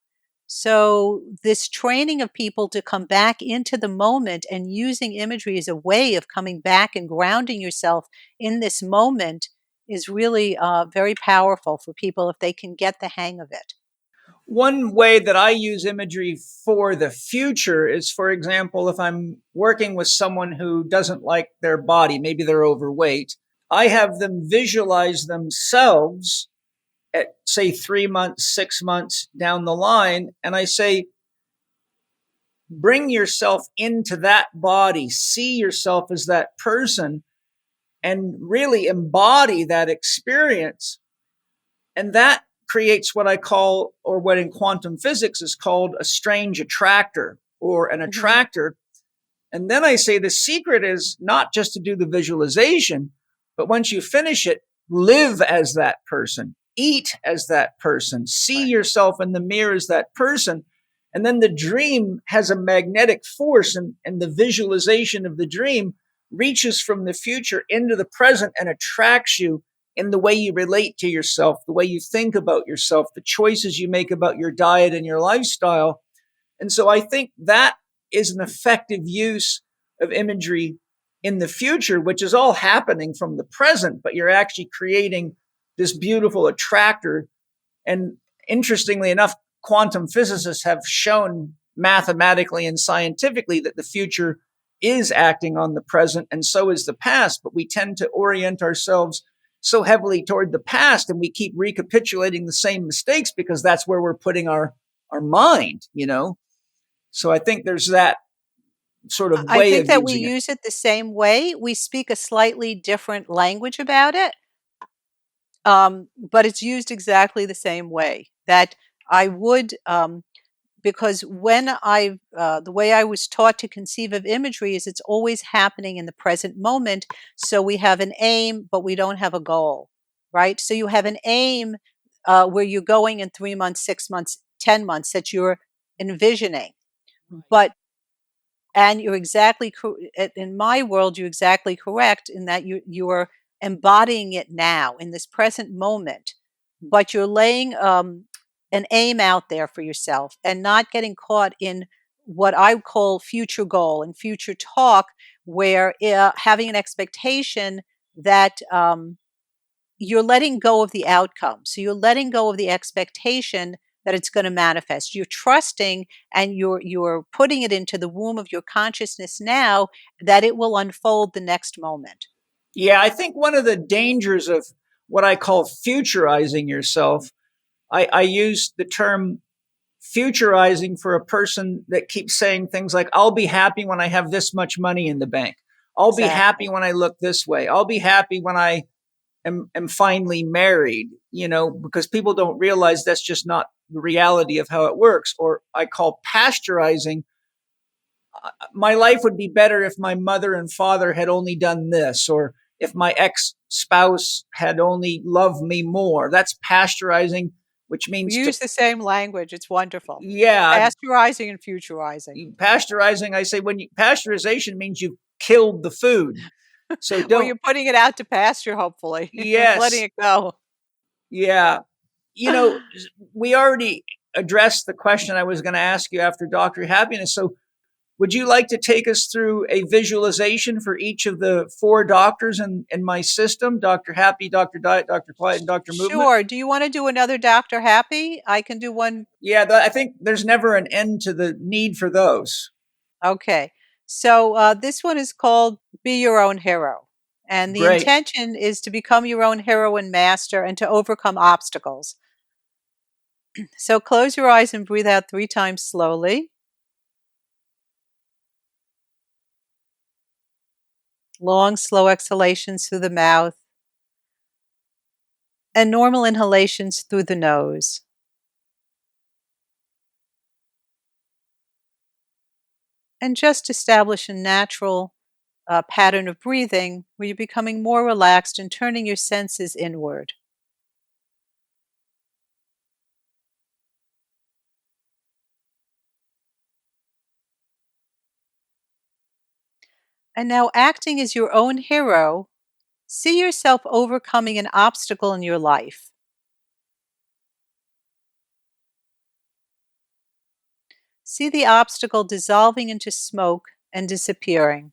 So this training of people to come back into the moment and using imagery as a way of coming back and grounding yourself in this moment is really very powerful for people if they can get the hang of it. One way that I use imagery for the future is, for example, if I'm working with someone who doesn't like their body, maybe they're overweight, I have them visualize themselves at, say, 3 months, 6 months down the line. And I say, bring yourself into that body, see yourself as that person, and really embody that experience. And that creates what I call, or what in quantum physics is called, a strange attractor or an Mhm. attractor. And then I say the secret is not just to do the visualization, but once you finish it, live as that person, eat as that person, see Right. yourself in the mirror as that person. And then the dream has a magnetic force, and the visualization of the dream reaches from the future into the present and attracts you in the way you relate to yourself, the way you think about yourself, the choices you make about your diet and your lifestyle. And so I think that is an effective use of imagery in the future, which is all happening from the present, but you're actually creating this beautiful attractor. And interestingly enough, quantum physicists have shown mathematically and scientifically that the future is acting on the present, and so is the past. But we tend to orient ourselves so heavily toward the past, and we keep recapitulating the same mistakes because that's where we're putting our mind. So I think there's that sort of I way think of that we using it. use it the same way. We speak a slightly different language about it, but it's used exactly the same way. That I would, because the way I was taught to conceive of imagery is it's always happening in the present moment. So we have an aim, but we don't have a goal, right? So you have an aim where you're going in 3 months, 6 months, 10 months that you're envisioning. But and you're exactly in my world, you're exactly correct in that you're embodying it now in this present moment, but you're laying an aim out there for yourself and not getting caught in what I call future goal and future talk, where having an expectation that you're letting go of the outcome. So you're letting go of the expectation that it's going to manifest. You're trusting and you're putting it into the womb of your consciousness now that it will unfold the next moment. Yeah, I think one of the dangers of what I call futurizing yourself, I use the term futurizing for a person that keeps saying things like, I'll be happy when I have this much money in the bank. I'll be happy Exactly. when I look this way. I'll be happy when I am finally married, because people don't realize that's just not the reality of how it works. Or I call pasteurizing. My life would be better if my mother and father had only done this, or if my ex spouse had only loved me more. That's pasteurizing, which We means to, use the same language. It's wonderful. yeah, Pasteurizing and futurizing. pasteurizing. I say pasteurization means you've killed the food. So Or don't, you're putting it out to pasture, hopefully, letting yes, it go. yeah. You know, we already addressed the question I was going to ask you after Dr. Happiness. So would you like to take us through a visualization for each of the four doctors in my system? Dr. Happy, Dr. Diet, Dr. Quiet, and Dr. Movement? Sure. Do you want to do another Dr. Happy? I can do one. Yeah, I think there's never an end to the need for those. Okay. So this one is called Be Your Own Hero. And the Great. intention is to become your own hero and master and to overcome obstacles. So close your eyes and breathe out 3 times slowly. Long, slow exhalations through the mouth and normal inhalations through the nose. And just establish a natural pattern of breathing where you're becoming more relaxed and turning your senses inward. And now, acting as your own hero, see yourself overcoming an obstacle in your life. See the obstacle dissolving into smoke and disappearing.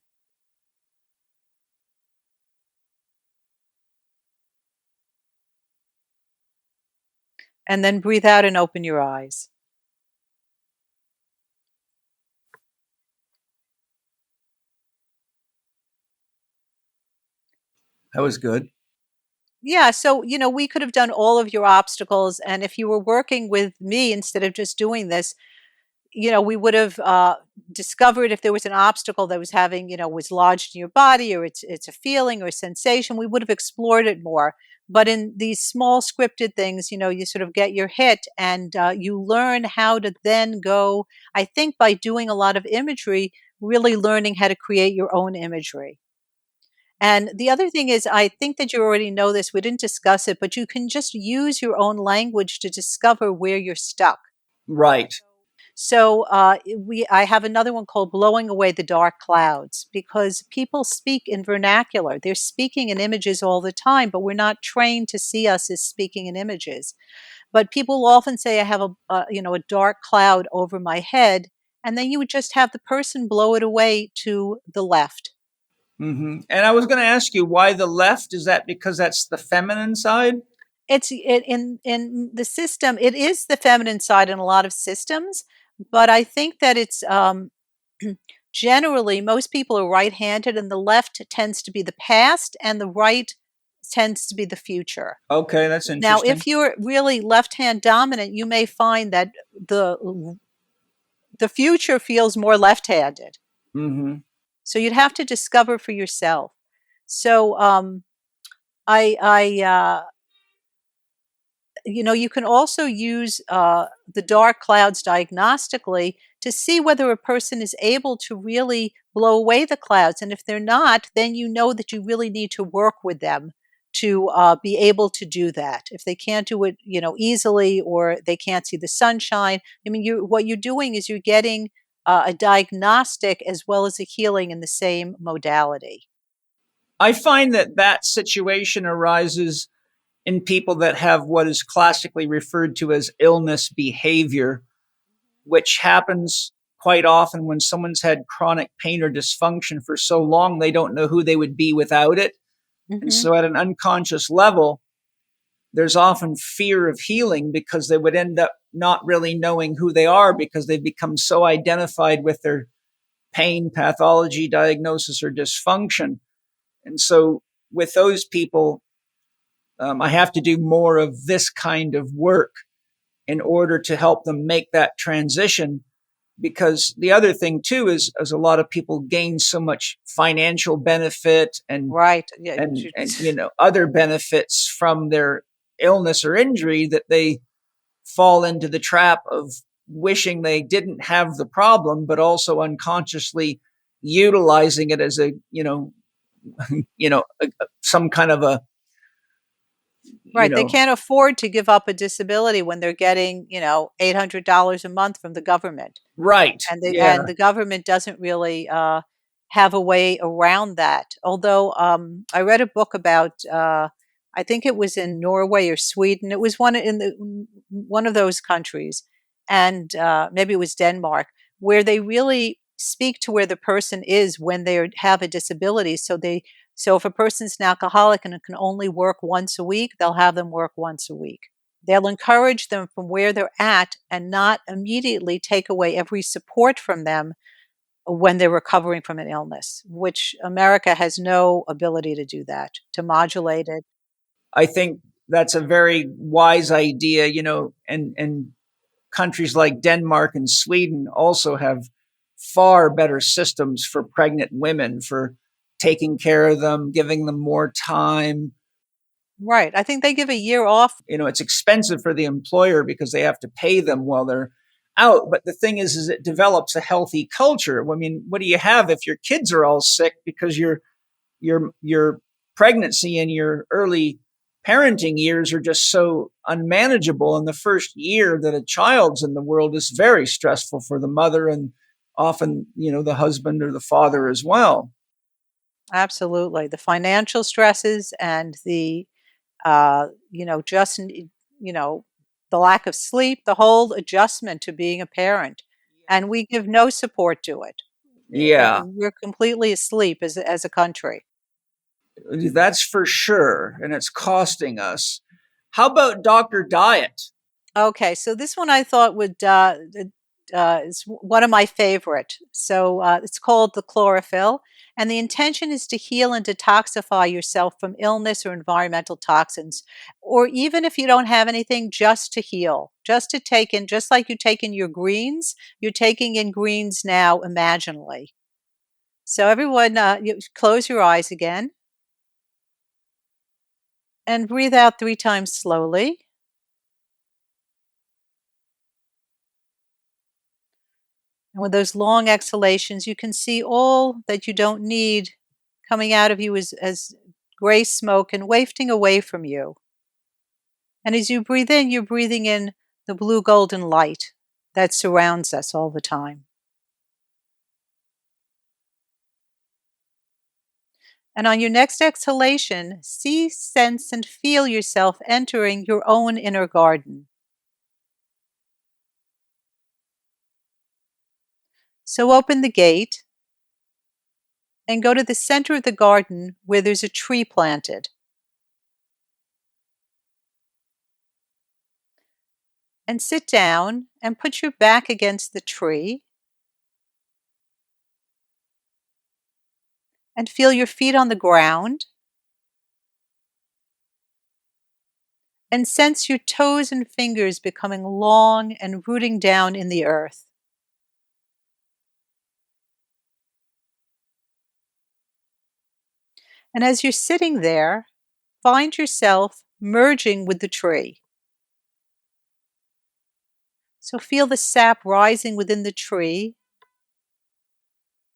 And then breathe out and open your eyes. That was good. Yeah, so, we could have done all of your obstacles. And if you were working with me instead of just doing this, we would have discovered if there was an obstacle that was was lodged in your body, or it's a feeling or a sensation. We would have explored it more. But in these small scripted things, you sort of get your hit, and you learn how to then go. I think by doing a lot of imagery, really learning how to create your own imagery. And the other thing is, I think that you already know this. We didn't discuss it, but you can just use your own language to discover where you're stuck. Right. So I have another one called "Blowing Away the Dark Clouds" because people speak in vernacular. They're speaking in images all the time, but we're not trained to see us as speaking in images. But people often say, "I have a dark cloud over my head," and then you would just have the person blow it away to the left. And I was going to ask you why the left. Is that because that's the feminine side? In the system, it is the feminine side in a lot of systems, but I think that it's generally most people are right-handed, and the left tends to be the past, and the right tends to be the future. Okay, that's Now, interesting. if you're really left-hand dominant, you may find that the the future feels more left-handed. Mm-hmm. So you'd have to discover for yourself. So I you can also use the dark clouds diagnostically to see whether a person is able to really blow away the clouds. And if they're not, then you know that you really need to work with them to be able to do that. If they can't do it, easily, or they can't see the sunshine, I mean, what you're doing is you're getting a diagnostic as well as a healing in the same modality. I find that situation arises in people that have what is classically referred to as illness behavior, which happens quite often when someone's had chronic pain or dysfunction for so long they don't know who they would be without it. And Hmm. so, at an unconscious level, there's often fear of healing because they would end up not really knowing who they are because they've become so identified with their pain, pathology, diagnosis, or dysfunction. And so, with those people, I have to do more of this kind of work in order to help them make that transition. Because the other thing too is, as a lot of people gain so much financial benefit and Right. Yeah. and other benefits from their illness or injury, that they fall into the trap of wishing they didn't have the problem, but also unconsciously utilizing it as a some kind of a you Right, they know can't afford to give up a disability when they're getting, $800 a month from the government, right. Yeah. and the government doesn't really, have a way around that. Although, I read a book about, I think it was in Norway or Sweden. It was one of those countries, and, maybe it was Denmark, where they really speak to where the person is when they have a disability. So if a person's an alcoholic and can only work once a week, they'll have them work once a week. They'll encourage them from where they're at and not immediately take away every support from them when they're recovering from an illness, which America has no ability to do that, to modulate it. I think that's a very wise idea, and countries like Denmark and Sweden also have far better systems for pregnant women, for taking care of them, giving them more time. Right. I think they give a year off. It's expensive for the employer because they have to pay them while they're out. But the thing is it develops a healthy culture. I mean, what do you have if your kids are all sick because your pregnancy and your early parenting years are just so unmanageable? And the first year that a child's in the world is very stressful for the mother and often, the husband or the father as well. Absolutely. The financial stresses and the, just, the lack of sleep, the whole adjustment to being a parent. And we give no support to it. Yeah, We're completely asleep as a country. that's for sure. And it's costing us. How about doctor diet? Okay, so this one I thought is one of my favorite. So it's called the Chlorophyll, and the intention is to heal and detoxify yourself from illness or environmental toxins, or even if you don't have anything, just to heal, just to take in, just like you take in your greens, you're taking in greens now imaginally. So everyone, close your eyes again and breathe out 3 times slowly. And with those long exhalations, you can see all that you don't need coming out of you as gray smoke and wafting away from you. And as you breathe in, you're breathing in the blue golden light that surrounds us all the time. And on your next exhalation, see, sense, and feel yourself entering your own inner garden. So open the gate and go to the center of the garden where there's a tree planted. And sit down and put your back against the tree and feel your feet on the ground and sense your toes and fingers becoming long and rooting down in the earth. And as you're sitting there, find yourself merging with the tree. So feel the sap rising within the tree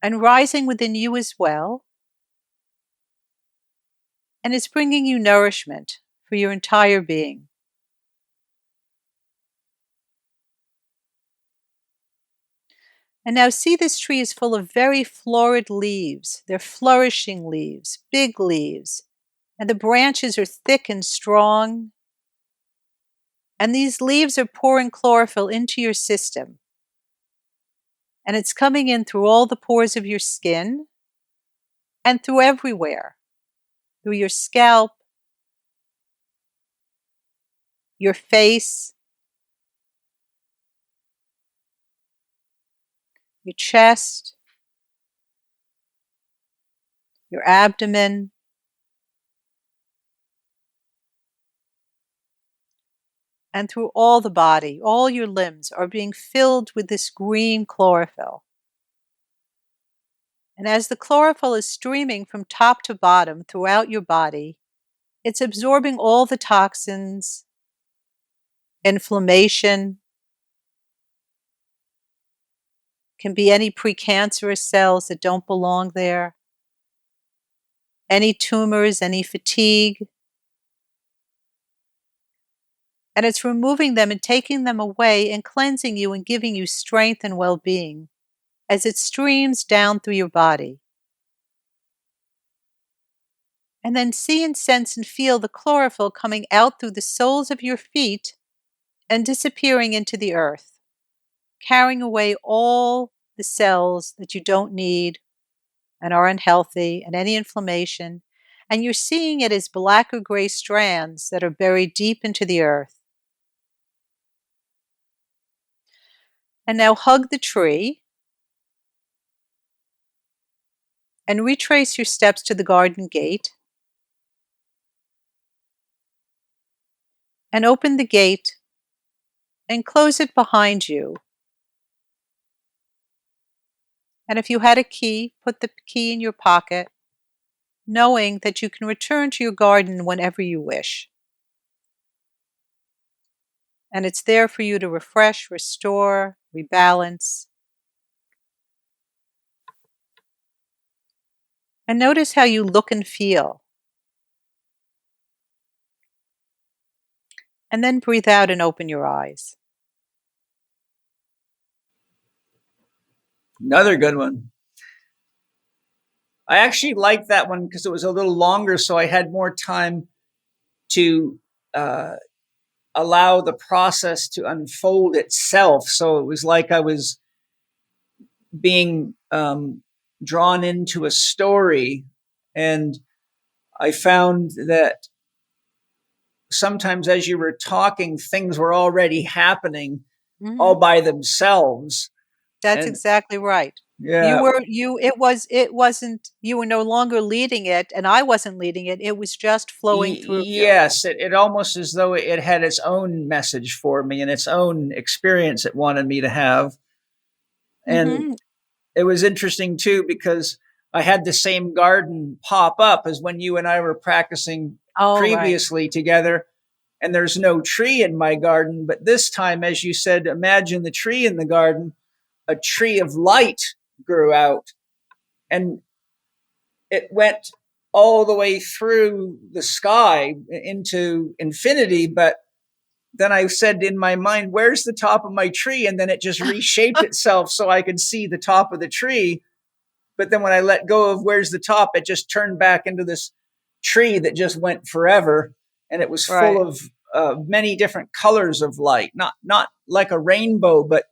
and rising within you as well. And it's bringing you nourishment for your entire being. And now see, this tree is full of very florid leaves. They're flourishing leaves, big leaves, and the branches are thick and strong. And these leaves are pouring chlorophyll into your system. And it's coming in through all the pores of your skin and through everywhere, through your scalp, your face, your chest, your abdomen, and through all the body. All your limbs are being filled with this green chlorophyll. And as the chlorophyll is streaming from top to bottom throughout your body, it's absorbing all the toxins, inflammation, can be any precancerous cells that don't belong there, any tumors, any fatigue. And it's removing them and taking them away and cleansing you and giving you strength and well-being as it streams down through your body. And then see and sense and feel the chlorophyll coming out through the soles of your feet and disappearing into the earth, carrying away all the cells that you don't need and are unhealthy and any inflammation. And you're seeing it as black or gray strands that are buried deep into the earth. And now hug the tree and retrace your steps to the garden gate. And open the gate and close it behind you. And if you had a key, put the key in your pocket knowing that you can return to your garden whenever you wish. And it's there for you to refresh, restore, rebalance. And notice how you look and feel. And then breathe out and open your eyes. Another good one. I actually liked that one because it was a little longer, so I had more time to allow the process to unfold itself. So it was like I was being drawn into a story. And I found that sometimes as you were talking, things were already happening all by themselves. That's And exactly right. yeah, It wasn't, you were no longer leading it, and I wasn't leading it. It was just flowing through you. yes, it almost as though it had its own message for me and its own experience it wanted me to have. And Mm-hmm. it was interesting too, because I had the same garden pop up as when you and I were practicing Oh, right. previously together. And there's no tree in my garden. But this time, as you said, imagine the tree in the garden, a tree of light grew out. And it went all the way through the sky into infinity. But then I said in my mind, where's the top of my tree? And then it just reshaped itself so I could see the top of the tree. But then when I let go of where's the top, it just turned back into this tree that just went forever. And it was full Right. of many different colors of light, not like a rainbow, but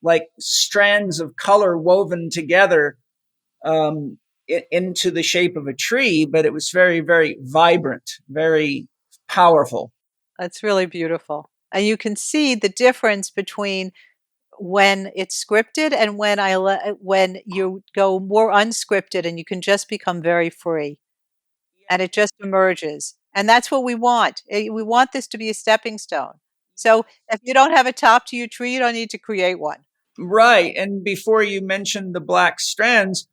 like strands of color woven together into the shape of a tree. But it was very, very vibrant, very powerful. That's really beautiful. And you can see the difference between when it's scripted and when you go more unscripted and you can just become very free and it just emerges. And that's what we want. We want this to be a stepping stone. So if you don't have a top to your tree, you don't need to create one. Right. And before you mentioned the black strands,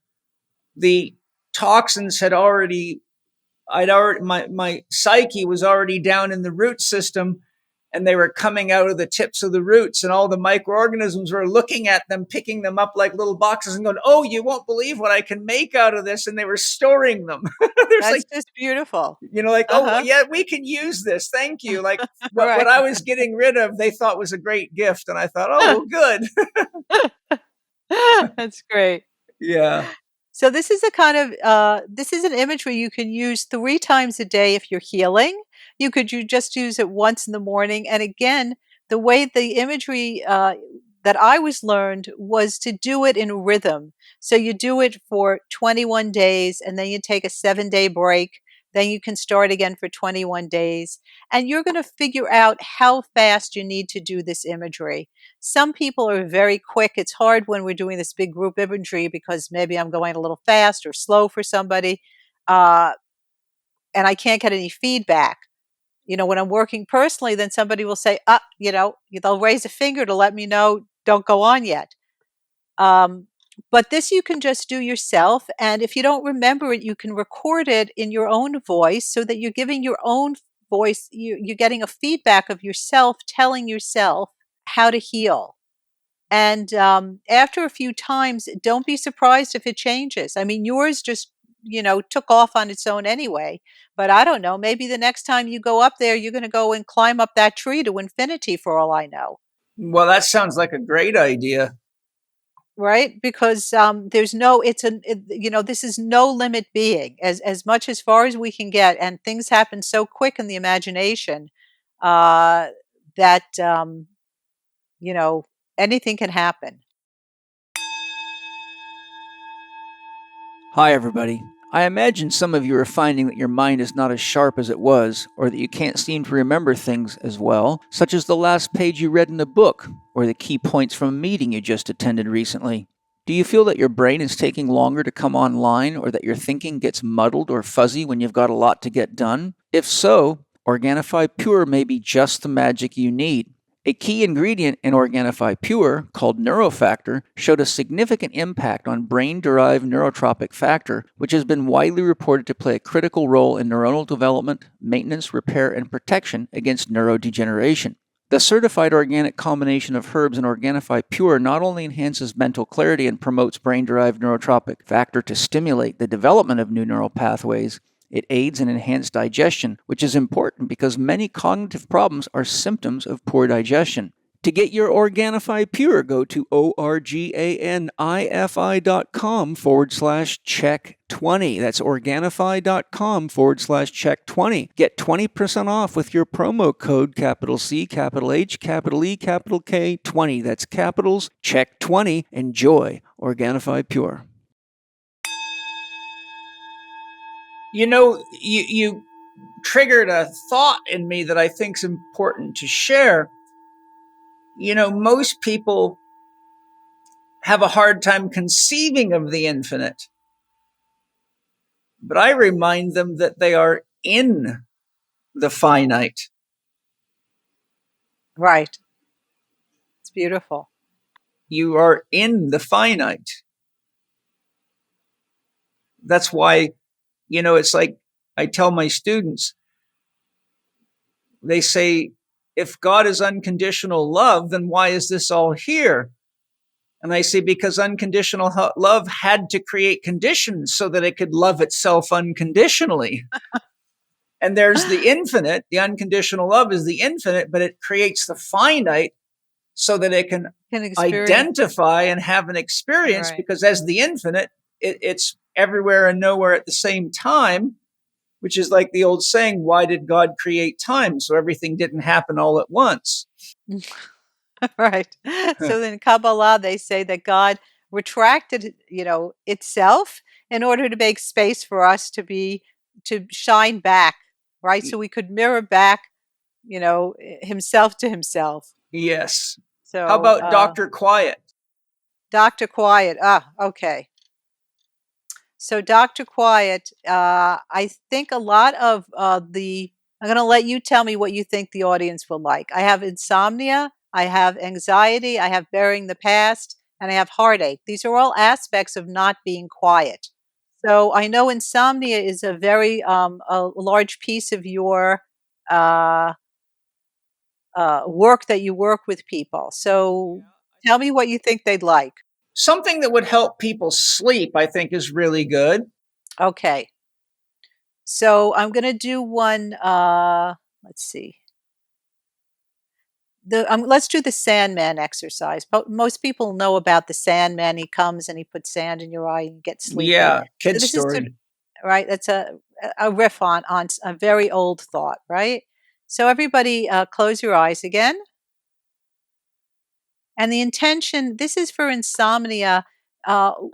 the toxins had already my psyche was already down in the root system, and they were coming out of the tips of the roots, and all the microorganisms were looking at them, picking them up like little boxes and going, oh, you won't believe what I can make out of this. And they were storing them. There's That's like, just beautiful. like, oh Uh-huh. yeah, we can use this, thank you. Like what Right. I was getting rid of they thought was a great gift, and I thought, oh well, good. That's great. Yeah. So this is this is an imagery you can use 3 times a day if you're healing. You just use it once in the morning. And again, the way the imagery that I was learned was to do it in rhythm. So you do it for 21 days and then you take a 7-day break. Then you can start again for 21 days. And you're going to figure out how fast you need to do this imagery. Some people are very quick. It's hard when we're doing this big group imagery because maybe I'm going a little fast or slow for somebody, uh, and I can't get any feedback. When I'm working personally, then somebody will say, they'll raise a finger to let me know, don't go on yet. But this you can just do yourself. And if you don't remember it, you can record it in your own voice so that you're giving your own voice, you're getting a feedback of yourself, telling yourself how to heal. And after a few times, don't be surprised if it changes. I mean, yours just, took off on its own anyway. But I don't know, maybe the next time you go up there, you're going to go and climb up that tree to infinity for all I know. Well, that sounds like a great idea. Right? Because this is no limit being as much as far as we can get. And things happen so quick in the imagination that, anything can happen. Hi, everybody. I imagine some of you are finding that your mind is not as sharp as it was, or that you can't seem to remember things as well, such as the last page you read in a book, or the key points from a meeting you just attended recently. Do you feel that your brain is taking longer to come online, or that your thinking gets muddled or fuzzy when you've got a lot to get done? If so, Organifi Pure may be just the magic you need. A key ingredient in Organifi Pure, called neurofactor, showed a significant impact on brain-derived neurotropic factor, which has been widely reported to play a critical role in neuronal development, maintenance, repair, and protection against neurodegeneration. The certified organic combination of herbs and Organifi Pure not only enhances mental clarity and promotes brain-derived neurotropic factor to stimulate the development of new neural pathways, it aids in enhanced digestion, which is important because many cognitive problems are symptoms of poor digestion. To get your Organifi Pure, go to organifi.com/Chek20. That's Organifi.com/Chek20. Get 20% off with your promo code capital C, capital H, capital E, capital K, 20. That's capitals, Chek20. Enjoy Organifi Pure. You triggered a thought in me that I think is important to share. Most people have a hard time conceiving of the infinite, but I remind them that they are in the finite. Right. It's beautiful. You are in the finite. That's why, it's like I tell my students, they say, if God is unconditional love, then why is this all here? And I say, because unconditional love had to create conditions so that it could love itself unconditionally. And there's the infinite. The unconditional love is the infinite, but it creates the finite so that it can identify and have an experience, right. Because as the infinite, it's everywhere and nowhere at the same time, which is like the old saying, why did God create time? So everything didn't happen all at once. Right. So in Kabbalah, they say that God retracted, itself in order to make space for us to shine back, right? So we could mirror back, himself to himself. Yes. So how about Dr. Quiet? Dr. Quiet. Okay. So Dr. Quiet, I think a lot of I'm going to let you tell me what you think the audience will like. I have insomnia, I have anxiety, I have burying the past, and I have heartache. These are all aspects of not being quiet. So I know insomnia is a very a large piece of your uh, work that you work with people. So tell me what you think they'd like. Something that would help people sleep, I think, is really good. Okay. So I'm going to do one, let's see. Let's do the Sandman exercise. Most people know about the Sandman. He comes and he puts sand in your eye and you get sleepy. Yeah, So kid this is story. right. That's a riff on a very old thought, right? So everybody, close your eyes again. And the intention. This is for insomnia,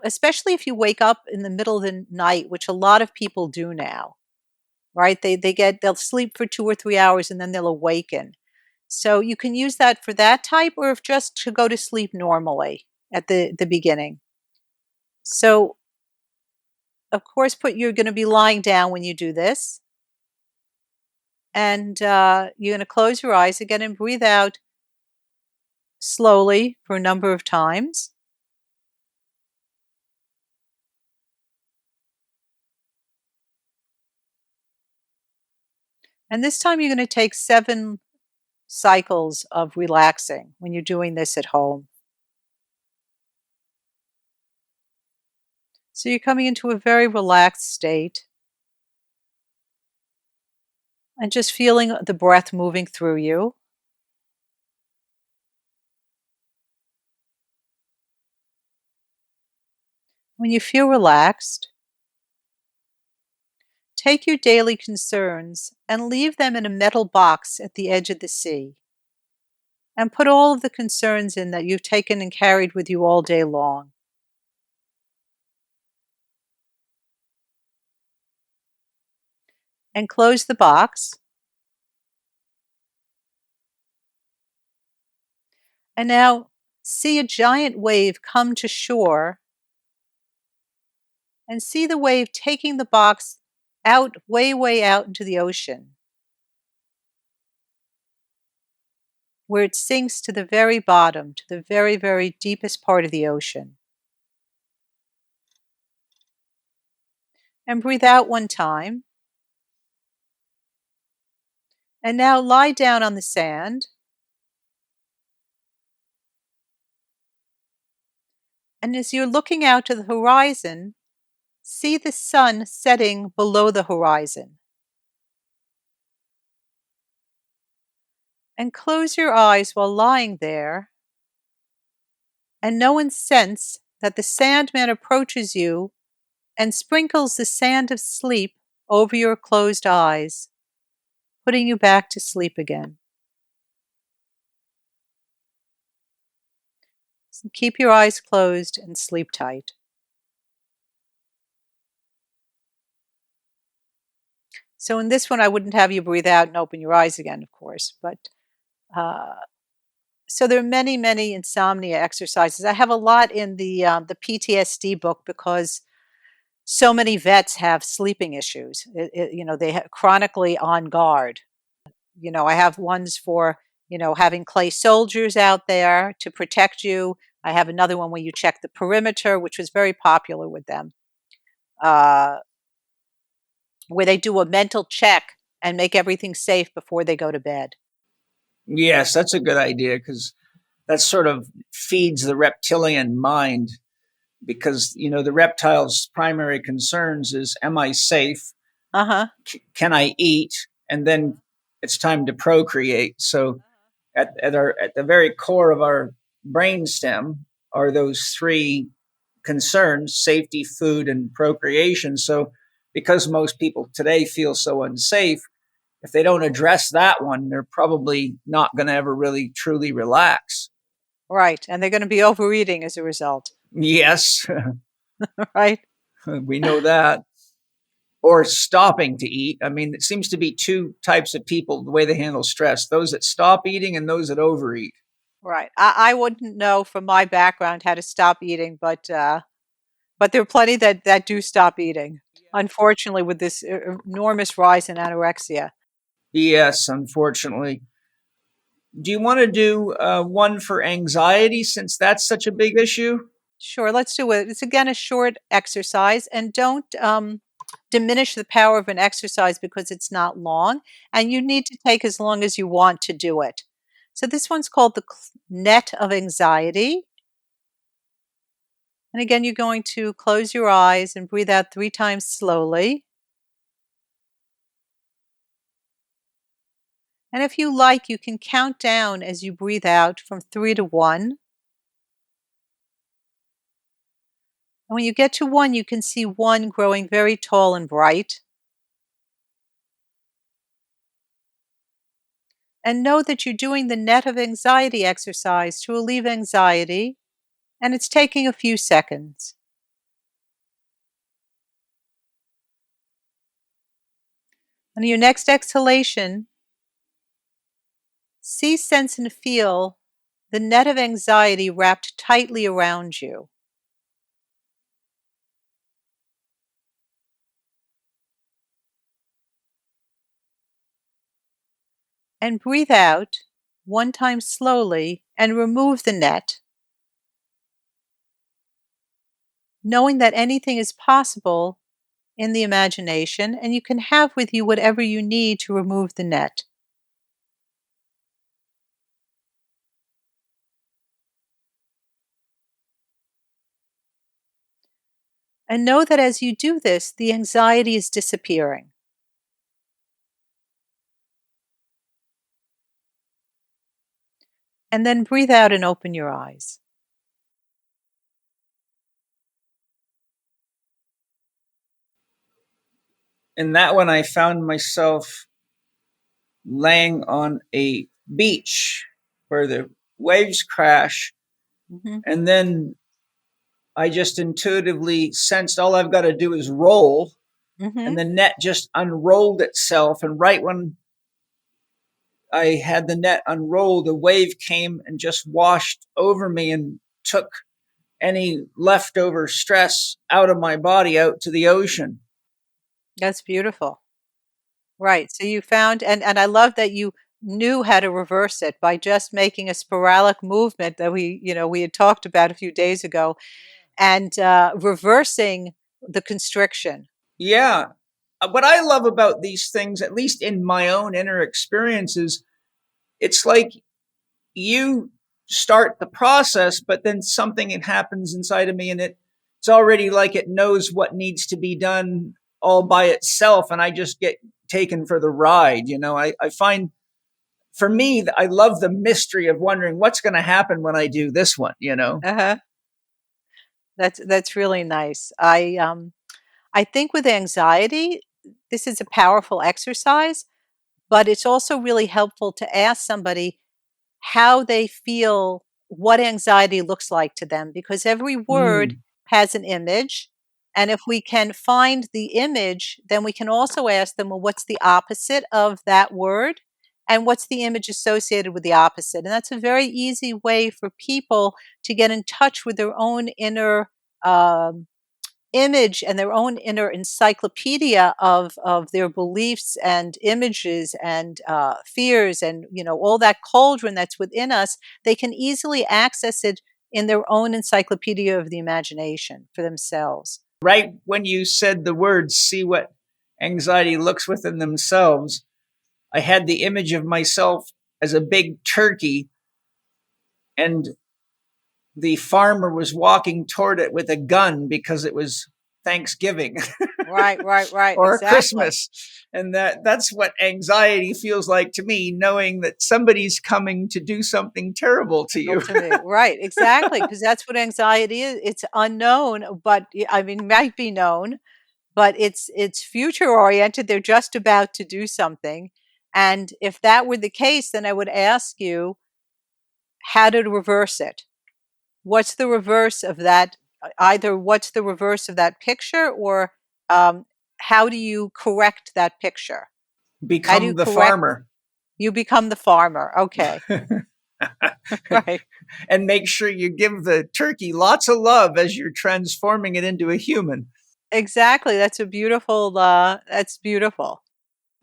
especially if you wake up in the middle of the night, which a lot of people do now. Right? They'll sleep for 2 or 3 hours and then they'll awaken. So you can use that for that type, or if just to go to sleep normally at the beginning. So of course, you're going to be lying down when you do this. And you're going to close your eyes again and breathe out slowly for a number of times. And this time you're going to take 7 cycles of relaxing when you're doing this at home. So you're coming into a very relaxed state and just feeling the breath moving through you. When you feel relaxed, take your daily concerns and leave them in a metal box at the edge of the sea. And put all of the concerns in that you've taken and carried with you all day long. And close the box. And now see a giant wave come to shore. And see the wave taking the box out, way, way out into the ocean. where it sinks to the very bottom, to the very, very deepest part of the ocean. And breathe out one time. And now lie down on the sand. And as you're looking out to the horizon, see the sun setting below the horizon. And close your eyes while lying there and know and sense that the Sandman approaches you and sprinkles the sand of sleep over your closed eyes, putting you back to sleep again. So keep your eyes closed and sleep tight. So in this one, I wouldn't have you breathe out and open your eyes again, of course, but so there are many, many insomnia exercises. I have a lot in the PTSD book because so many vets have sleeping issues. They have chronically on guard. I have ones for having clay soldiers out there to protect you. I have another one where you check the perimeter, which was very popular with them, uh, where they do a mental check and make everything safe before they go to bed. Yes, that's a good idea because that sort of feeds the reptilian mind because, the reptile's primary concerns is, am I safe? Uh huh. Can I eat? And then it's time to procreate. So at the very core of our brainstem are those three concerns: safety, food, and procreation. So because most people today feel so unsafe, if they don't address that one, they're probably not going to ever really truly relax. Right, and they're going to be overeating as a result. Yes, Right. we know that. Or stopping to eat. I mean, it seems to be two types of people, the way they handle stress: those that stop eating and those that overeat. Right. I wouldn't know from my background how to stop eating, but there are plenty that do stop eating. Unfortunately, with this enormous rise in anorexia. Yes, unfortunately. Do you want to do one for anxiety since that's such a big issue? Sure, let's do it. It's again a short exercise, and don't diminish the power of an exercise because it's not long, and you need to take as long as you want to do it. So this one's called the net of anxiety. And again, you're going to close your eyes and breathe out 3 times slowly. And if you like, you can count down as you breathe out from 3 to 1. And when you get to 1, you can see 1 growing very tall and bright. And know that you're doing the net of anxiety exercise to relieve anxiety, and it's taking a few seconds. On your next exhalation, see, sense, and feel the net of anxiety wrapped tightly around you. And breathe out 1 time slowly and remove the net, knowing that anything is possible in the imagination and you can have with you whatever you need to remove the net. And know that as you do this, the anxiety is disappearing. And then breathe out and open your eyes. In that one, I found myself laying on a beach where the waves crash. Mm-hmm. And then I just intuitively sensed all I've got to do is roll. Mm-hmm. And the net just unrolled itself. And right when I had the net unrolled, a wave came and just washed over me and took any leftover stress out of my body out to the ocean. That's beautiful. Right. So you found, and I love that you knew how to reverse it by just making a sporadic movement that we had talked about a few days ago, and reversing the constriction. Yeah. What I love about these things, at least in my own inner experiences, it's like you start the process, but then something happens inside of me, and it's already like it knows what needs to be done all by itself, and I just get taken for the ride. I find, for me, I love the mystery of wondering what's going to happen when I do this one. Uh-huh. That's really nice. I think with anxiety, this is a powerful exercise, but it's also really helpful to ask somebody how they feel, what anxiety looks like to them, because every word Mm. has an image. And if we can find the image, then we can also ask them, well, what's the opposite of that word? And what's the image associated with the opposite? And that's a very easy way for people to get in touch with their own inner um, image and their own inner encyclopedia of their beliefs and images and fears, and all that cauldron that's within us. They can easily access it in their own encyclopedia of the imagination for themselves. Right when you said the words, see what anxiety looks within themselves, I had the image of myself as a big turkey, and the farmer was walking toward it with a gun because it was Thanksgiving Right, or exactly. Christmas. And that's what anxiety feels like to me, knowing that somebody's coming to do something terrible to Well, you. to me, right, exactly, because that's what anxiety is. It's unknown, but I mean, might be known, but it's future oriented. They're just about to do something. And if that were the case, then I would ask you how to reverse it. What's the reverse of that? Either what's the reverse of that picture, or um, how do you correct that picture? How do you Become the correct? farmer. You become the farmer. Okay. Right. And make sure you give the turkey lots of love as you're transforming it into a human. Exactly. That's beautiful.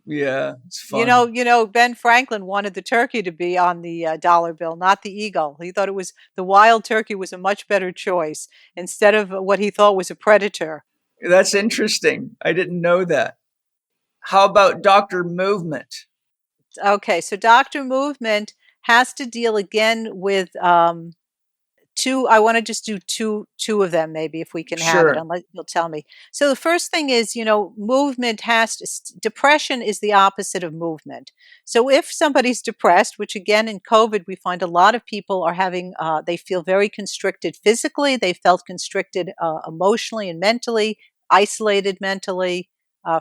Yeah, it's fun. Ben Franklin wanted the turkey to be on the dollar bill, not the eagle. He thought the wild turkey was a much better choice instead of what he thought was a predator. That's interesting. I didn't know that. How about Dr. Movement? Okay, so Doctor Movement has to deal again with two. I want to just do two of them, maybe, if we can have it, Sure. unless you'll tell me. So the first thing is, movement depression is the opposite of movement. So if somebody's depressed, which again in COVID we find a lot of people are having, they feel very constricted physically, they felt constricted emotionally and mentally, isolated mentally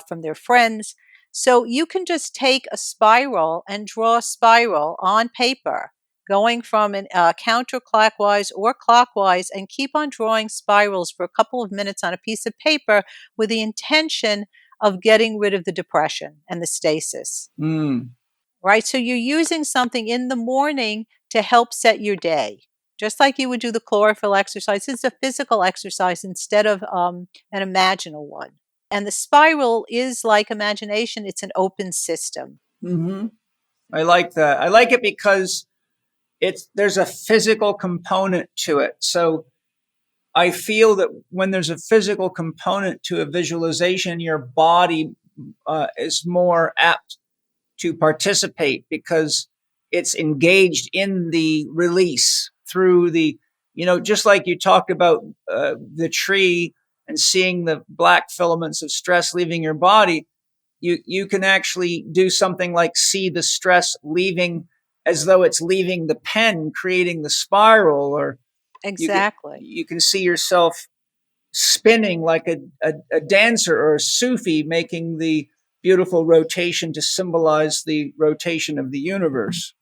from their friends. So you can just take a spiral and draw a spiral on paper, going from an counterclockwise or clockwise, and keep on drawing spirals for a couple of minutes on a piece of paper with the intention of getting rid of the depression and the stasis. Mm. Right? So you're using something in the morning to help set your day. Just like you would do the chlorophyll exercise, it's a physical exercise instead of an imaginal one. And the spiral is like imagination, it's an open system. Hmm. I like that. I like it because there's a physical component to it. So I feel that when there's a physical component to a visualization, your body is more apt to participate because it's engaged in the release through just like you talked about the tree and seeing the black filaments of stress leaving your body. You can actually do something like see the stress leaving as though it's leaving the pen, creating the spiral, or you can Exactly. you can see yourself spinning like a dancer or a Sufi, making the beautiful rotation to symbolize the rotation of the universe.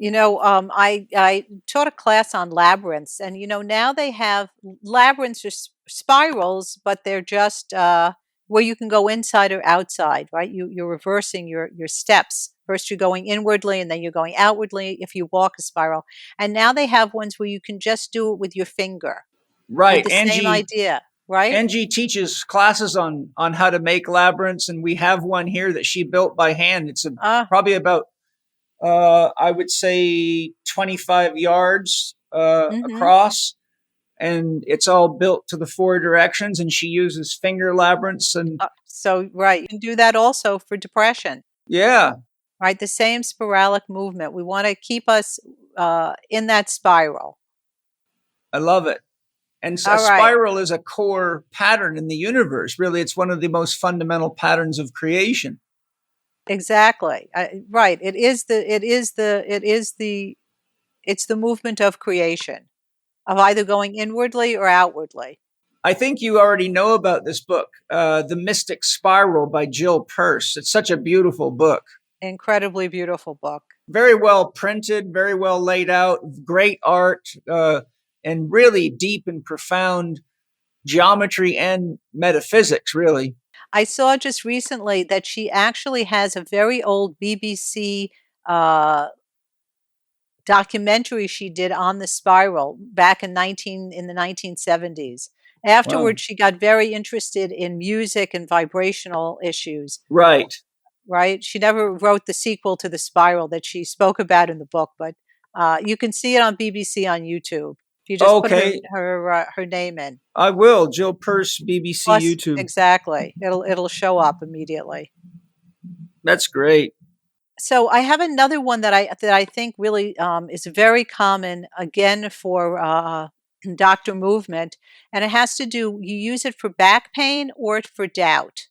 I taught a class on labyrinths, and now they have labyrinths or spirals, but they're just where you can go inside or outside, right? You're reversing your steps. First, you're going inwardly, and then you're going outwardly if you walk a spiral. And now they have ones where you can just do it with your finger, with Right. the same idea, right? Angie teaches classes on how to make labyrinths, and we have one here that she built by hand. It's Ah, probably about I would say 25 yards Mm-hmm. across, and it's all built to the four directions. And she uses finger labyrinths, and So, right, you can do that also for depression, yeah, right? The same spiralic movement. We want to keep us in that spiral. I love it. And a All right, spiral is a core pattern in the universe. Really, it's one of the most fundamental patterns of creation. exactly. Right. It's the movement of creation, of either going inwardly or outwardly. I think you already know about this book, The Mystic Spiral by Jill Peirce. It's such a beautiful book. Incredibly beautiful book. Very well printed, very well laid out, great art, and really deep and profound geometry and metaphysics, really. I saw just recently that she actually has a very old BBC uh, documentary she did on the spiral back in the 1970s. Wow. Afterwards, she got very interested in music and vibrational issues, Right. right? She never wrote the sequel to the spiral that she spoke about in the book, but you can see it on BBC on YouTube. If you just put Okay. her name in. I will. Jill Peirce, BBC Plus, YouTube. exactly, it'll show up immediately. That's great. So I have another one that I think really is very common again for doctor movement, and it has to do. You use it for back pain or for doubt.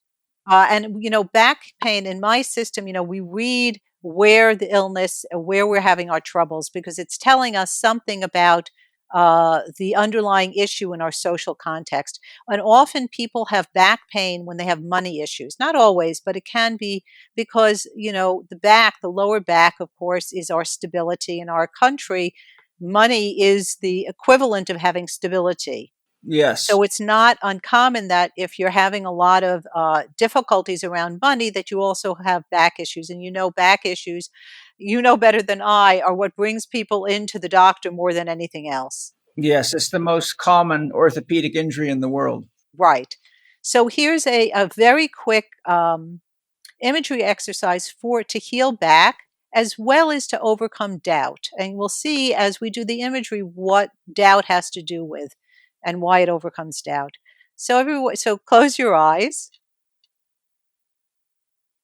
And back pain in my system, we read where the illness, where we're having our troubles, because it's telling us something about the underlying issue in our social context. And often people have back pain when they have money issues. Not always, but it can be because, the lower back, of course, is our stability in our country. Money is the equivalent of having stability. Yes. So it's not uncommon that if you're having a lot of difficulties around money, that you also have back issues. And back issues, better than I, are what brings people into the doctor more than anything else. Yes. It's the most common orthopedic injury in the world. Right. So here's a very quick imagery exercise to heal back as well as to overcome doubt. And we'll see as we do the imagery what doubt has to do with and why it overcomes doubt. So close your eyes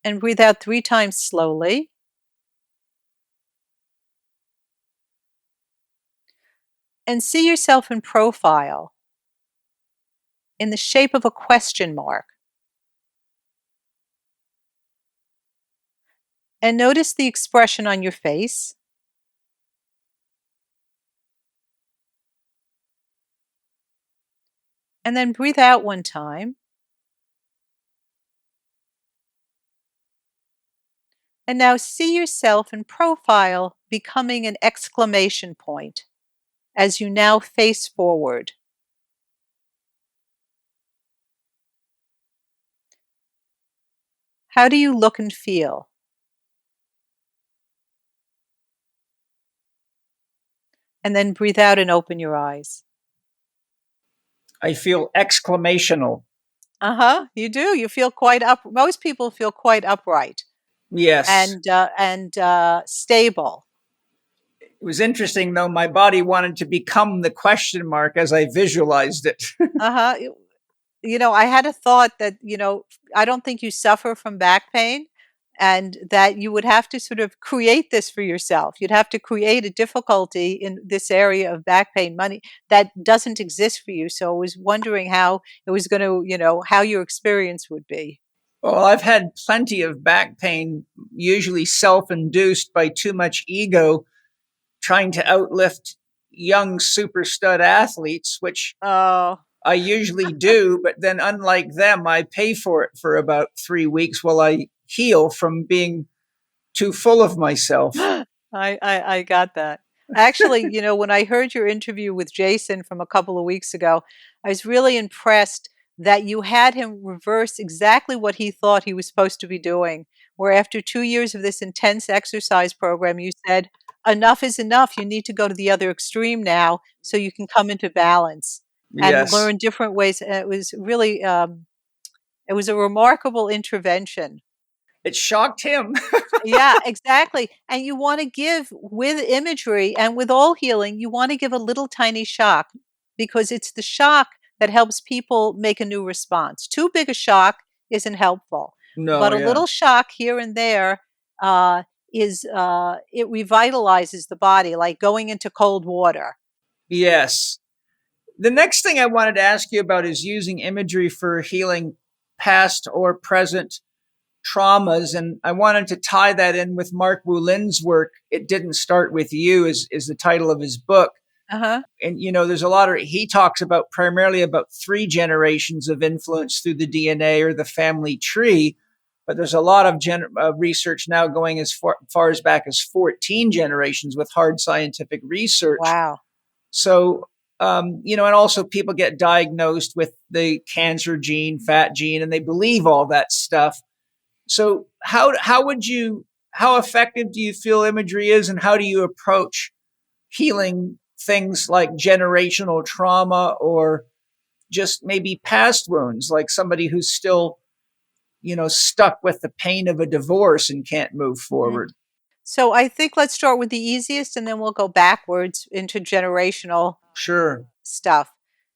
and breathe out 3 times slowly. And see yourself in profile in the shape of a question mark. And notice the expression on your face. And then breathe out 1 time. And now see yourself in profile becoming an exclamation point as you now face forward. How do you look and feel? And then breathe out and open your eyes. I feel exclamational. You do. You feel quite up. Most people feel quite upright Yes. and stable. It was interesting, though. My body wanted to become the question mark as I visualized it. Uh-huh. I had a thought that, I don't think you suffer from back pain and that you would have to sort of create this for yourself. You'd have to create a difficulty in this area of back pain money that doesn't exist for you. So I was wondering how it was going to, how your experience would be. Well, I've had plenty of back pain, usually self induced by too much ego trying to outlift young super stud athletes, which Oh, I usually do. But then, unlike them, I pay for it for about 3 weeks while I heal from being too full of myself. I got that. Actually, when I heard your interview with Jason from a couple of weeks ago, I was really impressed that you had him reverse exactly what he thought he was supposed to be doing. Where after 2 years of this intense exercise program, you said, enough is enough. You need to go to the other extreme now so you can come into balance and Yes. learn different ways. And it was really, it was a remarkable intervention. It shocked him. Yeah, exactly. And you want to give with imagery and with all healing, you want to give a little tiny shock because it's the shock that helps people make a new response. Too big a shock isn't helpful, No, but a yeah. little shock here and there uh, it revitalizes the body, like going into cold water. Yes. The next thing I wanted to ask you about is using imagery for healing past or present traumas. And I wanted to tie that in with Mark Wulin's work. It Didn't Start With You is the title of his book. Uh huh. And, there's a lot of, he talks about primarily about 3 generations of influence through the DNA or the family tree. But there's a lot of research now going as far as back as 14 generations with hard scientific research. Wow. So, and also people get diagnosed with the cancer gene, fat gene, and they believe all that stuff. So, how effective do you feel imagery is, and how do you approach healing things like generational trauma or just maybe past wounds, like somebody who's still, stuck with the pain of a divorce and can't move Mhm. forward? So I think let's start with the easiest and then we'll go backwards into generational Sure. stuff.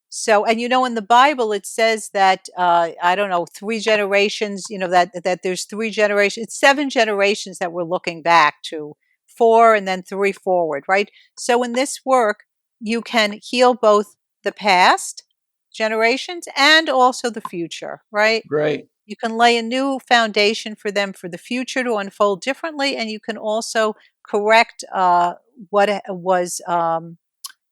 So, and in the Bible it says that I don't know, 3 generations. That there's 3 generations. It's 7 generations that we're looking back to, 4 and then 3 forward, right? So, in this work, you can heal both the past generations and also the future, right? Great. You can lay a new foundation for them for the future to unfold differently, and you can also correct what was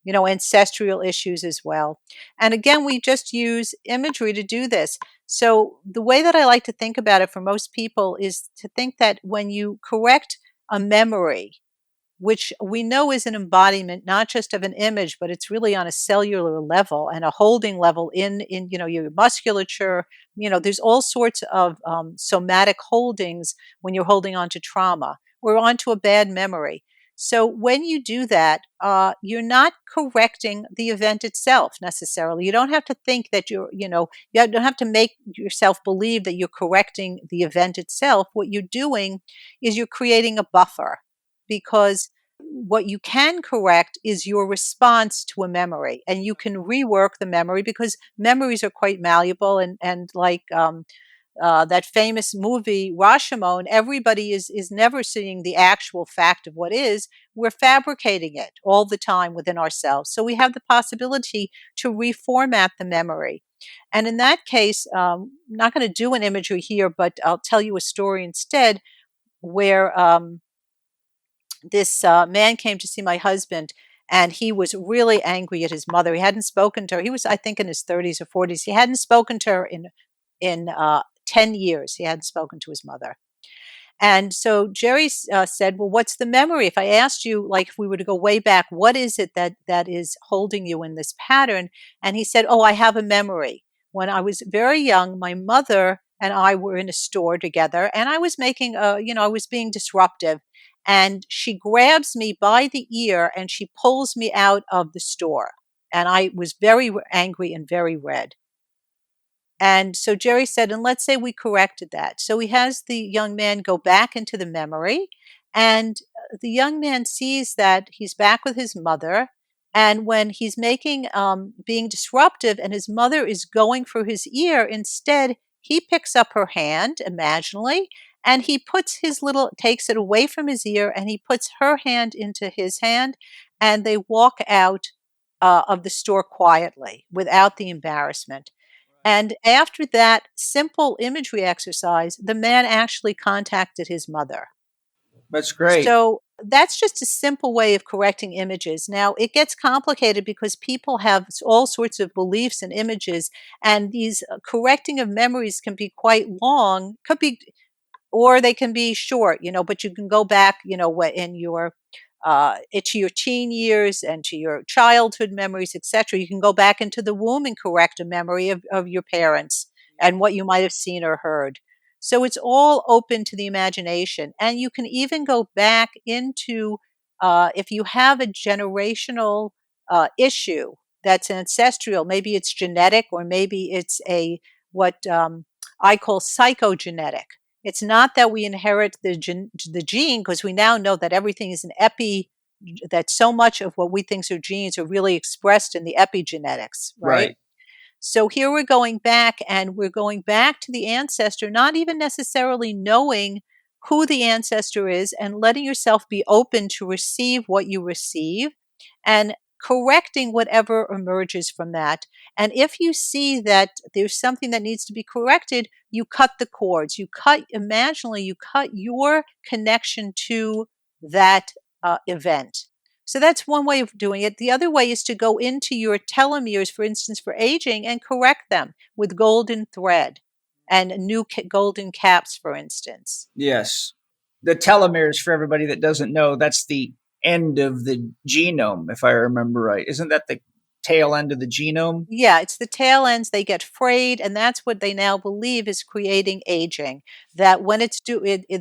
ancestral issues as well. And again, we just use imagery to do this. So, the way that I like to think about it for most people is to think that when you correct a memory, which we know is an embodiment not just of an image, but it's really on a cellular level and a holding level in your musculature. There's all sorts of somatic holdings when you're holding on to trauma or onto a bad memory. So when you do that, you're not correcting the event itself necessarily. You don't have to think that you don't have to make yourself believe that you're correcting the event itself. What you're doing is you're creating a buffer, because what you can correct is your response to a memory, and you can rework the memory because memories are quite malleable, and like that famous movie Rashomon, everybody is never seeing the actual fact of what is. We're fabricating it all the time within ourselves, so we have the possibility to reformat the memory. And in that case, I'm not going to do an imagery here, but I'll tell you a story instead where this man came to see my husband, and he was really angry at his mother. He hadn't spoken to her. He was, I think, in his 30s or 40s. He hadn't spoken to her in 10 years. He hadn't spoken to his mother. And so Jerry said, "Well, what's the memory? If I asked you, like, if we were to go way back, what is it that is holding you in this pattern?" And he said, "Oh, I have a memory. When I was very young, my mother and I were in a store together, and I was making I was being disruptive, and she grabs me by the ear and she pulls me out of the store, and I was very angry and very red." And so Jerry said, and let's say we corrected that. So he has the young man go back into the memory, and the young man sees that he's back with his mother. And when he's being disruptive, and his mother is going for his ear, instead, he picks up her hand imaginally, and he takes it away from his ear, and he puts her hand into his hand, and they walk out of the store quietly without the embarrassment. And after that simple imagery exercise, the man actually contacted his mother. That's great. So that's just a simple way of correcting images. Now, it gets complicated because people have all sorts of beliefs and images, and these correcting of memories can be quite long, could be, or they can be short, but you can go back, in your to your teen years and to your childhood memories, etc. You can go back into the womb and correct a memory of your parents and what you might have seen or heard. So it's all open to the imagination. And you can even go back into, if you have a generational issue that's ancestral, maybe it's genetic or maybe it's what I call psychogenetic. It's not that we inherit the gene, because we now know that everything is an that so much of what we think are genes are really expressed in the epigenetics, right? Right. So here we're going back, and we're going back to the ancestor, not even necessarily knowing who the ancestor is, and letting yourself be open to receive what you receive and correcting whatever emerges from that. And if you see that there's something that needs to be corrected, you cut the cords. Imaginally, you cut your connection to that event. So that's one way of doing it. The other way is to go into your telomeres, for instance, for aging, and correct them with golden thread and new golden caps, for instance. Yes. The telomeres, for everybody that doesn't know, that's the end of the genome, if I remember right. Isn't that the tail end of the genome? Yeah, it's the tail ends. They get frayed, and that's what they now believe is creating aging. That when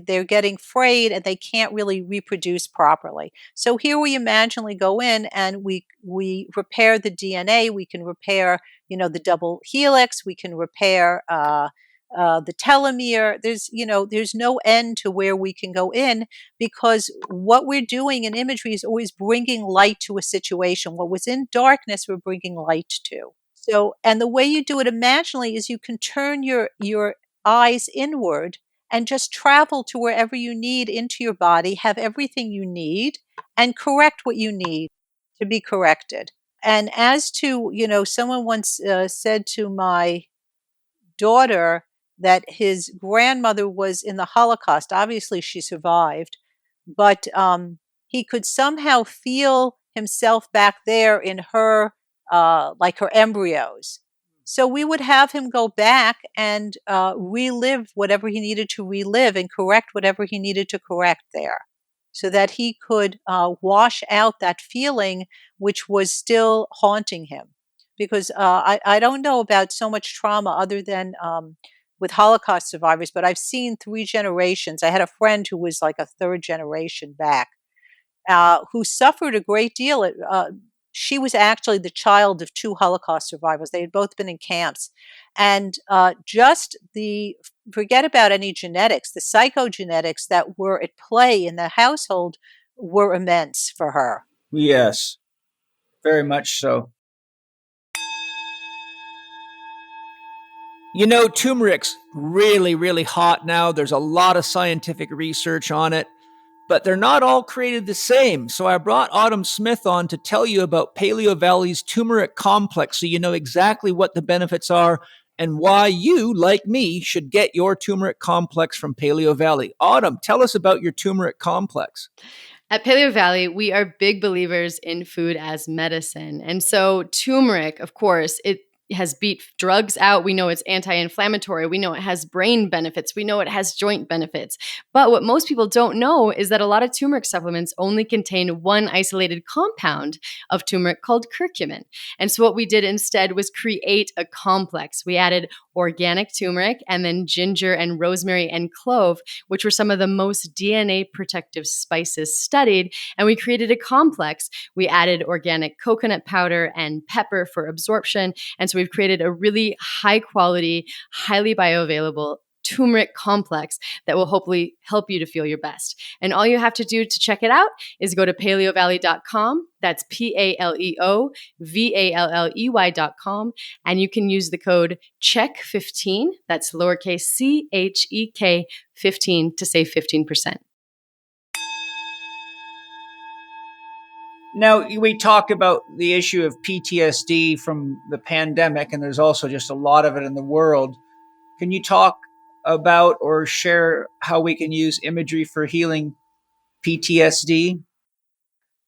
they're getting frayed and they can't really reproduce properly. So here we imaginally go in and we repair the DNA. We can repair, the double helix. We can repair the telomere. There's no end to where we can go in, because what we're doing in imagery is always bringing light to a situation. What was in darkness, we're bringing light to. So, and the way you do it imaginally is you can turn your eyes inward and just travel to wherever you need into your body, have everything you need, and correct what you need to be corrected. And as to, someone once said to my daughter that his grandmother was in the Holocaust. Obviously, she survived, but he could somehow feel himself back there in her, like her embryos. So we would have him go back and relive whatever he needed to relive and correct whatever he needed to correct there, so that he could wash out that feeling which was still haunting him. Because I don't know about so much trauma other than with Holocaust survivors, but I've seen 3 generations. I had a friend who was like a 3rd generation back, who suffered a great deal. She was actually the child of 2 Holocaust survivors. They had both been in camps. And forget about any genetics, the psychogenetics that were at play in the household were immense for her. Yes, very much so. Turmeric's really, really hot now. There's a lot of scientific research on it, but they're not all created the same. So I brought Autumn Smith on to tell you about Paleo Valley's turmeric complex, so you know exactly what the benefits are and why you, like me, should get your turmeric complex from Paleo Valley. Autumn, tell us about your turmeric complex. At Paleo Valley, we are big believers in food as medicine. And so turmeric, of course, it has beat drugs out. We know it's anti-inflammatory. We know it has brain benefits. We know it has joint benefits. But what most people don't know is that a lot of turmeric supplements only contain one isolated compound of turmeric called curcumin. And so what we did instead was create a complex. We added organic turmeric and then ginger and rosemary and clove, which were some of the most DNA protective spices studied. And we created a complex. We added organic coconut powder and pepper for absorption. And so we've created a really high quality, highly bioavailable turmeric complex that will hopefully help you to feel your best. And all you have to do to check it out is go to paleovalley.com. That's PALEOVALLEY.com. And you can use the code CHEK15, that's lowercase CHEK 15, to save 15%. Now, we talk about the issue of PTSD from the pandemic, and there's also just a lot of it in the world. Can you talk about or share how we can use imagery for healing PTSD?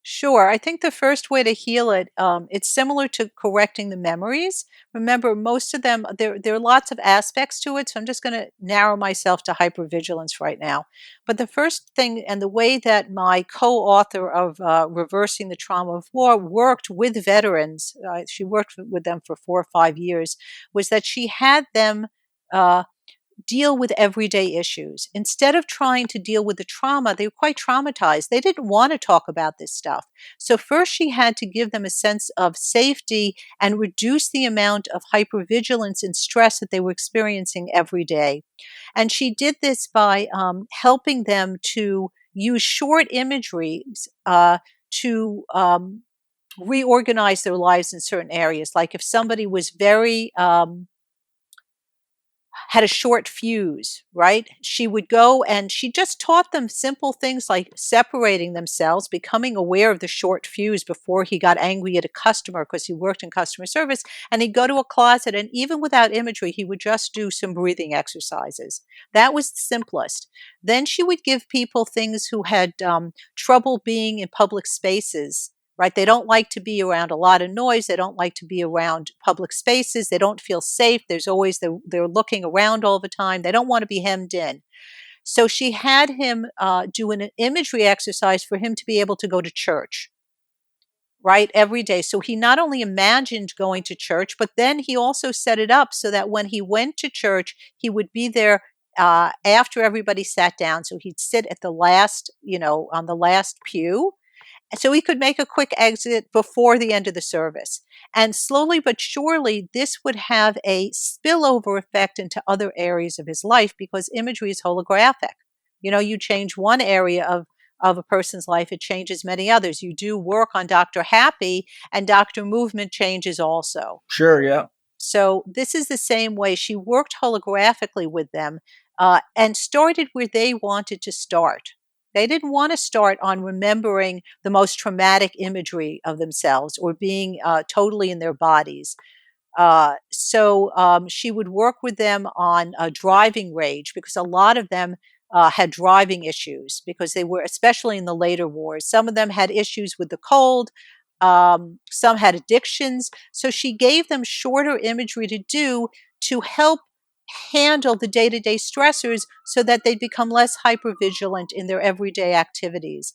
Sure. I think the first way to heal it, it's similar to correcting the memories. Remember, most of them, there are lots of aspects to it, so I'm just going to narrow myself to hypervigilance right now. But the first thing, and the way that my co-author of Reversing the Trauma of War worked with veterans, she worked with them for 4 or 5 years, was that she had them deal with everyday issues. Instead of trying to deal with the trauma, they were quite traumatized. They didn't want to talk about this stuff. So first she had to give them a sense of safety and reduce the amount of hypervigilance and stress that they were experiencing every day. And she did this by helping them to use short imagery to reorganize their lives in certain areas. Like if somebody was very had a short fuse, right? She would go and she just taught them simple things like separating themselves, becoming aware of the short fuse before he got angry at a customer because he worked in customer service. And he'd go to a closet, and even without imagery, he would just do some breathing exercises. That was the simplest. Then she would give people things who had trouble being in public spaces, right? They don't like to be around a lot of noise. They don't like to be around public spaces. They don't feel safe. There's always they're looking around all the time. They don't want to be hemmed in. So she had him do an imagery exercise for him to be able to go to church, right, every day. So he not only imagined going to church, but then he also set it up so that when he went to church, he would be there after everybody sat down. So he'd sit at the last, on the last pew, so he could make a quick exit before the end of the service. And slowly but surely, this would have a spillover effect into other areas of his life because imagery is holographic. You change one area of a person's life, it changes many others. You do work on Dr. Happy, and Dr. Movement changes also. Sure, yeah. So this is the same way. She worked holographically with them and started where they wanted to start. They didn't want to start on remembering the most traumatic imagery of themselves or being totally in their bodies. So she would work with them on driving rage because a lot of them had driving issues because they were, especially in the later wars, some of them had issues with the cold. Some had addictions. So she gave them shorter imagery to do to help handle the day-to-day stressors so that they'd become less hypervigilant in their everyday activities.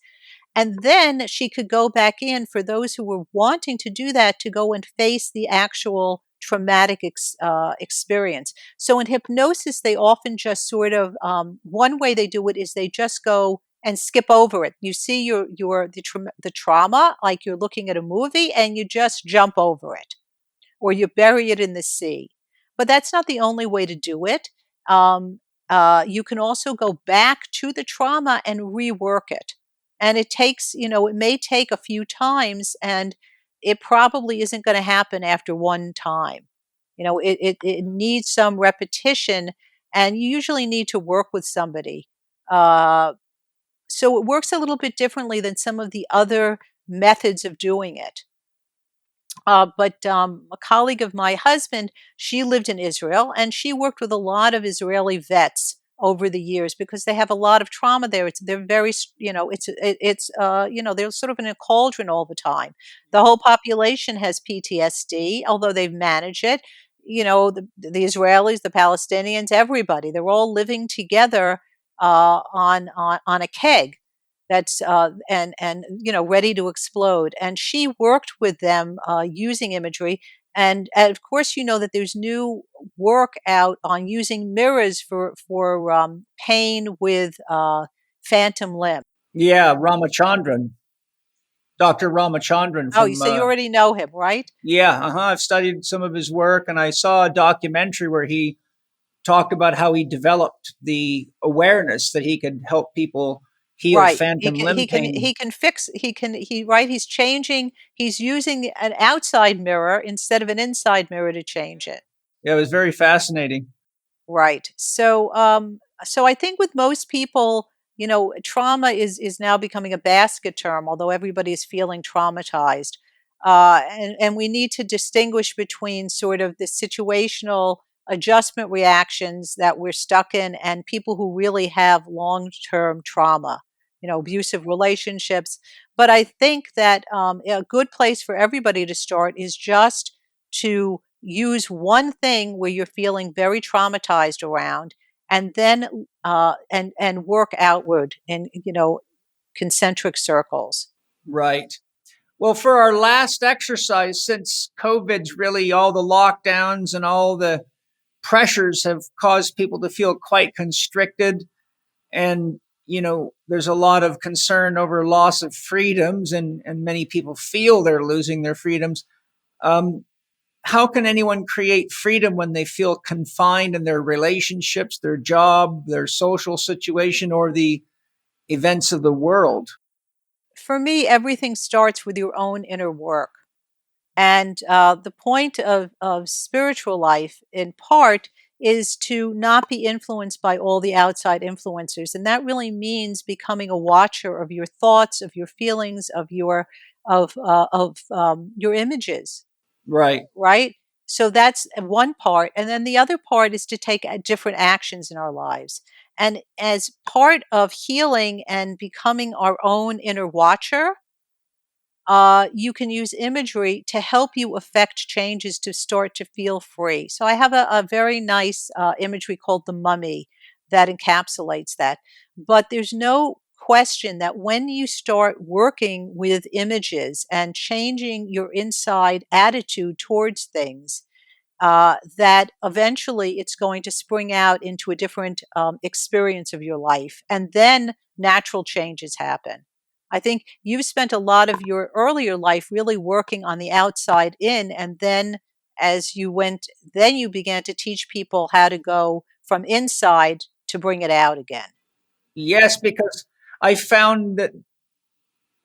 And then she could go back in for those who were wanting to do that to go and face the actual traumatic experience. So in hypnosis, they often just sort of, one way they do it is they just go and skip over it. You see the trauma, like you're looking at a movie, and you just jump over it or you bury it in the sea. But that's not the only way to do it. You can also go back to the trauma and rework it. And it takes, it may take a few times, and it probably isn't going to happen after one time. It needs some repetition, and you usually need to work with somebody. So it works a little bit differently than some of the other methods of doing it. But a colleague of my husband, she lived in Israel, and she worked with a lot of Israeli vets over the years because they have a lot of trauma there. They're very, they're sort of in a cauldron all the time. The whole population has PTSD, although they've managed it. The Israelis, the Palestinians, everybody, they're all living together on a keg that's and ready to explode. And she worked with them using imagery. And of course, that there's new work out on using mirrors for pain with phantom limb. Yeah, Ramachandran, Dr. Ramachandran Oh, from so you already know him, right? yeah, I've studied some of his work, and I saw a documentary where he talked about how he developed the awareness that he could help people heal Right. He phantom can limb he can pain. he can fix he can he right, he's changing, he's using an outside mirror instead of an inside mirror to change it. Yeah, it was very fascinating. Right. So I think with most people, trauma is now becoming a basket term, although everybody is feeling traumatized. And we need to distinguish between sort of the situational adjustment reactions that we're stuck in and people who really have long-term trauma, abusive relationships. But I think that a good place for everybody to start is just to use one thing where you're feeling very traumatized around, and then and work outward in concentric circles. Right. Well, for our last exercise, since COVID's really all the lockdowns and all the pressures have caused people to feel quite constricted. And, there's a lot of concern over loss of freedoms, and many people feel they're losing their freedoms. How can anyone create freedom when they feel confined in their relationships, their job, their social situation, or the events of the world? For me, everything starts with your own inner work. And the point of spiritual life, in part, is to not be influenced by all the outside influencers. And that really means becoming a watcher of your thoughts, of your feelings, of your images, Right. right? So that's one part. And then the other part is to take different actions in our lives. And as part of healing and becoming our own inner watcher, you can use imagery to help you affect changes to start to feel free. So I have a very nice imagery called the mummy that encapsulates that. But there's no question that when you start working with images and changing your inside attitude towards things, that eventually it's going to spring out into a different experience of your life. And then natural changes happen. I think you've spent a lot of your earlier life really working on the outside in, and then as you went, then you began to teach people how to go from inside to bring it out again. Yes, because I found that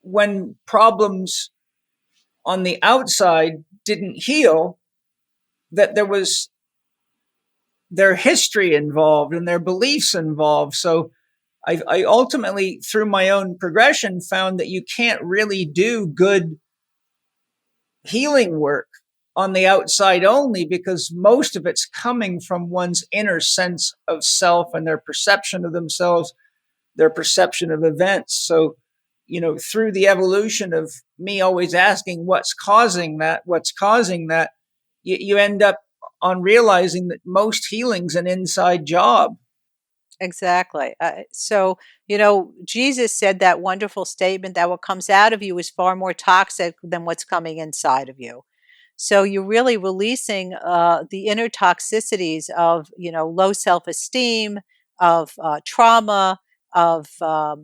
when problems on the outside didn't heal, that there was their history involved and their beliefs involved. So I ultimately, through my own progression, found that you can't really do good healing work on the outside only, because most of it's coming from one's inner sense of self and their perception of themselves, their perception of events. So, through the evolution of me always asking what's causing that, you end up on realizing that most healing's an inside job. Exactly. Jesus said that wonderful statement that what comes out of you is far more toxic than what's coming inside of you. So you're really releasing the inner toxicities of, low self-esteem, of trauma, of uh,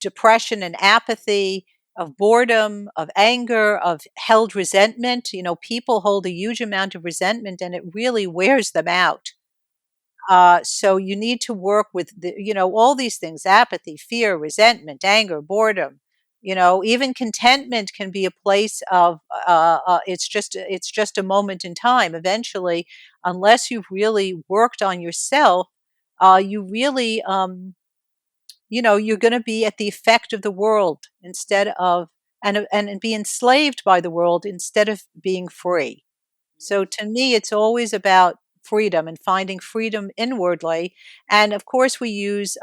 depression and apathy, of boredom, of anger, of held resentment. People hold a huge amount of resentment, and it really wears them out. So you need to work with all these things: apathy, fear, resentment, anger, boredom. Even contentment can be a place of it's just a moment in time. Eventually, unless you've really worked on yourself, you really you're going to be at the effect of the world instead of and be enslaved by the world instead of being free. So to me, it's always about freedom and finding freedom inwardly. And of course, we use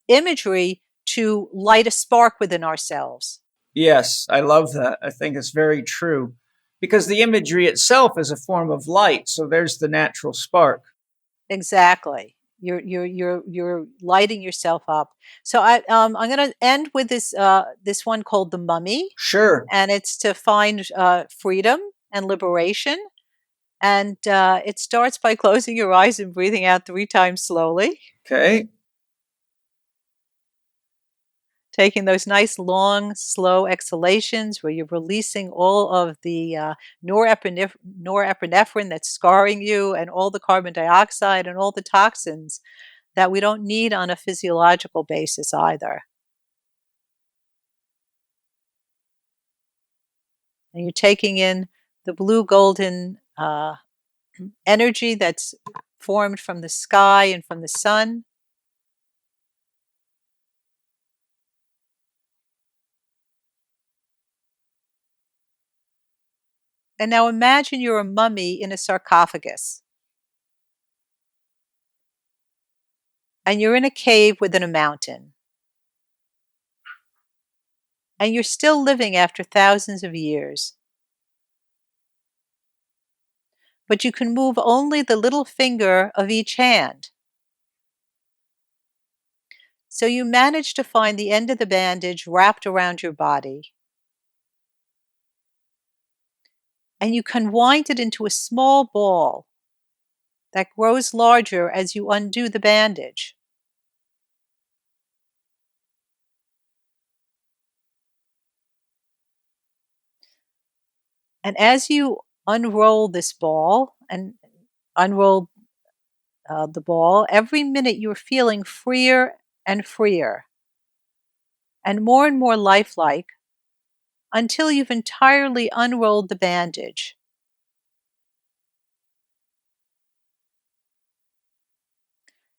imagery to light a spark within ourselves. Yes, I love that. I think it's very true, because the imagery itself is a form of light. So there's the natural spark. Exactly. You're lighting yourself up. So I'm going to end with this one called the Mummy, Sure. and it's to find freedom and liberation. And it starts by closing your eyes and breathing out 3 times slowly, Okay. taking those nice, long, slow exhalations where you're releasing all of the norepinephrine that's scarring you, and all the carbon dioxide and all the toxins that we don't need on a physiological basis either. And you're taking in the blue golden energy that's formed from the sky and from the sun. And now imagine you're a mummy in a sarcophagus, and you're in a cave within a mountain, and you're still living after thousands of years. But you can move only the little finger of each hand. So you manage to find the end of the bandage wrapped around your body. and you can wind it into a small ball that grows larger as you undo the bandage. And as you unroll this ball and unroll the ball, every minute you're feeling freer and freer and more lifelike until you've entirely unrolled the bandage.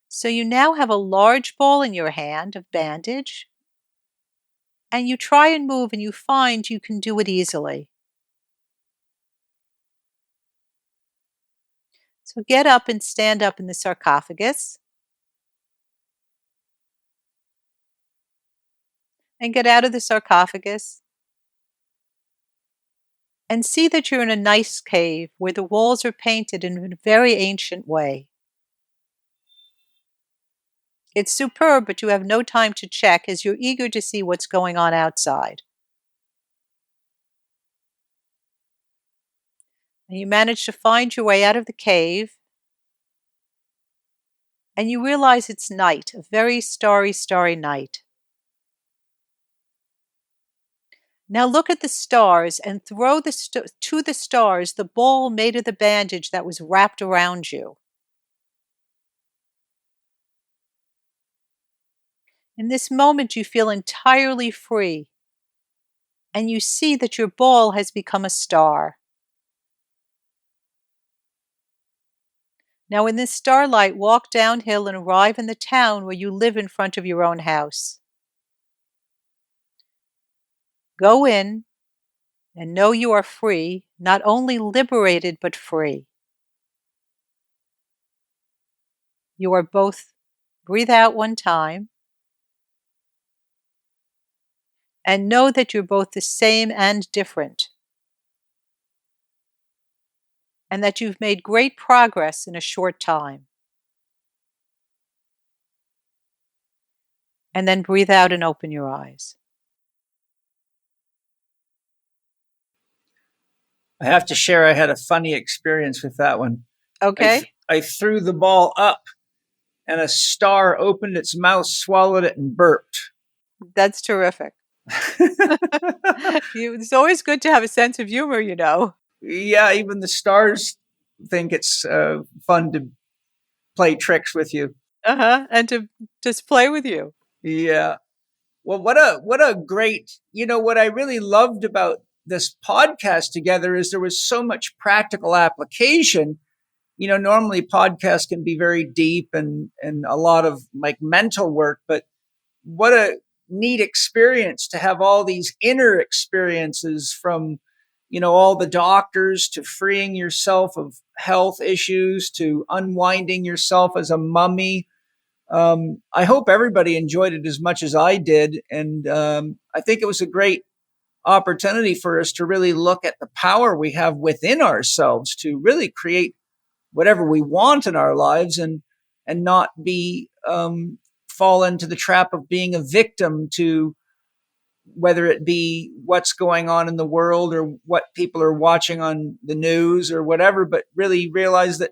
So you now have a large ball in your hand of bandage, and you try and move and you find you can do it easily. So get up and stand up in the sarcophagus and get out of the sarcophagus and see that you're in a nice cave where the walls are painted in a very ancient way. It's superb, but you have no time to check as you're eager to see what's going on outside. And you manage to find your way out of the cave, and you realize it's night, a very starry night. Now look at the stars and throw to the stars the ball made of the bandage that was wrapped around you. In this moment, you feel entirely free, and you see that your ball has become a star. Now, in this starlight, walk downhill and arrive in the town where you live in front of your own house. Go in and know you are free, not only liberated, but free. You are both, breathe out one time, and know that you're both the same and different, and that you've made great progress in a short time. And then breathe out and open your eyes. I have to share, I had a funny experience with that one. Okay? I threw the ball up and a star opened its mouth, swallowed it, and burped. That's terrific. It's always good to have a sense of humor, you know. Yeah, even the stars think it's fun to play tricks with you. And to just play with you. Yeah. Well, what a great, what I really loved about this podcast together is there was so much practical application. Normally podcasts can be very deep and a lot of like mental work, but what a neat experience to have all these inner experiences from, all the doctors to freeing yourself of health issues to unwinding yourself as a mummy. I hope everybody enjoyed it as much as I did. And I think it was a great opportunity for us to really look at the power we have within ourselves to really create whatever we want in our lives and not be fall into the trap of being a victim to whether it be what's going on in the world or what people are watching on the news or whatever, but really realize that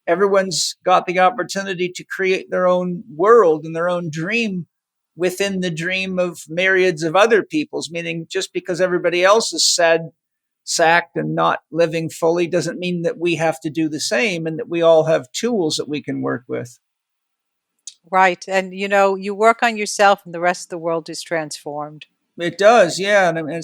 everyone's got the opportunity to create their own world and their own dream within the dream of myriads of other people's, meaning just because everybody else is sad, sacked and not living fully doesn't mean that we have to do the same and that we all have tools that we can work with. Right. And you work on yourself and the rest of the world is transformed. It does, yeah. And I mean,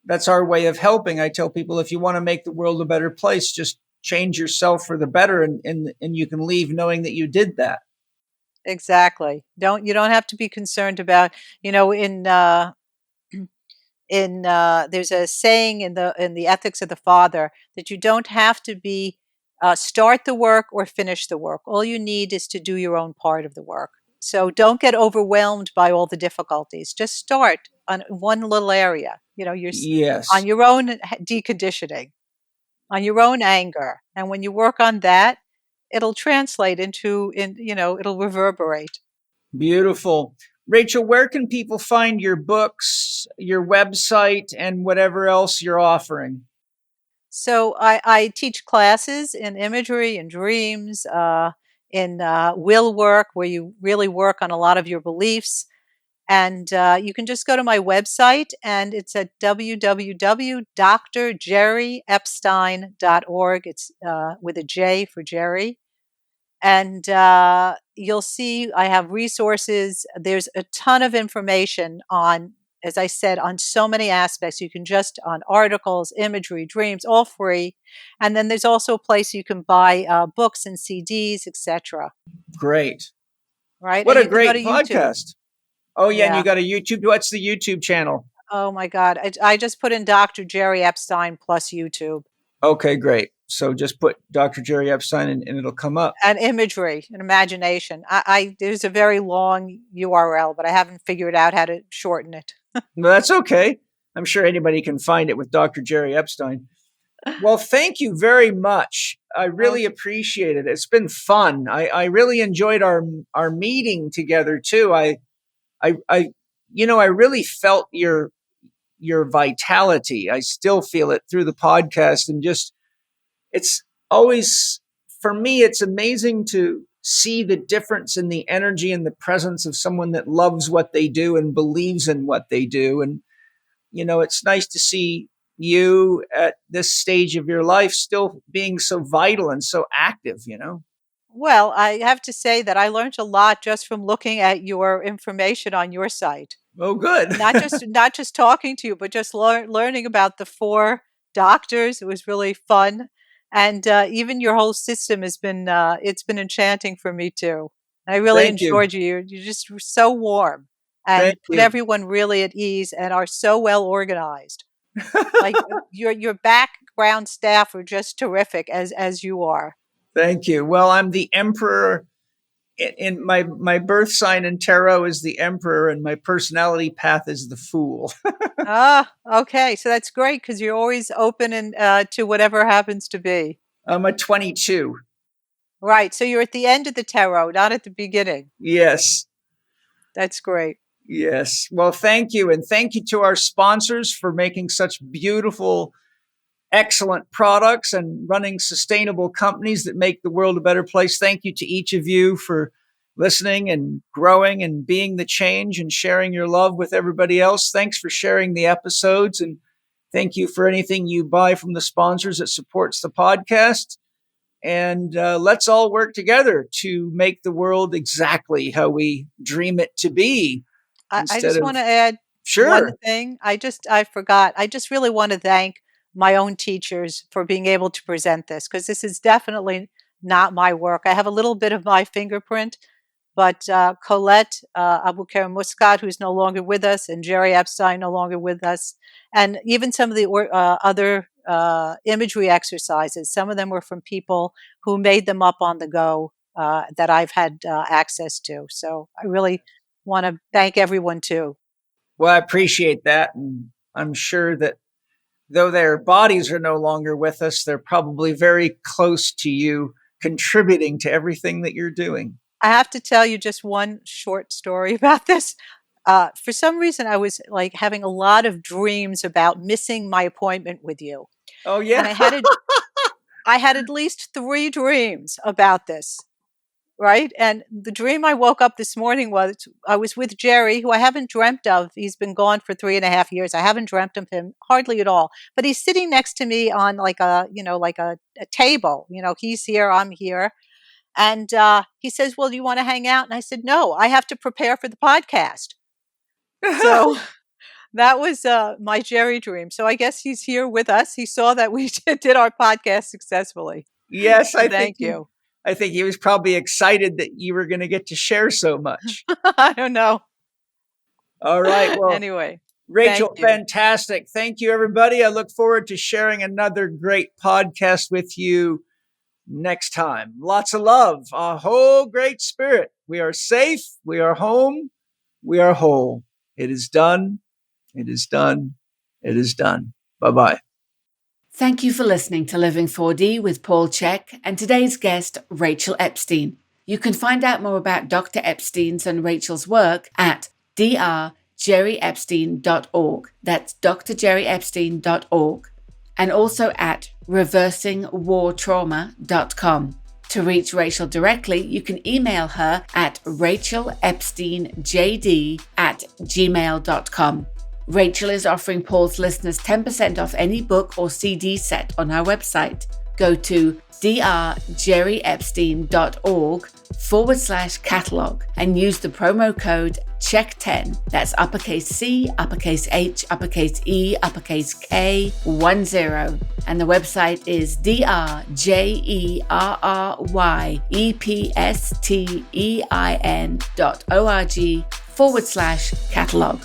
that's our way of helping. I tell people, if you want to make the world a better place, just change yourself for the better, and you can leave knowing that you did that. Exactly. You don't have to be concerned about, in there's a saying in the ethics of the father that you don't have to be start the work or finish the work. All you need is to do your own part of the work. So don't get overwhelmed by all the difficulties. Just start on one little area. You're Yes. on your own deconditioning, on your own anger, and when you work on that, it'll translate it'll reverberate. Beautiful. Rachel, where can people find your books, your website, and whatever else you're offering? So I teach classes in imagery and dreams, in will work, where you really work on a lot of your beliefs. And you can just go to my website, and it's at www.drjerryepstein.org. It's with a J for Jerry. And you'll see I have resources. There's a ton of information on, as I said, on so many aspects. You can just on articles, imagery, dreams, all free. And then there's also a place you can buy books and CDs, etc. Great. Right? What And a you can go great to YouTube. podcast. Oh, yeah. And you Yeah. got a YouTube. What's the YouTube channel? Oh my God. I just put in Dr. Jerry Epstein plus YouTube Okay, great. So just put Dr. Jerry Epstein and it'll come up. and imagery and imagination. There's a very long URL, but I haven't figured out how to shorten it. No, that's okay. I'm sure anybody can find it with Dr. Jerry Epstein. Well, thank you very much. I really Okay. appreciate it. It's been fun. I really enjoyed our meeting together too. I I really felt your vitality. I still feel it through the podcast, and just it's always, for me, it's amazing to see the difference in the energy and the presence of someone that loves what they do and believes in what they do. And it's nice to see you at this stage of your life still being so vital and so active. Well, I have to say that I learned a lot just from looking at your information on your site. Oh, good. Not just talking to you, but just learning about the four doctors. It was really fun, and even your whole system has been it's been enchanting for me too. I really Thank you. enjoyed you. You're just so warm Thank and put you. everyone really at ease and are so well organized. Like your background staff are just terrific as you are. Thank you. Well, I'm the emperor. In my birth sign in tarot is the emperor, and my personality path is the fool. Ah, okay. So that's great because you're always open and to whatever happens to be. I'm a 22. Right. So you're at the end of the tarot, not at the beginning. Yes. That's great. Yes. Well, thank you. And thank you to our sponsors for making such beautiful, excellent products and running sustainable companies that make the world a better place. Thank you to each of you for listening and growing and being the change and sharing your love with everybody else. Thanks for sharing the episodes. And thank you for anything you buy from the sponsors that supports the podcast. And let's all work together to make the world exactly how we dream it to be I instead just of, want to add one sure. thing. I forgot. I just really want to thank my own teachers for being able to present this because this is definitely not my work. I have a little bit of my fingerprint, but Colette Abouker Muscat, who's no longer with us, and Jerry Epstein, no longer with us, and even some of the other imagery exercises, some of them were from people who made them up on the go that I've had access to. So I really want to thank everyone too. Well, I appreciate that. And I'm sure that though their bodies are no longer with us, they're probably very close to you, contributing to everything that you're doing. I have to tell you just one short story about this. For some reason, I was like having a lot of dreams about missing my appointment with you, Oh, and yeah. I had at least 3 dreams about this, right? And the dream I woke up this morning was I was with Jerry, who I haven't dreamt of. He's been gone for 3.5 years. I haven't dreamt of him hardly at all. But he's sitting next to me on like a table. He's here, I'm here. And he says, "Well, do you want to hang out?" And I said, "No, I have to prepare for the podcast." So that was my Jerry dream. So I guess he's here with us. He saw that we did our podcast successfully. Yes, So thank you. I think he was probably excited that you were going to get to share so much. I don't know. All right. Well, Anyway, thank Rachel, you. fantastic. Thank you, everybody. I look forward to sharing another great podcast with you next time. Lots of love, a whole great spirit. We are safe. We are home. We are whole. It is done. It is done. It is done. Bye-bye. Thank you for listening to Living 4D with Paul Chek and today's guest, Rachel Epstein. You can find out more about Dr. Epstein's and Rachel's work at drjerryepstein.org. That's drjerryepstein.org. and also at reversingwartrauma.com. To reach Rachel directly, you can email her at rachelepsteinjd@gmail.com. Rachel is offering Paul's listeners 10% off any book or CD set on her website. Go to drjerryepstein.org/catalog and use the promo code Chek10. That's uppercase C, uppercase H, uppercase E, uppercase K, 10. And the website is drjerryepstein.org/catalog.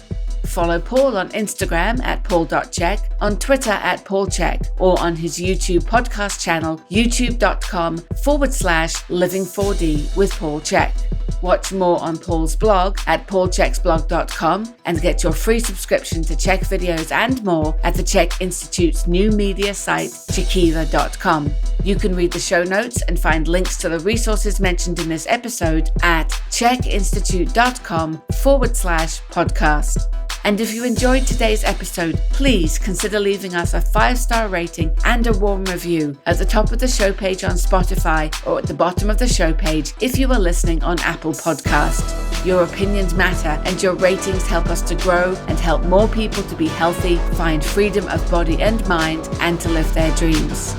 Follow Paul on Instagram at paul.chek, on Twitter at paulchek, or on his YouTube podcast channel, youtube.com/living4D with Paul Chek. Watch more on Paul's blog at paulcheksblog.com and get your free subscription to Chek videos and more at the Chek Institute's new media site, chekiva.com. You can read the show notes and find links to the resources mentioned in this episode at chekinstitute.com/podcast. And if you enjoyed today's episode, please consider leaving us a 5-star rating and a warm review at the top of the show page on Spotify or at the bottom of the show page if you are listening on Apple Podcast. Your opinions matter and your ratings help us to grow and help more people to be healthy, find freedom of body and mind, and to live their dreams.